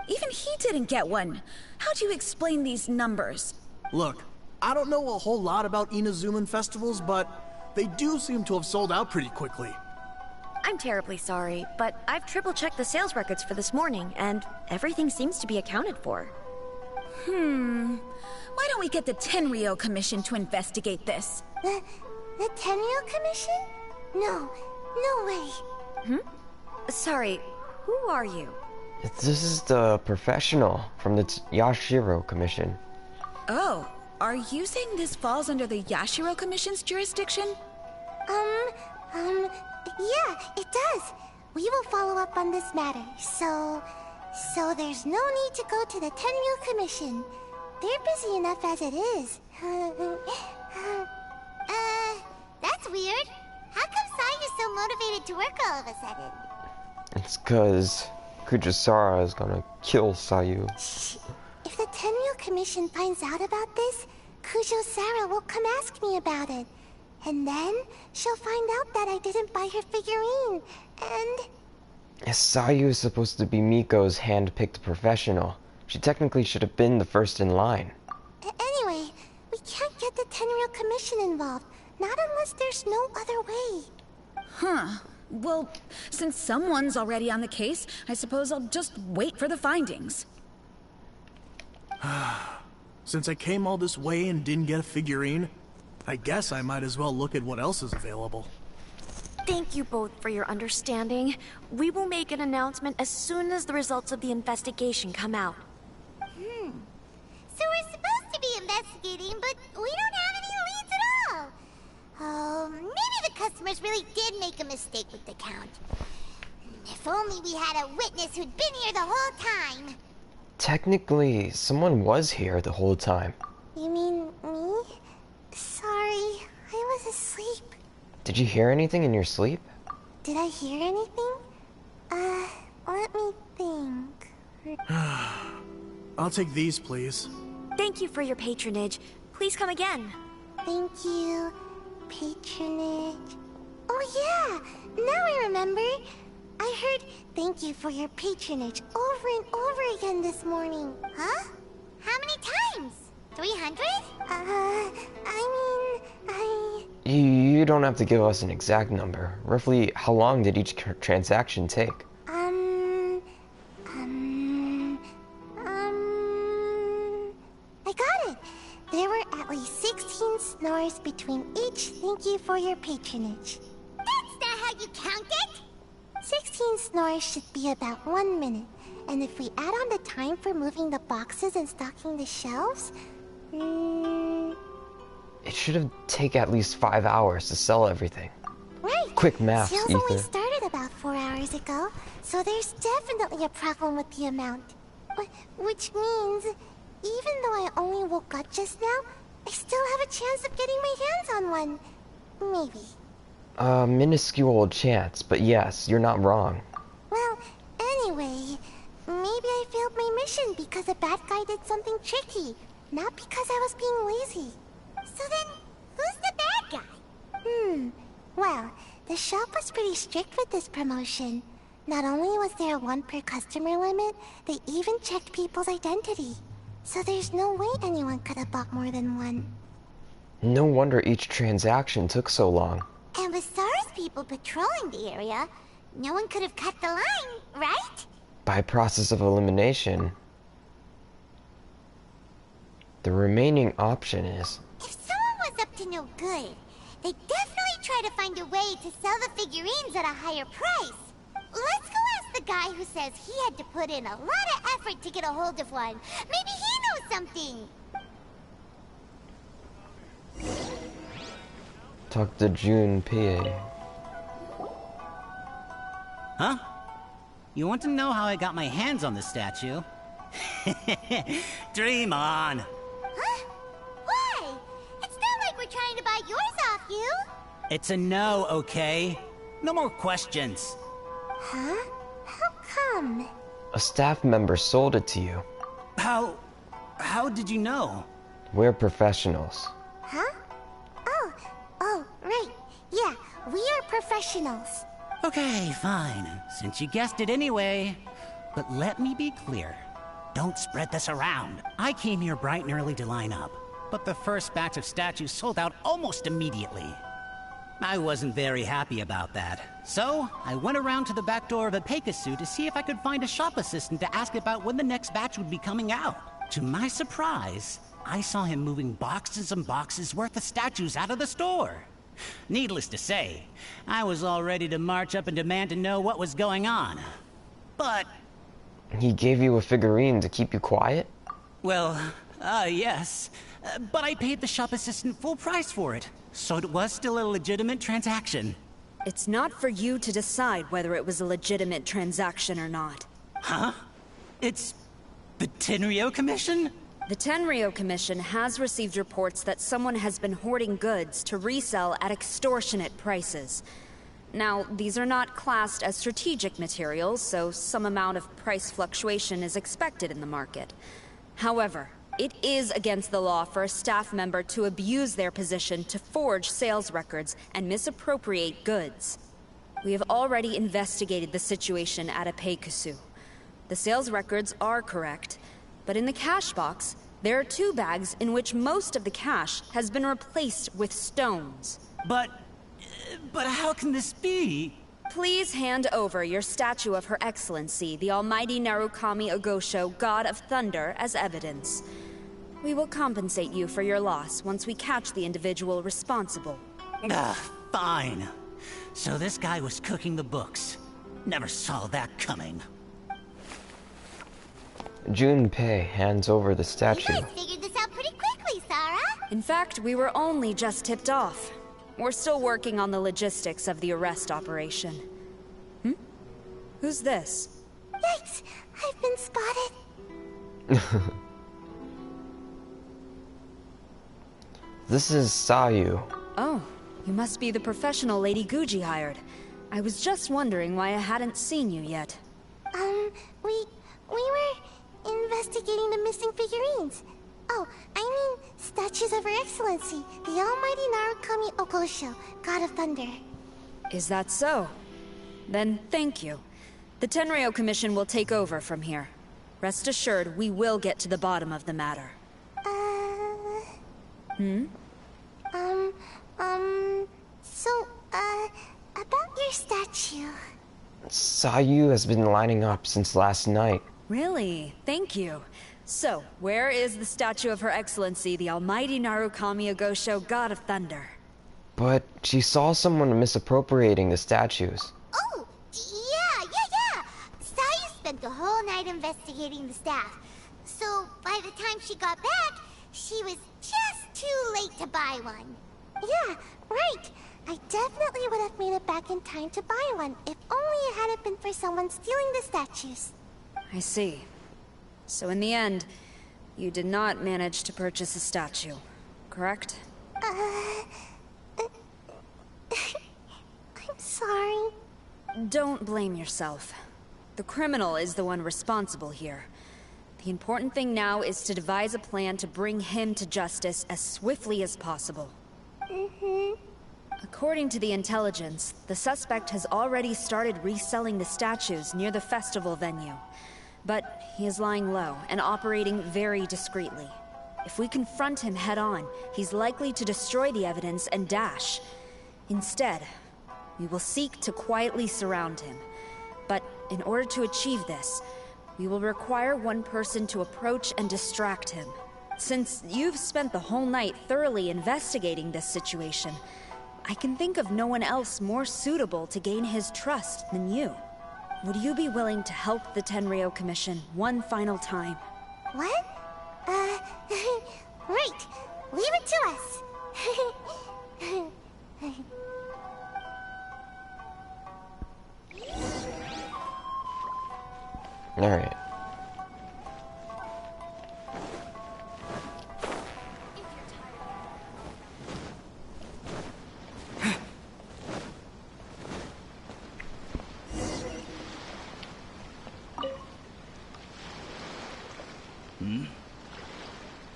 Even he didn't get one. How do you explain these numbers? Look, I don't know a whole lot about Inazuman festivals, but they do seem to have sold out pretty quickly. I'm terribly sorry, but I've triple-checked the sales records for this morning, and everything seems to be accounted for. Why don't we get the Tenryo Commission to investigate this? The Tenryou Commission? No, no way. Sorry, who are you? This is the professional from the Yashiro Commission. Oh, are you saying this falls under the Yashiro Commission's jurisdiction? Yeah, it does. We will follow up on this matter, so there's no need to go to the Tenryou Commission. They're busy enough as it is. That's weird. How come Sayu's so motivated to work all of a sudden? It's cause Kujisara is gonna kill Sayu. If the Tenryou Commission finds out about this, Kujo-Sara will come ask me about it. And then she'll find out that I didn't buy her figurine, and... Sayu is supposed to be Miko's hand-picked professional. She technically should have been the first in line. Anyway, we can't get the Tenryou Commission involved, not unless there's no other way. Huh. Well, since someone's already on the case, I suppose I'll just wait for the findings. Since I came all this way and didn't get a figurine, I guess I might as well look at what else is available. Thank you both for your understanding. We will make an announcement as soon as the results of the investigation come out. So we're supposed to be investigating, but we don't have any leads at all. Oh, maybe the customers really did make a mistake with the count. If only we had a witness who'd been here the whole time. Technically, someone was here the whole time. You mean me? Sorry, I was asleep. Did you hear anything in your sleep? Did I hear anything? Let me think. I'll take these, please. Thank you for your patronage. Please come again. Thank you. Patronage. Oh yeah, now I remember. I heard thank you for your patronage over and over again this morning. Huh? How many times? 300? You don't have to give us an exact number. Roughly, how long did each transaction take? I got it. There were at least 16 snores between each thank you for your patronage. That's not how you count it! 16 snores should be about 1 minute. And if we add on the time for moving the boxes and stocking the shelves... It should have taken at least 5 hours to sell everything. Right. Quick math, Sales Ether. only started about 4 hours ago, so there's definitely a problem with the amount. Which means, even though I only woke up just now, I still have a chance of getting my hands on one. Maybe. A minuscule chance, but yes, you're not wrong. Well, anyway, maybe I failed my mission because a bad guy did something tricky, not because I was being lazy. So then, who's the bad guy? Well, the shop was pretty strict with this promotion. Not only was there a 1 per customer limit, they even checked people's identity. So there's no way anyone could have bought more than one. No wonder each transaction took so long. And with SARS people patrolling the area, no one could have cut the line, right? By process of elimination, the remaining option is... If someone was up to no good, they'd definitely try to find a way to sell the figurines at a higher price. Let's go ask the guy who says he had to put in a lot of effort to get a hold of one. Maybe he knows something. Talk to June PA. Huh? You want to know how I got my hands on the statue? Dream on! Huh? Why? It's not like we're trying to buy yours off you. It's a no, okay? No more questions. Huh? How come? A staff member sold it to you. How did you know? We're professionals. Huh? Oh, right. Yeah, we are professionals. Okay, fine. Since you guessed it anyway. But let me be clear. Don't spread this around. I came here bright and early to line up, but the first batch of statues sold out almost immediately. I wasn't very happy about that. So, I went around to the back door of a Pegasus to see if I could find a shop assistant to ask about when the next batch would be coming out. To my surprise, I saw him moving boxes and boxes worth of statues out of the store. Needless to say, I was all ready to march up and demand to know what was going on. But... He gave you a figurine to keep you quiet? Well, yes. But I paid the shop assistant full price for it, so it was still a legitimate transaction. It's not for you to decide whether it was a legitimate transaction or not. Huh? It's... the Tenryo Commission? The Tenryo Commission has received reports that someone has been hoarding goods to resell at extortionate prices. Now, these are not classed as strategic materials, so some amount of price fluctuation is expected in the market. However, it is against the law for a staff member to abuse their position to forge sales records and misappropriate goods. We have already investigated the situation at Apeikusu. The sales records are correct, but in the cash box, there are 2 bags in which most of the cash has been replaced with stones. But how can this be? Please hand over your statue of Her Excellency, the Almighty Narukami Ogosho, God of Thunder, as evidence. We will compensate you for your loss once we catch the individual responsible. Fine. So this guy was cooking the books. Never saw that coming. Junpei hands over the statue. You guys figured this out pretty quickly, Sarah. In fact, we were only just tipped off. We're still working on the logistics of the arrest operation. Who's this? Yikes! I've been spotted. This is Sayu. Oh, you must be the professional Lady Guji hired. I was just wondering why I hadn't seen you yet. We were investigating the missing figurines. Oh, I mean statues of Her Excellency, the Almighty Narukami Ogosho, God of Thunder. Is that so? Then thank you. The Tenryo Commission will take over from here. Rest assured, we will get to the bottom of the matter. About your statue. Sayu has been lining up since last night. Really? Thank you. So, where is the statue of Her Excellency, the Almighty Narukami Ogosho, God of Thunder? But she saw someone misappropriating the statues. Oh, yeah. Sayu spent the whole night investigating the staff. So, by the time she got back, she was just too late to buy one. Yeah, right. I definitely would have made it back in time to buy one, if only it hadn't been for someone stealing the statues. I see. So in the end, you did not manage to purchase a statue, correct? I'm sorry. Don't blame yourself. The criminal is the one responsible here. The important thing now is to devise a plan to bring him to justice as swiftly as possible. According to the intelligence, the suspect has already started reselling the statues near the festival venue. But he is lying low and operating very discreetly. If we confront him head-on, he's likely to destroy the evidence and dash. Instead, we will seek to quietly surround him. But in order to achieve this, we will require one person to approach and distract him. Since you've spent the whole night thoroughly investigating this situation, I can think of no one else more suitable to gain his trust than you. Would you be willing to help the Tenryo Commission one final time? What? Right. Leave it to us. Alright.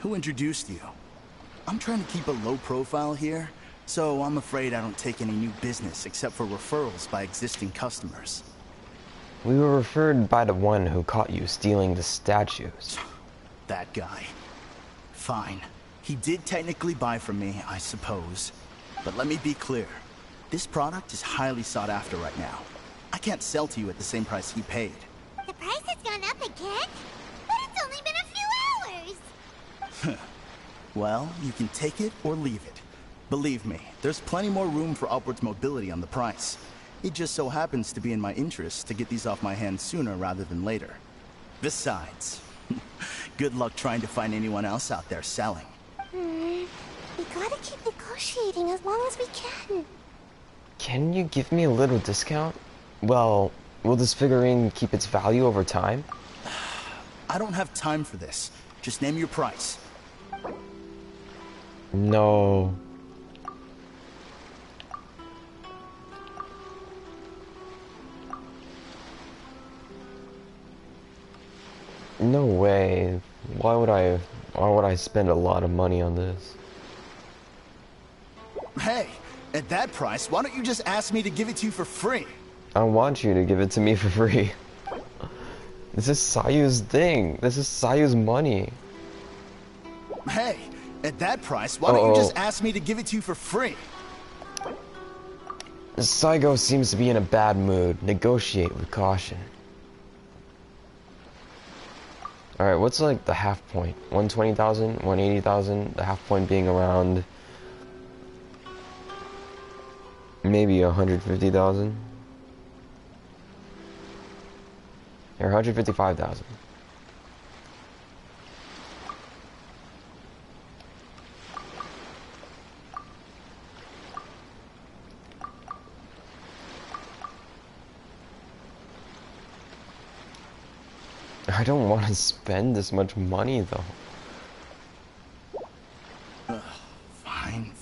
Who introduced you? I'm trying to keep a low profile here, so I'm afraid I don't take any new business except for referrals by existing customers. We were referred by the one who caught you stealing the statues. That guy. Fine. He did technically buy from me, I suppose. But let me be clear. This product is highly sought after right now. I can't sell to you at the same price he paid. The price has gone up again? But it's only been a few hours! Well, you can take it or leave it. Believe me, there's plenty more room for upwards mobility on the price. It just so happens to be in my interest to get these off my hands sooner rather than later. Besides, good luck trying to find anyone else out there selling. We gotta keep negotiating as long as we can. Can you give me a little discount? Well, will this figurine keep its value over time? I don't have time for this. Just name your price. No. No way. Why would I spend a lot of money on this? Hey, at that price, why don't you just ask me to give it to you for free? I want you to give it to me for free. This is Sayu's thing. This is Sayu's money. Hey, at that price, why don't you just ask me to give it to you for free? Saigo seems to be in a bad mood. Negotiate with caution. Alright, what's like the half point? 120,000? 180,000? The half point being around maybe 150,000? Or 155,000. I don't want to spend this much money though. Fine.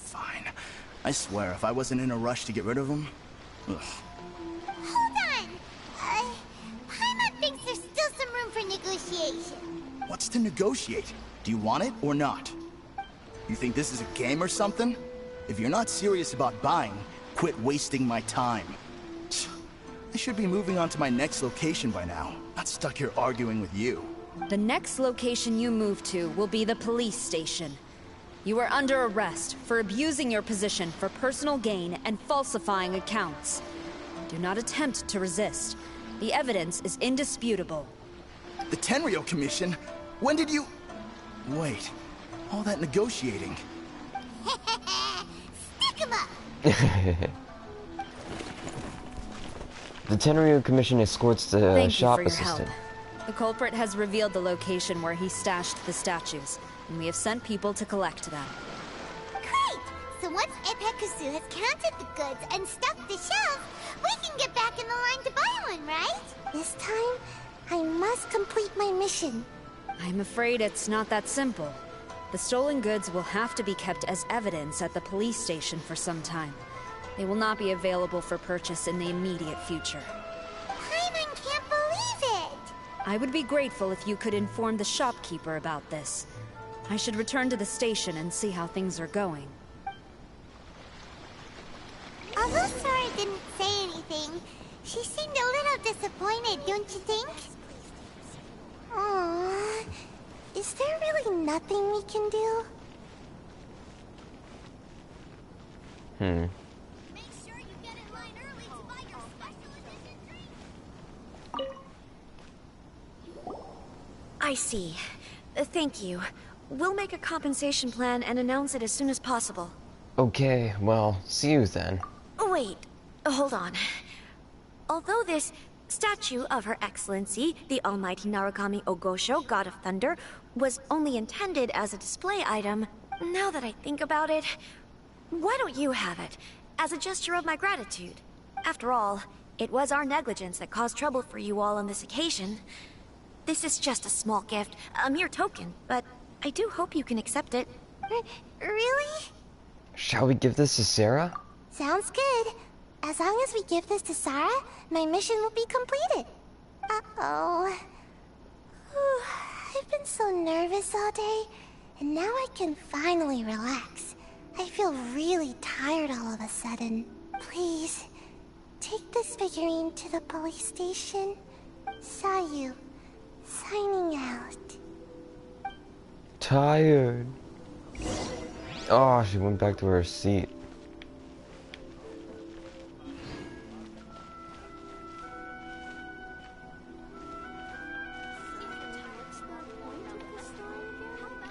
I swear, if I wasn't in a rush to get rid of him... Ugh. Hold on! Paimon thinks there's still some room for negotiation. What's to negotiate? Do you want it or not? You think this is a game or something? If you're not serious about buying, quit wasting my time. I should be moving on to my next location by now. Not stuck here arguing with you. The next location you move to will be the police station. You are under arrest for abusing your position for personal gain and falsifying accounts. Do not attempt to resist. The evidence is indisputable. The Tenryo Commission? When did you... Wait, all that negotiating. Stick 'em up! The Tenryo Commission escorts the Thank shop you for your assistant. help. The culprit has revealed the location where he stashed the statues, and we have sent people to collect them. Great! So once Kazuha has counted the goods and stuffed the shelves, we can get back in the line to buy one, right? This time, I must complete my mission. I'm afraid it's not that simple. The stolen goods will have to be kept as evidence at the police station for some time. They will not be available for purchase in the immediate future. Paimon can't believe it! I would be grateful if you could inform the shopkeeper about this. I should return to the station and see how things are going. Although Sora didn't say anything, she seemed a little disappointed, don't you think? Aww. Is there really nothing we can do? Make sure you get in line early to buy your special edition drink. I see. Thank you. We'll make a compensation plan and announce it as soon as possible. Okay, well, see you then. Wait, hold on. Although this statue of Her Excellency, the Almighty Narukami Ogosho, God of Thunder, was only intended as a display item, now that I think about it, why don't you have it, as a gesture of my gratitude? After all, it was our negligence that caused trouble for you all on this occasion. This is just a small gift, a mere token, but I do hope you can accept it. Really? Shall we give this to Sarah? Sounds good. As long as we give this to Sarah, my mission will be completed. Uh-oh. I've been so nervous all day, and now I can finally relax. I feel really tired all of a sudden. Please, take this figurine to the police station. Sayu, signing out. Tired. Oh, she went back to her seat.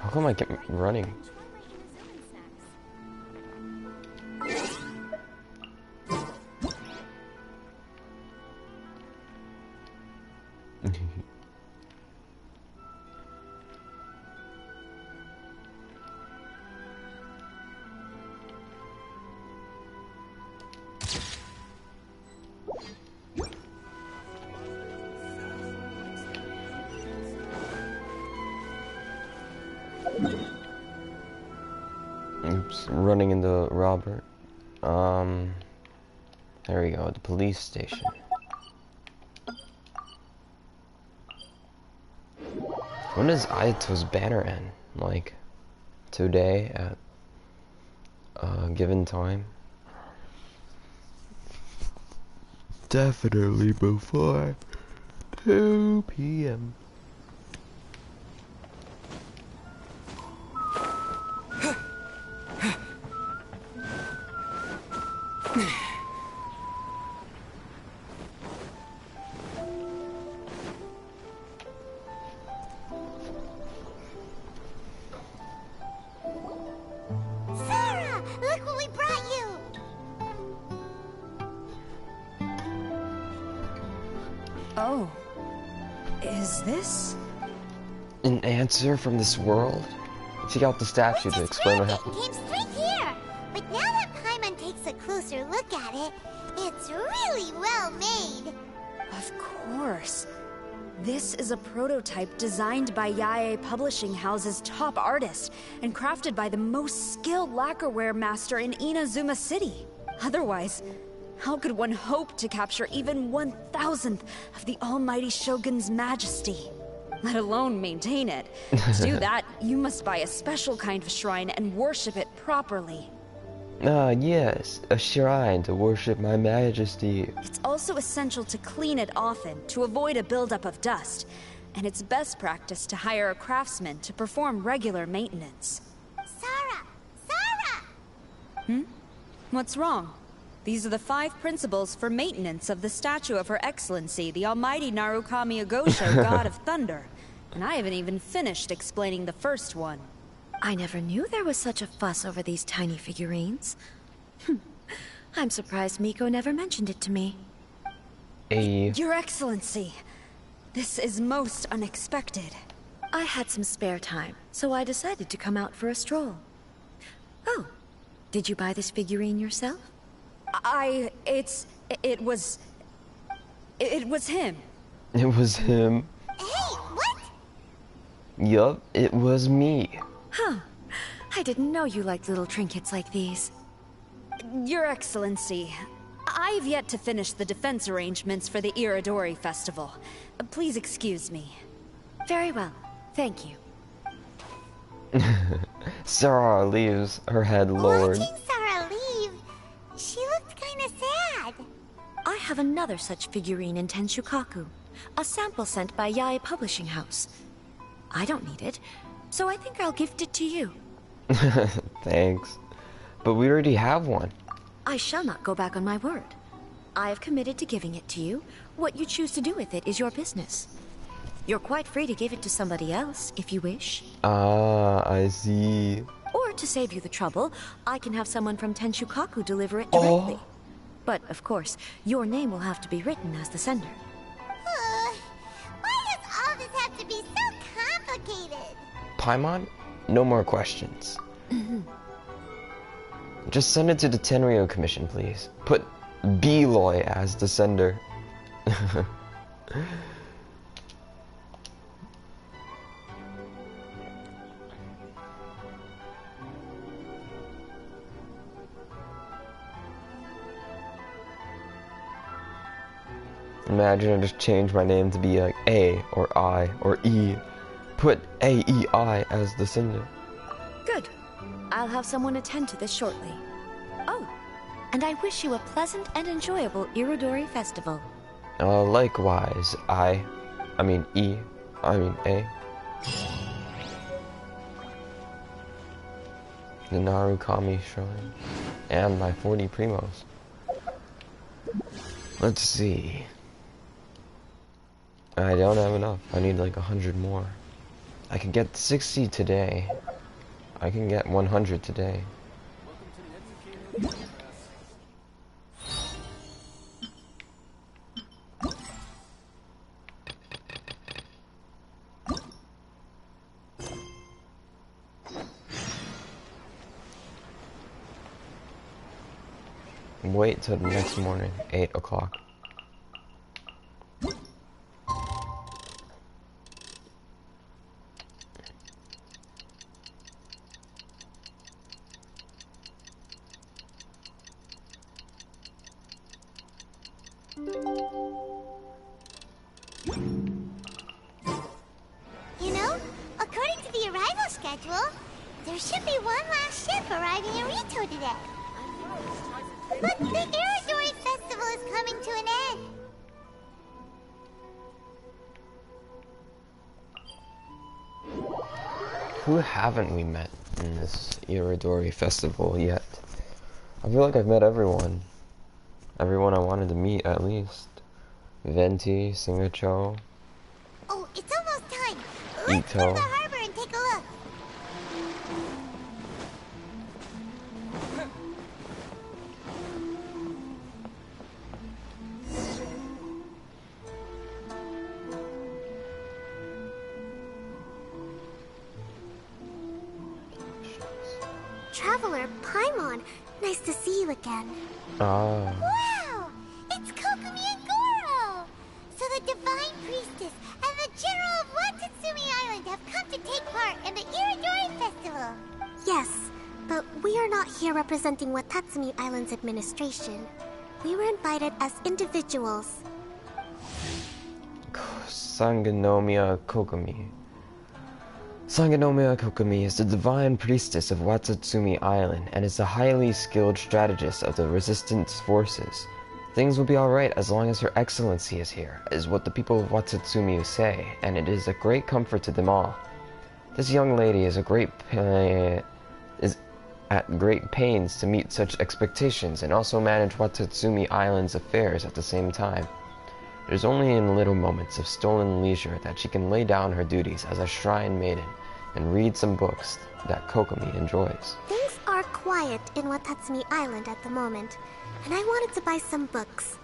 How come I kept running? Oops, running into Robert. There we go, the police station. When does Aito's banner end? Like, today at a given time? Definitely before 2 p.m. Sarah, look what we brought you. Oh. Is this? An answer from this world? Check out the statue to explain what happened. Came straight here. But now that Paimon takes a closer look at it, it's really well made. Of course. This is a prototype designed by Yae Publishing House's top artist and crafted by the most skilled lacquerware master in Inazuma City. Otherwise, how could one hope to capture even 1,000th of the almighty Shogun's majesty? Let alone maintain it. To do that, you must buy a special kind of shrine and worship it properly. Ah, yes, a shrine to worship my majesty. It's also essential to clean it often to avoid a buildup of dust, and it's best practice to hire a craftsman to perform regular maintenance. Sarah! Sarah! What's wrong? These are the 5 principles for maintenance of the statue of Her Excellency, the Almighty Narukami Agosho, God of Thunder. And I haven't even finished explaining the first one. I never knew there was such a fuss over these tiny figurines. I'm surprised Miko never mentioned it to me. Your Excellency, this is most unexpected. I had some spare time, so I decided to come out for a stroll. Oh, did you buy this figurine yourself? It was him. It was him. Hey, what? Yup, it was me. Huh. I didn't know you liked little trinkets like these. Your Excellency, I've yet to finish the defense arrangements for the Irodori festival. Please excuse me. Very well. Thank you. Sarah leaves, her head lowered. Watching Sarah leave, she looked kinda sad. I have another such figurine in Tenshukaku. A sample sent by Yae Publishing House. I don't need it, so I think I'll gift it to you. Thanks. But we already have one. I shall not go back on my word. I have committed to giving it to you. What you choose to do with it is your business. You're quite free to give it to somebody else, if you wish. Ah, I see. Or to save you the trouble, I can have someone from Tenshukaku deliver it directly. But, of course, your name will have to be written as the sender. Why does all this have to be so complicated? Paimon, no more questions. Just send it to the Tenryo Commission, please. Put Beloy as the sender. Imagine I just change my name to be like A or I or E. Put A-E-I as the sender. Good. I'll have someone attend to this shortly. Oh, and I wish you a pleasant and enjoyable Irodori festival. Likewise, I mean A. The Narukami Shrine. And my 40 primos. Let's see. I don't have enough. I need like 100 more. I can get 60 today. I can get 100 today. wait till the next morning, 8 o'clock. You know, according to the arrival schedule, there should be one last ship arriving in Rito today. But the Irodori Festival is coming to an end. Who haven't we met in this Irodori Festival yet? I feel like I've met everyone. Everyone I wanted to meet, at least. Venti, Singacho, Oh, it's almost time. Let's go to Ito. the harbor and take a look. Traveler Paimon, nice to see you again. Ah. Wow! It's Kokumi and Goro! So the Divine Priestess and the General of Watatsumi Island have come to take part in the Irodori Festival. Yes, but we are not here representing Watatsumi Island's administration. We were invited as individuals. Sangonomiya Kokumi. Sangonomiya Kokumi is the divine priestess of Watatsumi Island and is a highly skilled strategist of the resistance forces. Things will be alright as long as Her Excellency is here, is what the people of Watatsumi say, and it is a great comfort to them all. This young lady is at great pains to meet such expectations and also manage Watatsumi Island's affairs at the same time. It is only in little moments of stolen leisure that she can lay down her duties as a shrine maiden and read some books that Kokumi enjoys. Things are quiet in Watatsumi Island at the moment, and I wanted to buy some books.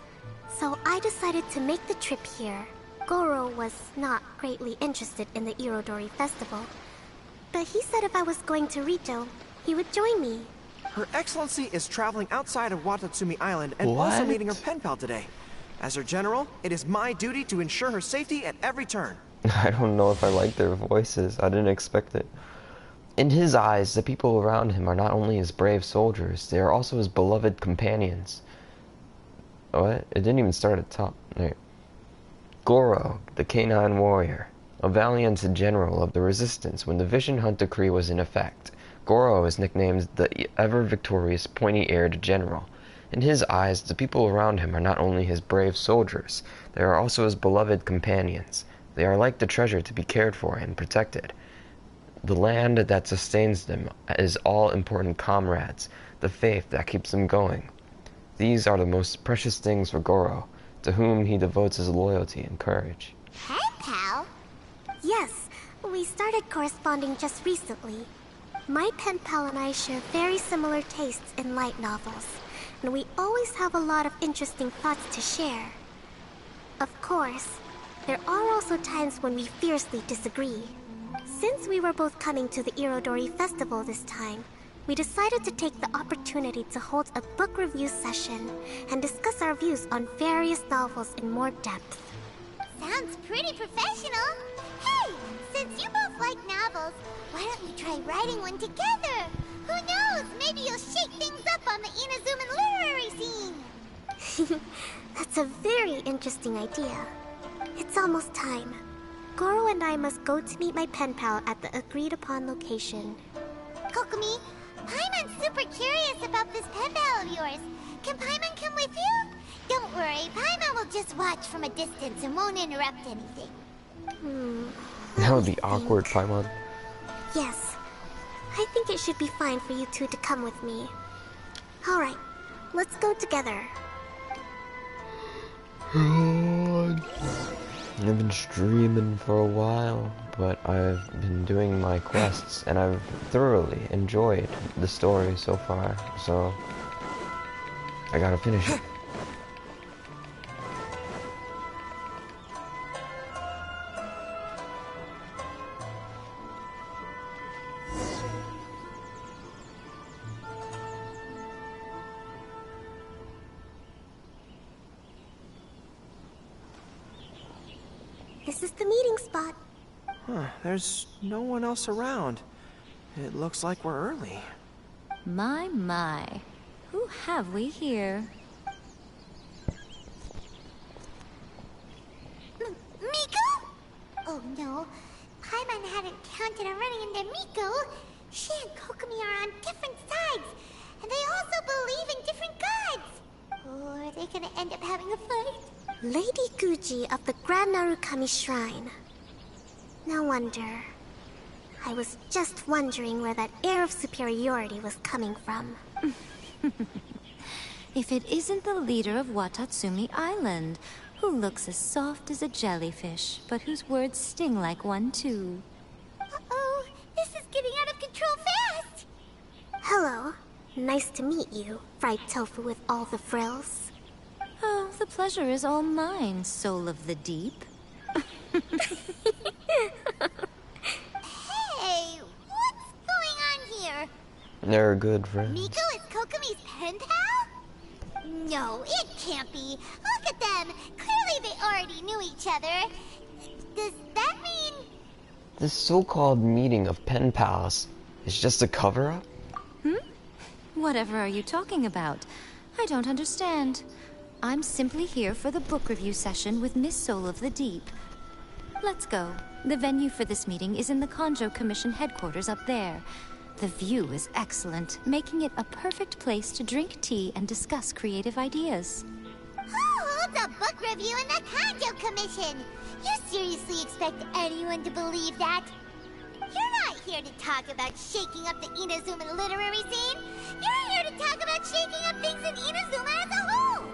So I decided to make the trip here. Goro was not greatly interested in the Irodori Festival, but he said if I was going to Rito, he would join me. Her Excellency is traveling outside of Watatsumi Island and also meeting her pen pal today. As her general, it is my duty to ensure her safety at every turn. I don't know if I like their voices. I didn't expect it. In his eyes, the people around him are not only his brave soldiers, they are also his beloved companions. What? It didn't even start at the top. Right. Goro, the canine warrior, a valiant general of the resistance when the Vision Hunt decree was in effect. Goro is nicknamed the ever-victorious pointy-eared general. In his eyes, the people around him are not only his brave soldiers, they are also his beloved companions. They are like the treasure to be cared for and protected. The land that sustains them is all important comrades, the faith that keeps them going. These are the most precious things for Goro, to whom he devotes his loyalty and courage. Pen pal? Yes, we started corresponding just recently. My pen pal and I share very similar tastes in light novels, and we always have a lot of interesting thoughts to share. Of course, there are also times when we fiercely disagree. Since we were both coming to the Irodori Festival this time, we decided to take the opportunity to hold a book review session and discuss our views on various novels in more depth. Sounds pretty professional. Hey, since you both like novels, why don't you try writing one together? Who knows, maybe you'll shake things up on the Inazuman literary scene. That's a very interesting idea. It's almost time. Goro and I must go to meet my pen pal at the agreed-upon location. Kokumi, Paimon's super curious about this pen pal of yours. Can Paimon come with you? Don't worry, Paimon will just watch from a distance and won't interrupt anything. That would be awkward, Paimon. Yes. I think it should be fine for you two to come with me. Alright, let's go together. I've been streaming for a while, but I've been doing my quests, and I've thoroughly enjoyed the story so far, so I gotta finish it. This is the meeting spot. Huh, there's no one else around. It looks like we're early. My. Who have we here? Miko? Oh no, Paimon hadn't counted on running into Miko. She and Kokomi are on different sides, and they also believe in different gods. Or are they gonna end up having a fight? Lady Guji of the Grand Narukami Shrine. No wonder. I was just wondering where that air of superiority was coming from. If it isn't the leader of Watatsumi Island, who looks as soft as a jellyfish, but whose words sting like one too. Uh-oh, this is getting out of control fast! Hello. Nice to meet you, fried tofu with all the frills. Oh, the pleasure is all mine, soul of the deep. Hey, what's going on here? They're good friends. Miko is Kokomi's pen pal? No, it can't be. Look at them. Clearly they already knew each other. Does that mean... This so-called meeting of pen pals is just a cover-up? Whatever are you talking about? I don't understand. I'm simply here for the book review session with Miss Soul of the Deep. Let's go. The venue for this meeting is in the Kanjo Commission headquarters up there. The view is excellent, making it a perfect place to drink tea and discuss creative ideas. Who holds a book review in the Kanjo Commission? You seriously expect anyone to believe that? You're not here to talk about shaking up the Inazuma literary scene. You're here to talk about shaking up things in Inazuma as a whole.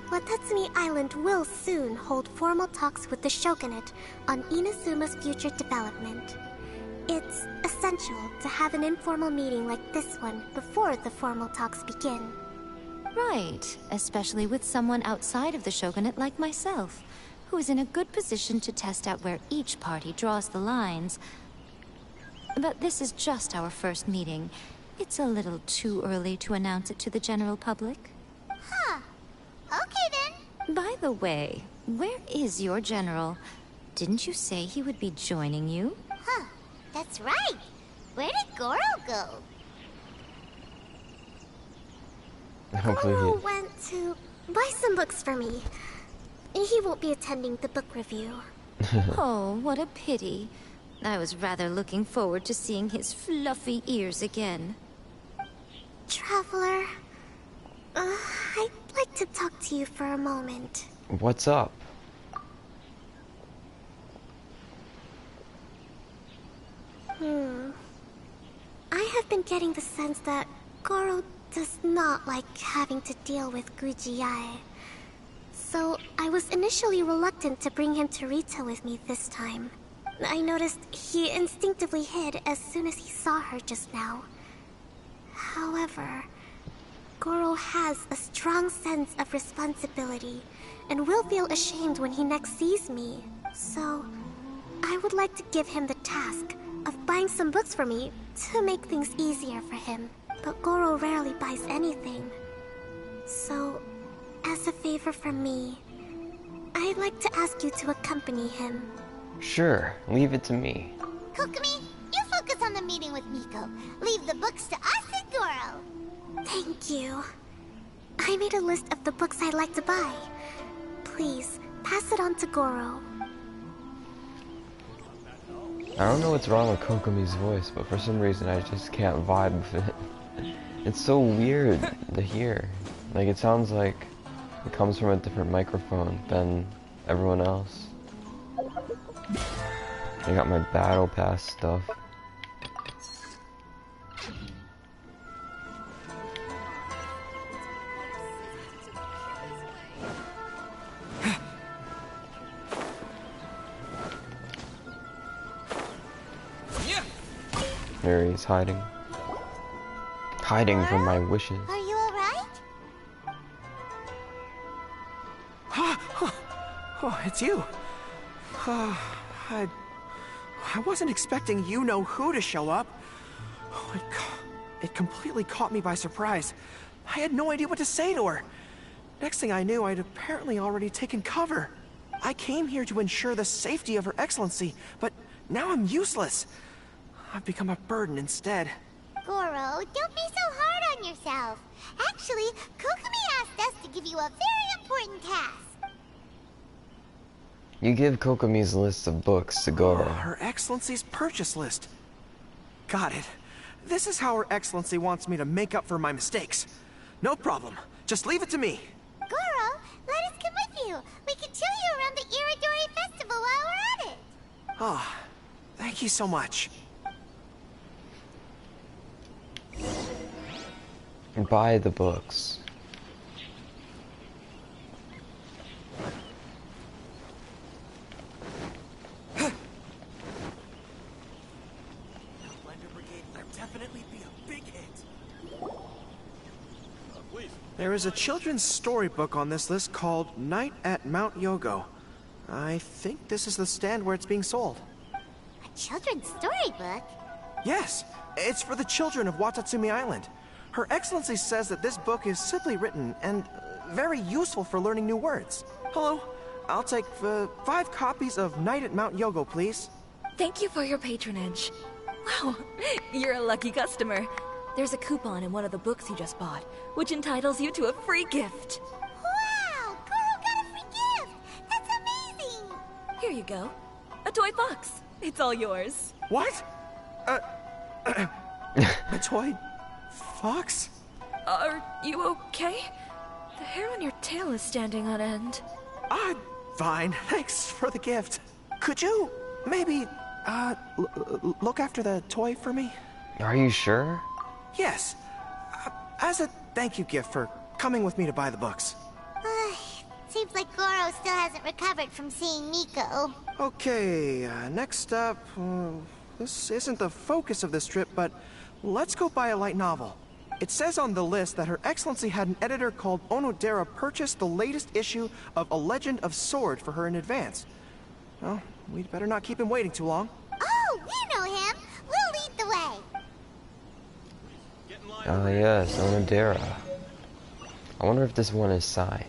Watatsumi Island will soon hold formal talks with the Shogunate on Inazuma's future development. It's essential to have an informal meeting like this one before the formal talks begin. Right, especially with someone outside of the Shogunate like myself, who is in a good position to test out where each party draws the lines. But this is just our first meeting. It's a little too early to announce it to the general public. Huh. Okay then. By the way, where is your general? Didn't you say he would be joining you? Huh. That's right. Where did Goro go? Goro went to buy some books for me. He won't be attending the book review. Oh, what a pity. I was rather looking forward to seeing his fluffy ears again. Traveler, I'd like to talk to you for a moment. What's up? I have been getting the sense that Goro does not like having to deal with Guji-yae. So I was initially reluctant to bring him to Rita with me this time. I noticed he instinctively hid as soon as he saw her just now. However, Goro has a strong sense of responsibility and will feel ashamed when he next sees me. So I would like to give him the task of buying some books for me to make things easier for him. But Goro rarely buys anything. So, as a favor from me, I'd like to ask you to accompany him. Sure, leave it to me. Kokomi, you focus on the meeting with Miko. Leave the books to us and Goro. Thank you. I made a list of the books I'd like to buy. Please, pass it on to Goro. I don't know what's wrong with Kokomi's voice, but for some reason I just can't vibe with it. It's so weird to hear. Like, it sounds like it comes from a different microphone than everyone else. I got my battle pass stuff. There he's hiding. Hiding from my wishes. Are you alright? Oh, it's you. I wasn't expecting you-know-who to show up. Oh, it completely caught me by surprise. I had no idea what to say to her. Next thing I knew, I'd apparently already taken cover. I came here to ensure the safety of Her Excellency, but now I'm useless. I've become a burden instead. Goro, don't be so hard on yourself. Actually, Kokomi asked us to give you a very important task. You give Kokomi's list of books to Goro. Her Excellency's purchase list. Got it. This is how Her Excellency wants me to make up for my mistakes. No problem. Just leave it to me. Goro, let us come with you. We can show you around the Irodori Festival while we're at it. Ah, thank you so much. Buy the books. There is a children's storybook on this list called Night at Mount Yogo. I think this is the stand where it's being sold. A children's storybook? Yes, it's for the children of Watatsumi Island. Her Excellency says that this book is simply written and very useful for learning new words. Hello, I'll take 5 copies of Night at Mount Yogo, please. Thank you for your patronage. Wow, you're a lucky customer. There's a coupon in one of the books you just bought, which entitles you to a free gift. Wow, Goro got a free gift! That's amazing! Here you go. A toy fox. It's all yours. What? A toy fox? Are you okay? The hair on your tail is standing on end. I'm fine. Thanks for the gift. Could you maybe, look after the toy for me? Are you sure? Yes. As a thank you gift for coming with me to buy the books. Seems like Goro still hasn't recovered from seeing Miko. Okay, next up, this isn't the focus of this trip, but let's go buy a light novel. It says on the list that Her Excellency had an editor called Onodera purchase the latest issue of A Legend of Sword for her in advance. Well, we'd better not keep him waiting too long. Oh, we know him! We'll lead the way! Ah, yes, Onodera. I wonder if this one is signed.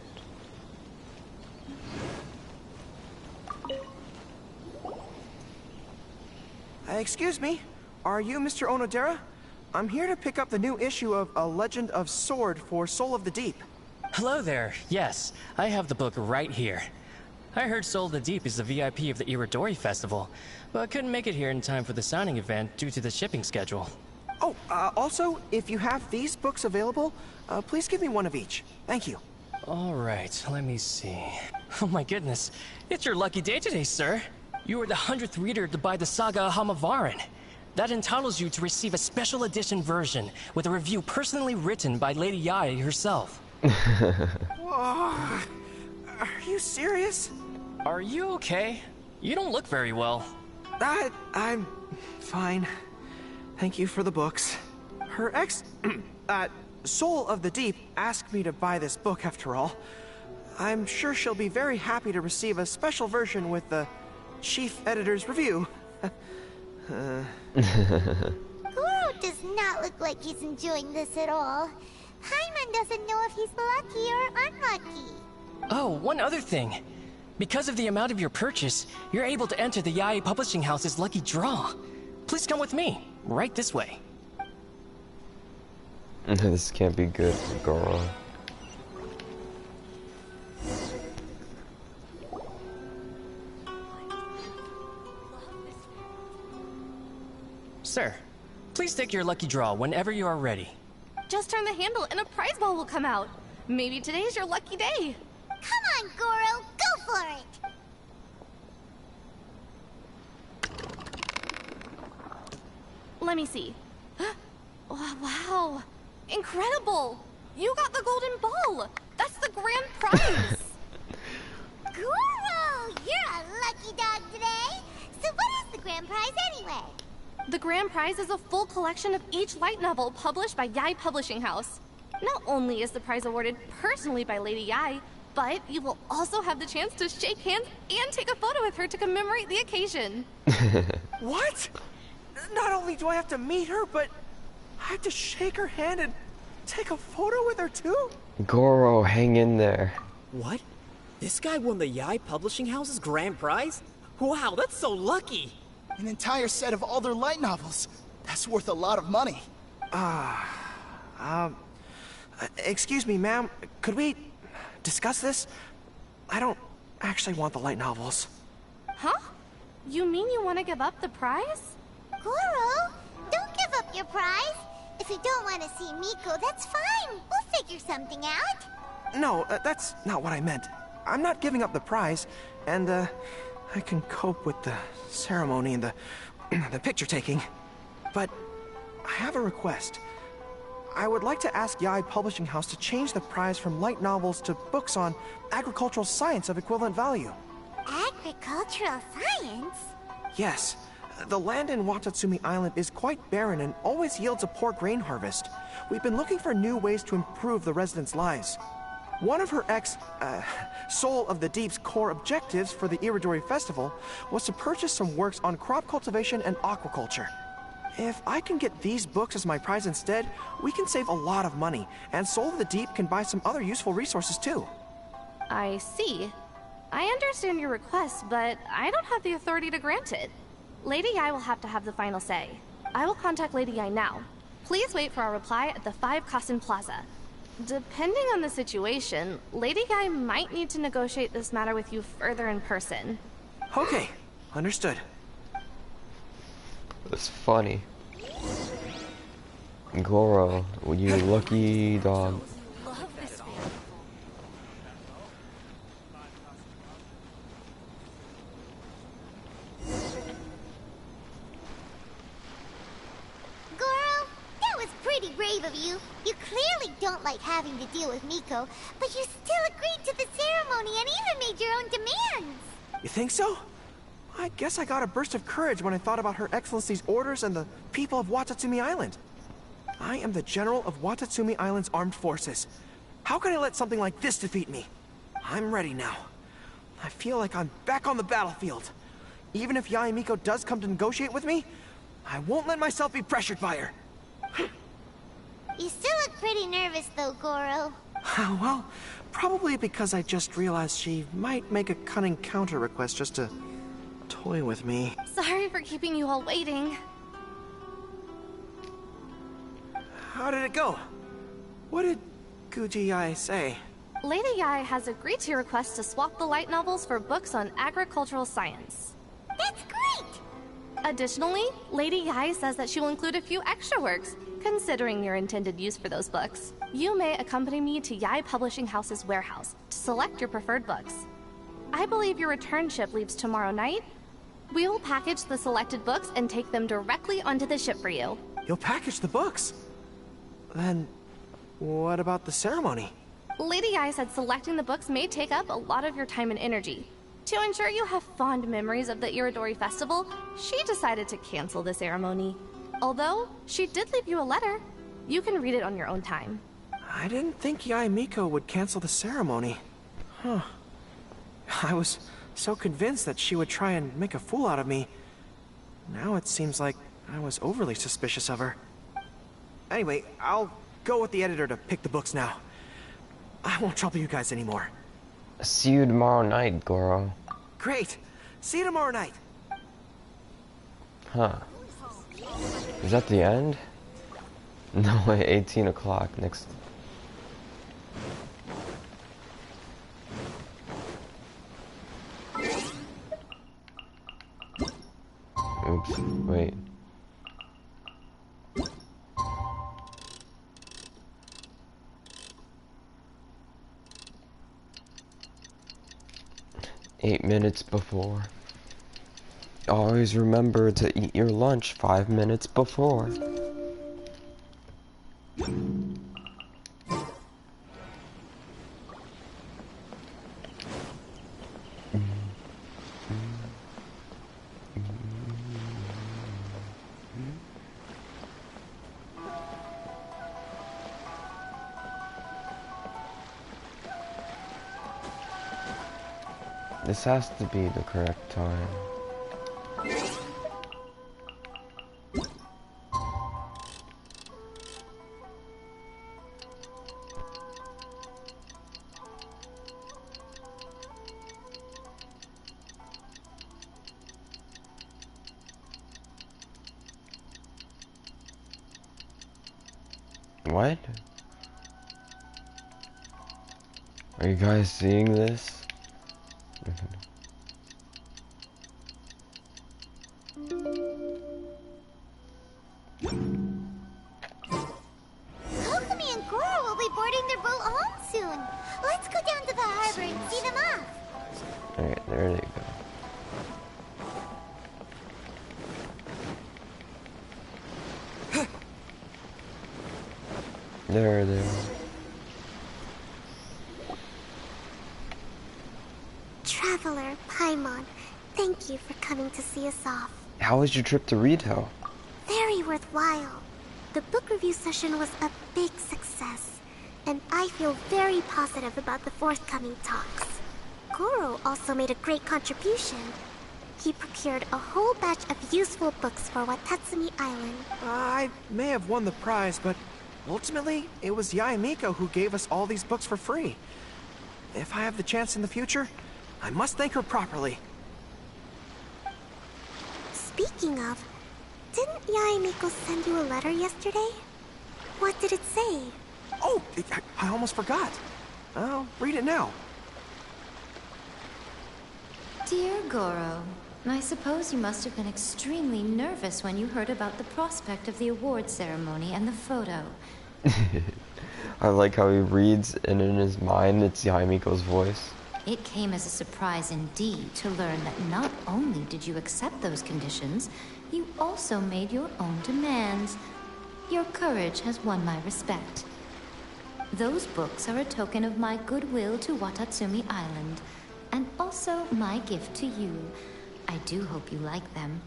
Excuse me, are you Mr. Onodera? I'm here to pick up the new issue of A Legend of Sword for Soul of the Deep. Hello there. Yes, I have the book right here. I heard Soul of the Deep is the VIP of the Irodori Festival, but couldn't make it here in time for the signing event due to the shipping schedule. Oh, also, if you have these books available, please give me one of each. Thank you. All right, let me see. Oh my goodness, it's your lucky day today, sir. You were the 100th reader to buy the Saga of Hamavaran. That entitles you to receive a special edition version with a review personally written by Lady Yae herself. Whoa. Are you serious? Are you okay? You don't look very well. I'm fine. Thank you for the books. Her Soul of the Deep asked me to buy this book after all. I'm sure she'll be very happy to receive a special version with the chief editor's review. Goro does not look like he's enjoying this at all. Paimon doesn't know if he's lucky or unlucky. Oh, one other thing. Because of the amount of your purchase, you're able to enter the Yae Publishing House's lucky draw. Please come with me. Right this way. This can't be good for Goro. Sir, please take your lucky draw whenever you are ready. Just turn the handle and a prize ball will come out. Maybe today's your lucky day. Come on, Goro, go for it! Let me see. Oh, wow. Incredible! You got the golden ball! That's the grand prize! Goro, you're a lucky dog today! So what is the grand prize anyway? The grand prize is a full collection of each light novel published by Yae Publishing House. Not only is the prize awarded personally by Lady Yae, but you will also have the chance to shake hands and take a photo with her to commemorate the occasion. What? Not only do I have to meet her, but I have to shake her hand and take a photo with her too? Goro, hang in there. What? This guy won the Yai Publishing House's grand prize? Wow, that's so lucky! An entire set of all their light novels. That's worth a lot of money. Excuse me, ma'am. Could we discuss this? I don't actually want the light novels. Huh? You mean you want to give up the prize? Goro, don't give up your prize. If you don't want to see Miko, that's fine. We'll figure something out. No, that's not what I meant. I'm not giving up the prize, and, I can cope with the ceremony and the picture taking. But I have a request. I would like to ask Yai Publishing House to change the prize from light novels to books on agricultural science of equivalent value. Agricultural science? Yes. The land in Watatsumi Island is quite barren and always yields a poor grain harvest. We've been looking for new ways to improve the residents' lives. One of her Soul of the Deep's core objectives for the Irodori Festival was to purchase some works on crop cultivation and aquaculture. If I can get these books as my prize instead, we can save a lot of money, and Soul of the Deep can buy some other useful resources too. I see. I understand your request, but I don't have the authority to grant it. Lady Yai will have to have the final say. I will contact Lady Yai now. Please wait for our reply at the 5 Kasen Plaza. Depending on the situation, Lady Yai might need to negotiate this matter with you further in person. Okay, understood. That's funny. Goro, you lucky dog. Pretty brave of you. You clearly don't like having to deal with Miko, but you still agreed to the ceremony and even made your own demands. You think so? I guess I got a burst of courage when I thought about Her Excellency's orders and the people of Watatsumi Island. I am the General of Watatsumi Island's armed forces. How can I let something like this defeat me? I'm ready now. I feel like I'm back on the battlefield. Even if Yai Miko does come to negotiate with me, I won't let myself be pressured by her. You still look pretty nervous though, Goro. Well, probably because I just realized she might make a cunning counter request just to toy with me. Sorry for keeping you all waiting. How did it go? What did Guji Yai say? Lady Yai has agreed to your request to swap the light novels for books on agricultural science. That's great! Additionally, Lady Yai says that she will include a few extra works, considering your intended use for those books. You may accompany me to Yai Publishing House's warehouse to select your preferred books. I believe your return ship leaves tomorrow night. We will package the selected books and take them directly onto the ship for you. You'll package the books? Then, what about the ceremony? Lady Yai said selecting the books may take up a lot of your time and energy. To ensure you have fond memories of the Irodori Festival, she decided to cancel the ceremony. Although, she did leave you a letter. You can read it on your own time. I didn't think Yai Miko would cancel the ceremony. Huh. I was so convinced that she would try and make a fool out of me. Now it seems like I was overly suspicious of her. Anyway, I'll go with the editor to pick the books now. I won't trouble you guys anymore. See you tomorrow night, Goro. Great! See you tomorrow night! Huh. Is that the end? No way, 18 o'clock next... Oops, wait. Eight minutes before. Always remember to eat your lunch 5 minutes before. This has to be the correct time. What? Are you guys seeing this? Kokomi and Goro will be boarding their boat home soon. Let's go down to the harbor and see them off. Alright, there they go. There they are. Traveler, Paimon, thank you for coming to see us off. How was your trip to Rito? Very worthwhile. The book review session was a big success, and I feel very positive about the forthcoming talks. Goro also made a great contribution. He procured a whole batch of useful books for Watatsumi Island. I may have won the prize, but ultimately, it was Yaemiko who gave us all these books for free. If I have the chance in the future, I must thank her properly. Speaking of, didn't Yaemiko send you a letter yesterday? What did it say? Oh, I almost forgot. I'll read it now. Dear Goro, I suppose you must have been extremely nervous when you heard about the prospect of the award ceremony and the photo. I like how he reads, and in his mind, it's Yaemiko's voice. It came as a surprise indeed to learn that not only did you accept those conditions, you also made your own demands. Your courage has won my respect. Those books are a token of my goodwill to Watatsumi Island, and also my gift to you. I do hope you like them.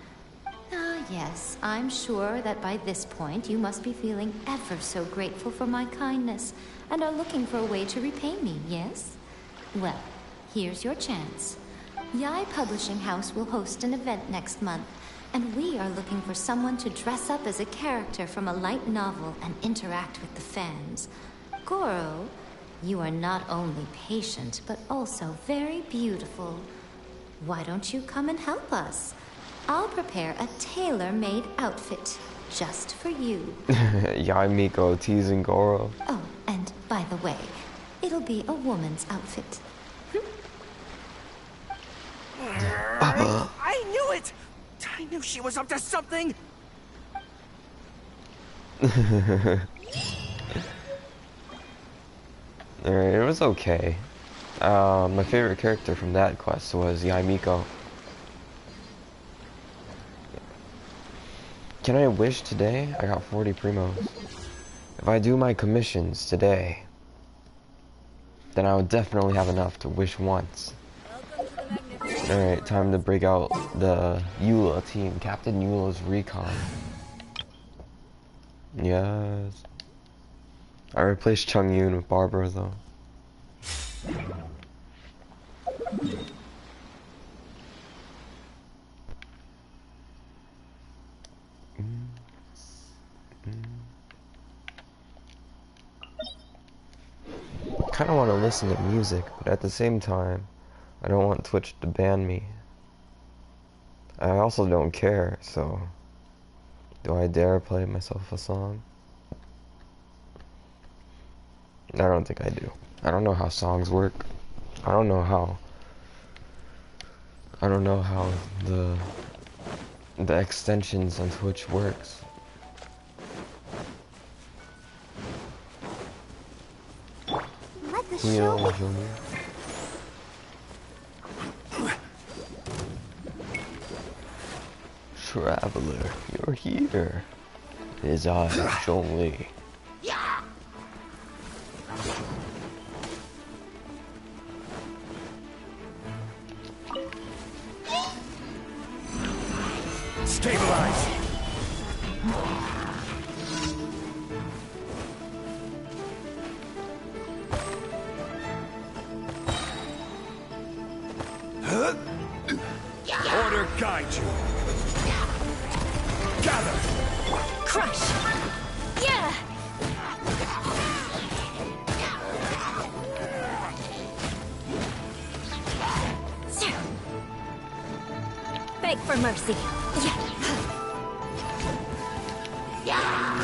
Ah, yes, I'm sure that by this point you must be feeling ever so grateful for my kindness, and are looking for a way to repay me, yes? Well, here's your chance. Yai Publishing House will host an event next month, and we are looking for someone to dress up as a character from a light novel and interact with the fans. Goro, you are not only patient, but also very beautiful. Why don't you come and help us? I'll prepare a tailor-made outfit just for you. Yaemiko teasing Goro. Oh, and by the way, it'll be a woman's outfit. I knew it! I knew she was up to something! Alright, it was okay. My favorite character from that quest was Yaemiko. Can I wish today? I got 40 primos. If I do my commissions today, then I would definitely have enough to wish once. Alright, time to break out the Eula team. Captain Eula's Recon. Yes. I replaced Chung Yoon with Barbara though. I kinda wanna listen to music, but at the same time, I don't want Twitch to ban me. I also don't care, so do I dare play myself a song? I don't think I do. I don't know how songs work. I don't know how the extensions on Twitch works. Let the Heal, show heal me. Traveler, you're here. It is I, Zhongli. Stabilize. Order guide you. Gather. Crush! Yeah! Beg for mercy. Yeah.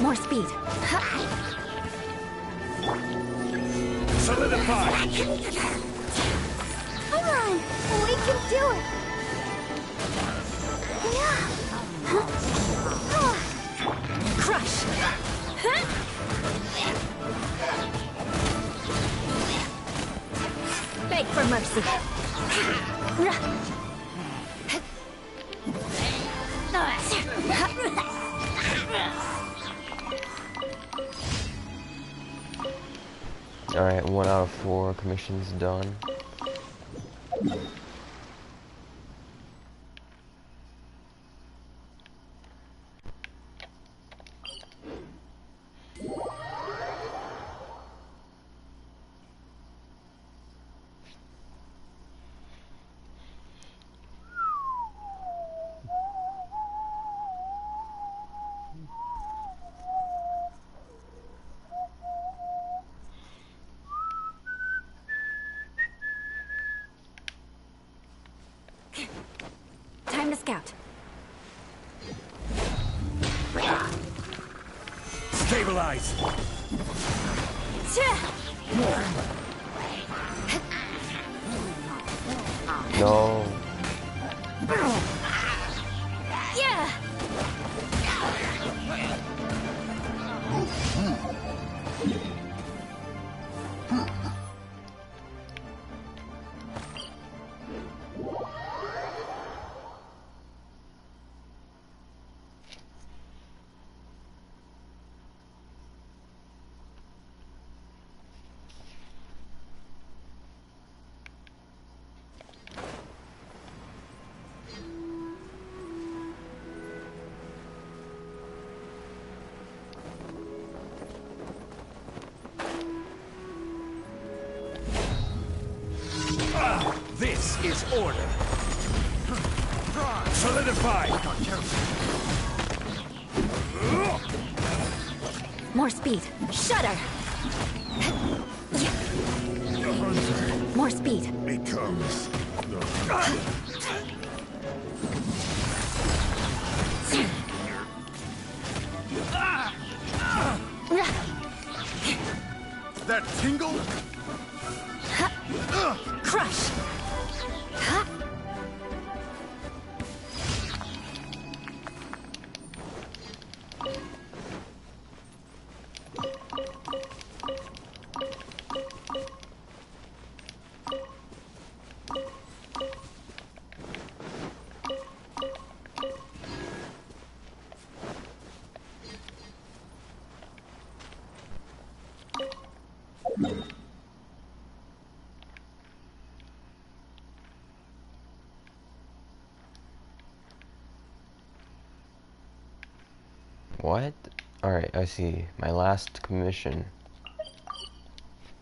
More speed. Solidify! Come on, we can do it. Crush! Beg for mercy. Alright, 1 out of 4 commissions done. Time to scout. Stabilize! No. Yeah! This is order. Solidify! More speed. Shudder! More speed. Becomes that tingle? Crush! What? Alright, I see. My last commission.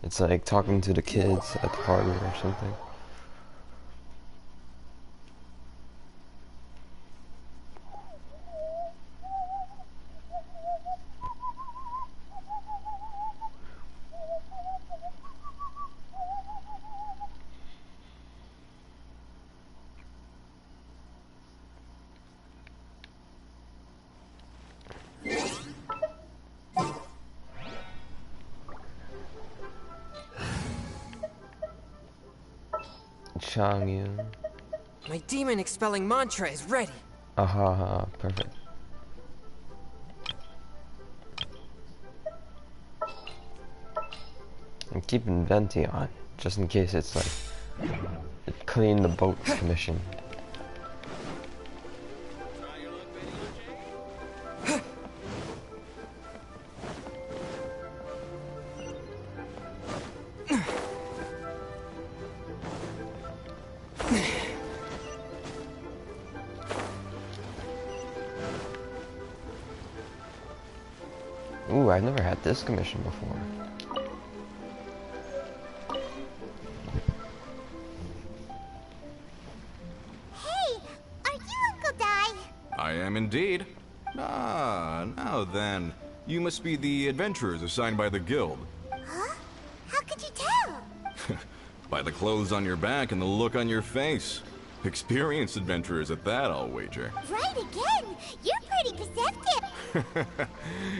It's like talking to the kids at the party or something. Changyun. My demon expelling mantra is ready. Aha, perfect. I'm keeping Venti on, just in case it's like clean the boat mission. Ooh, I've never had this commission before. Hey, are you Uncle Dai? I am indeed. Ah, now then. You must be the adventurers assigned by the guild. Huh? How could you tell? By the clothes on your back and the look on your face. Experienced adventurers at that, I'll wager. Right again. You're pretty perceptive.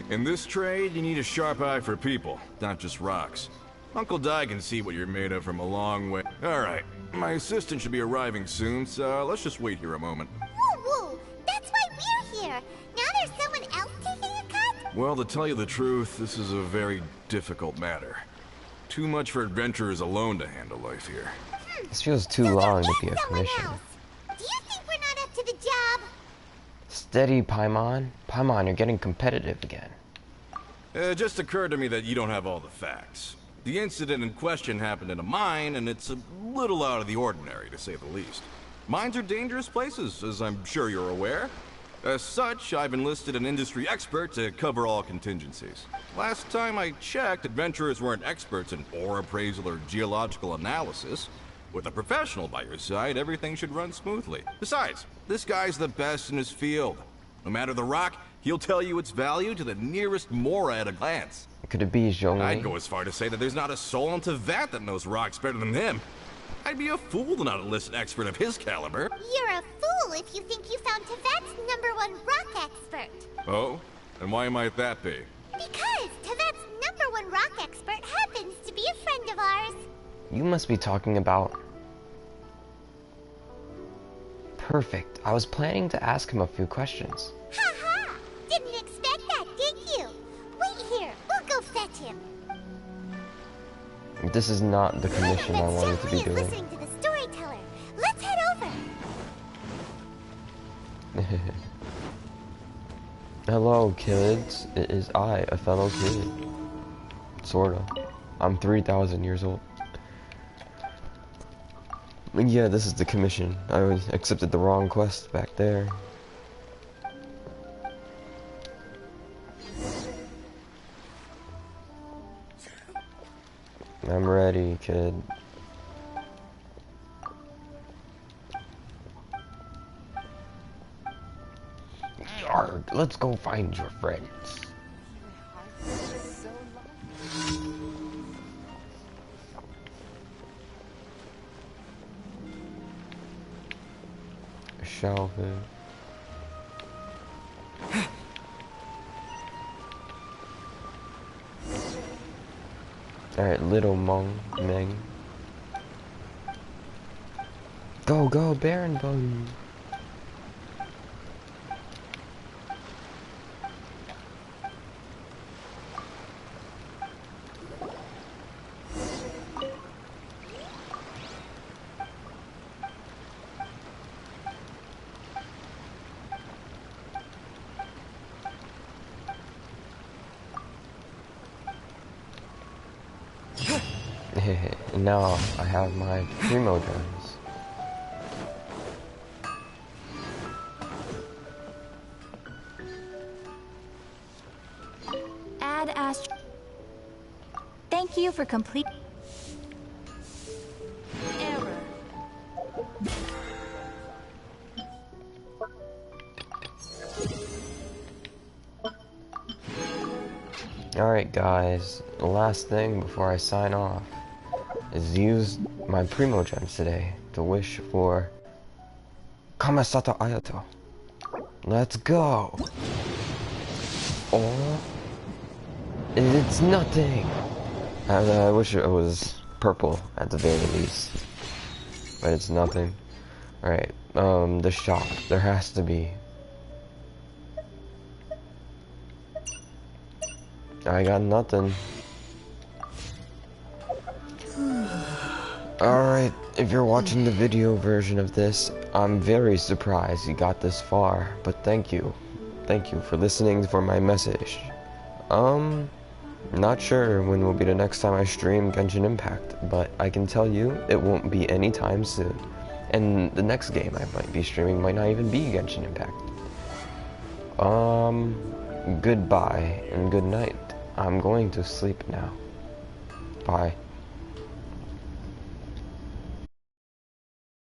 In this trade, you need a sharp eye for people, not just rocks. Uncle Dai can see what you're made of from a long way. Alright, my assistant should be arriving soon, so let's just wait here a moment. Woo woo! That's why we're here! Now there's someone else taking a cut? Well, to tell you the truth, this is a very difficult matter. Too much for adventurers alone to handle life here. This feels too long to be a commission. Do you think we're not up to the job? Steady, Paimon. Paimon, you're getting competitive again. It just occurred to me that you don't have all the facts. The incident in question happened in a mine, and it's a little out of the ordinary, to say the least. Mines are dangerous places, as I'm sure you're aware. As such, I've enlisted an industry expert to cover all contingencies. Last time I checked, adventurers weren't experts in ore appraisal or geological analysis. With a professional by your side, everything should run smoothly. Besides, this guy's the best in his field. No matter the rock, he'll tell you its value to the nearest mora at a glance. Could it be Zhongli? I'd go as far to say that there's not a soul on Tevat that knows rocks better than him. I'd be a fool to not enlist an expert of his caliber. You're a fool if you think you found Tevat's #1 rock expert. Oh? And why might that be? Because Tevat's #1 rock expert happens to be a friend of ours. You must be talking about... Perfect. I was planning to ask him a few questions. Ha ha! Didn't expect that, did you? Wait here, we'll go fetch him. This is not the commission I wanted to be doing. Listening to the storyteller. Let's head over. Hello, kids. It is I, a fellow kid. Sorta. I'm 3,000 years old. Yeah, this is the commission. I accepted the wrong quest back there. I'm ready, kid. Yarg, let's go find your friends. Shellfish. Alright, little Meng. Go, go, Baron Bone. Now I have my primo gems. Add Astro. Thank you for complete. Error. Alright guys, the last thing before I sign off is use my primo gems today to wish for Kamasato Ayato. Let's go! Oh, it's nothing! I wish it was purple at the very least, but it's nothing. Alright, the shop, there has to be. I got nothing. Alright, if you're watching the video version of this, I'm very surprised you got this far, but thank you. Thank you for listening for my message. Not sure when will be the next time I stream Genshin Impact, but I can tell you it won't be anytime soon. And the next game I might be streaming might not even be Genshin Impact. Goodbye and good night. I'm going to sleep now. Bye.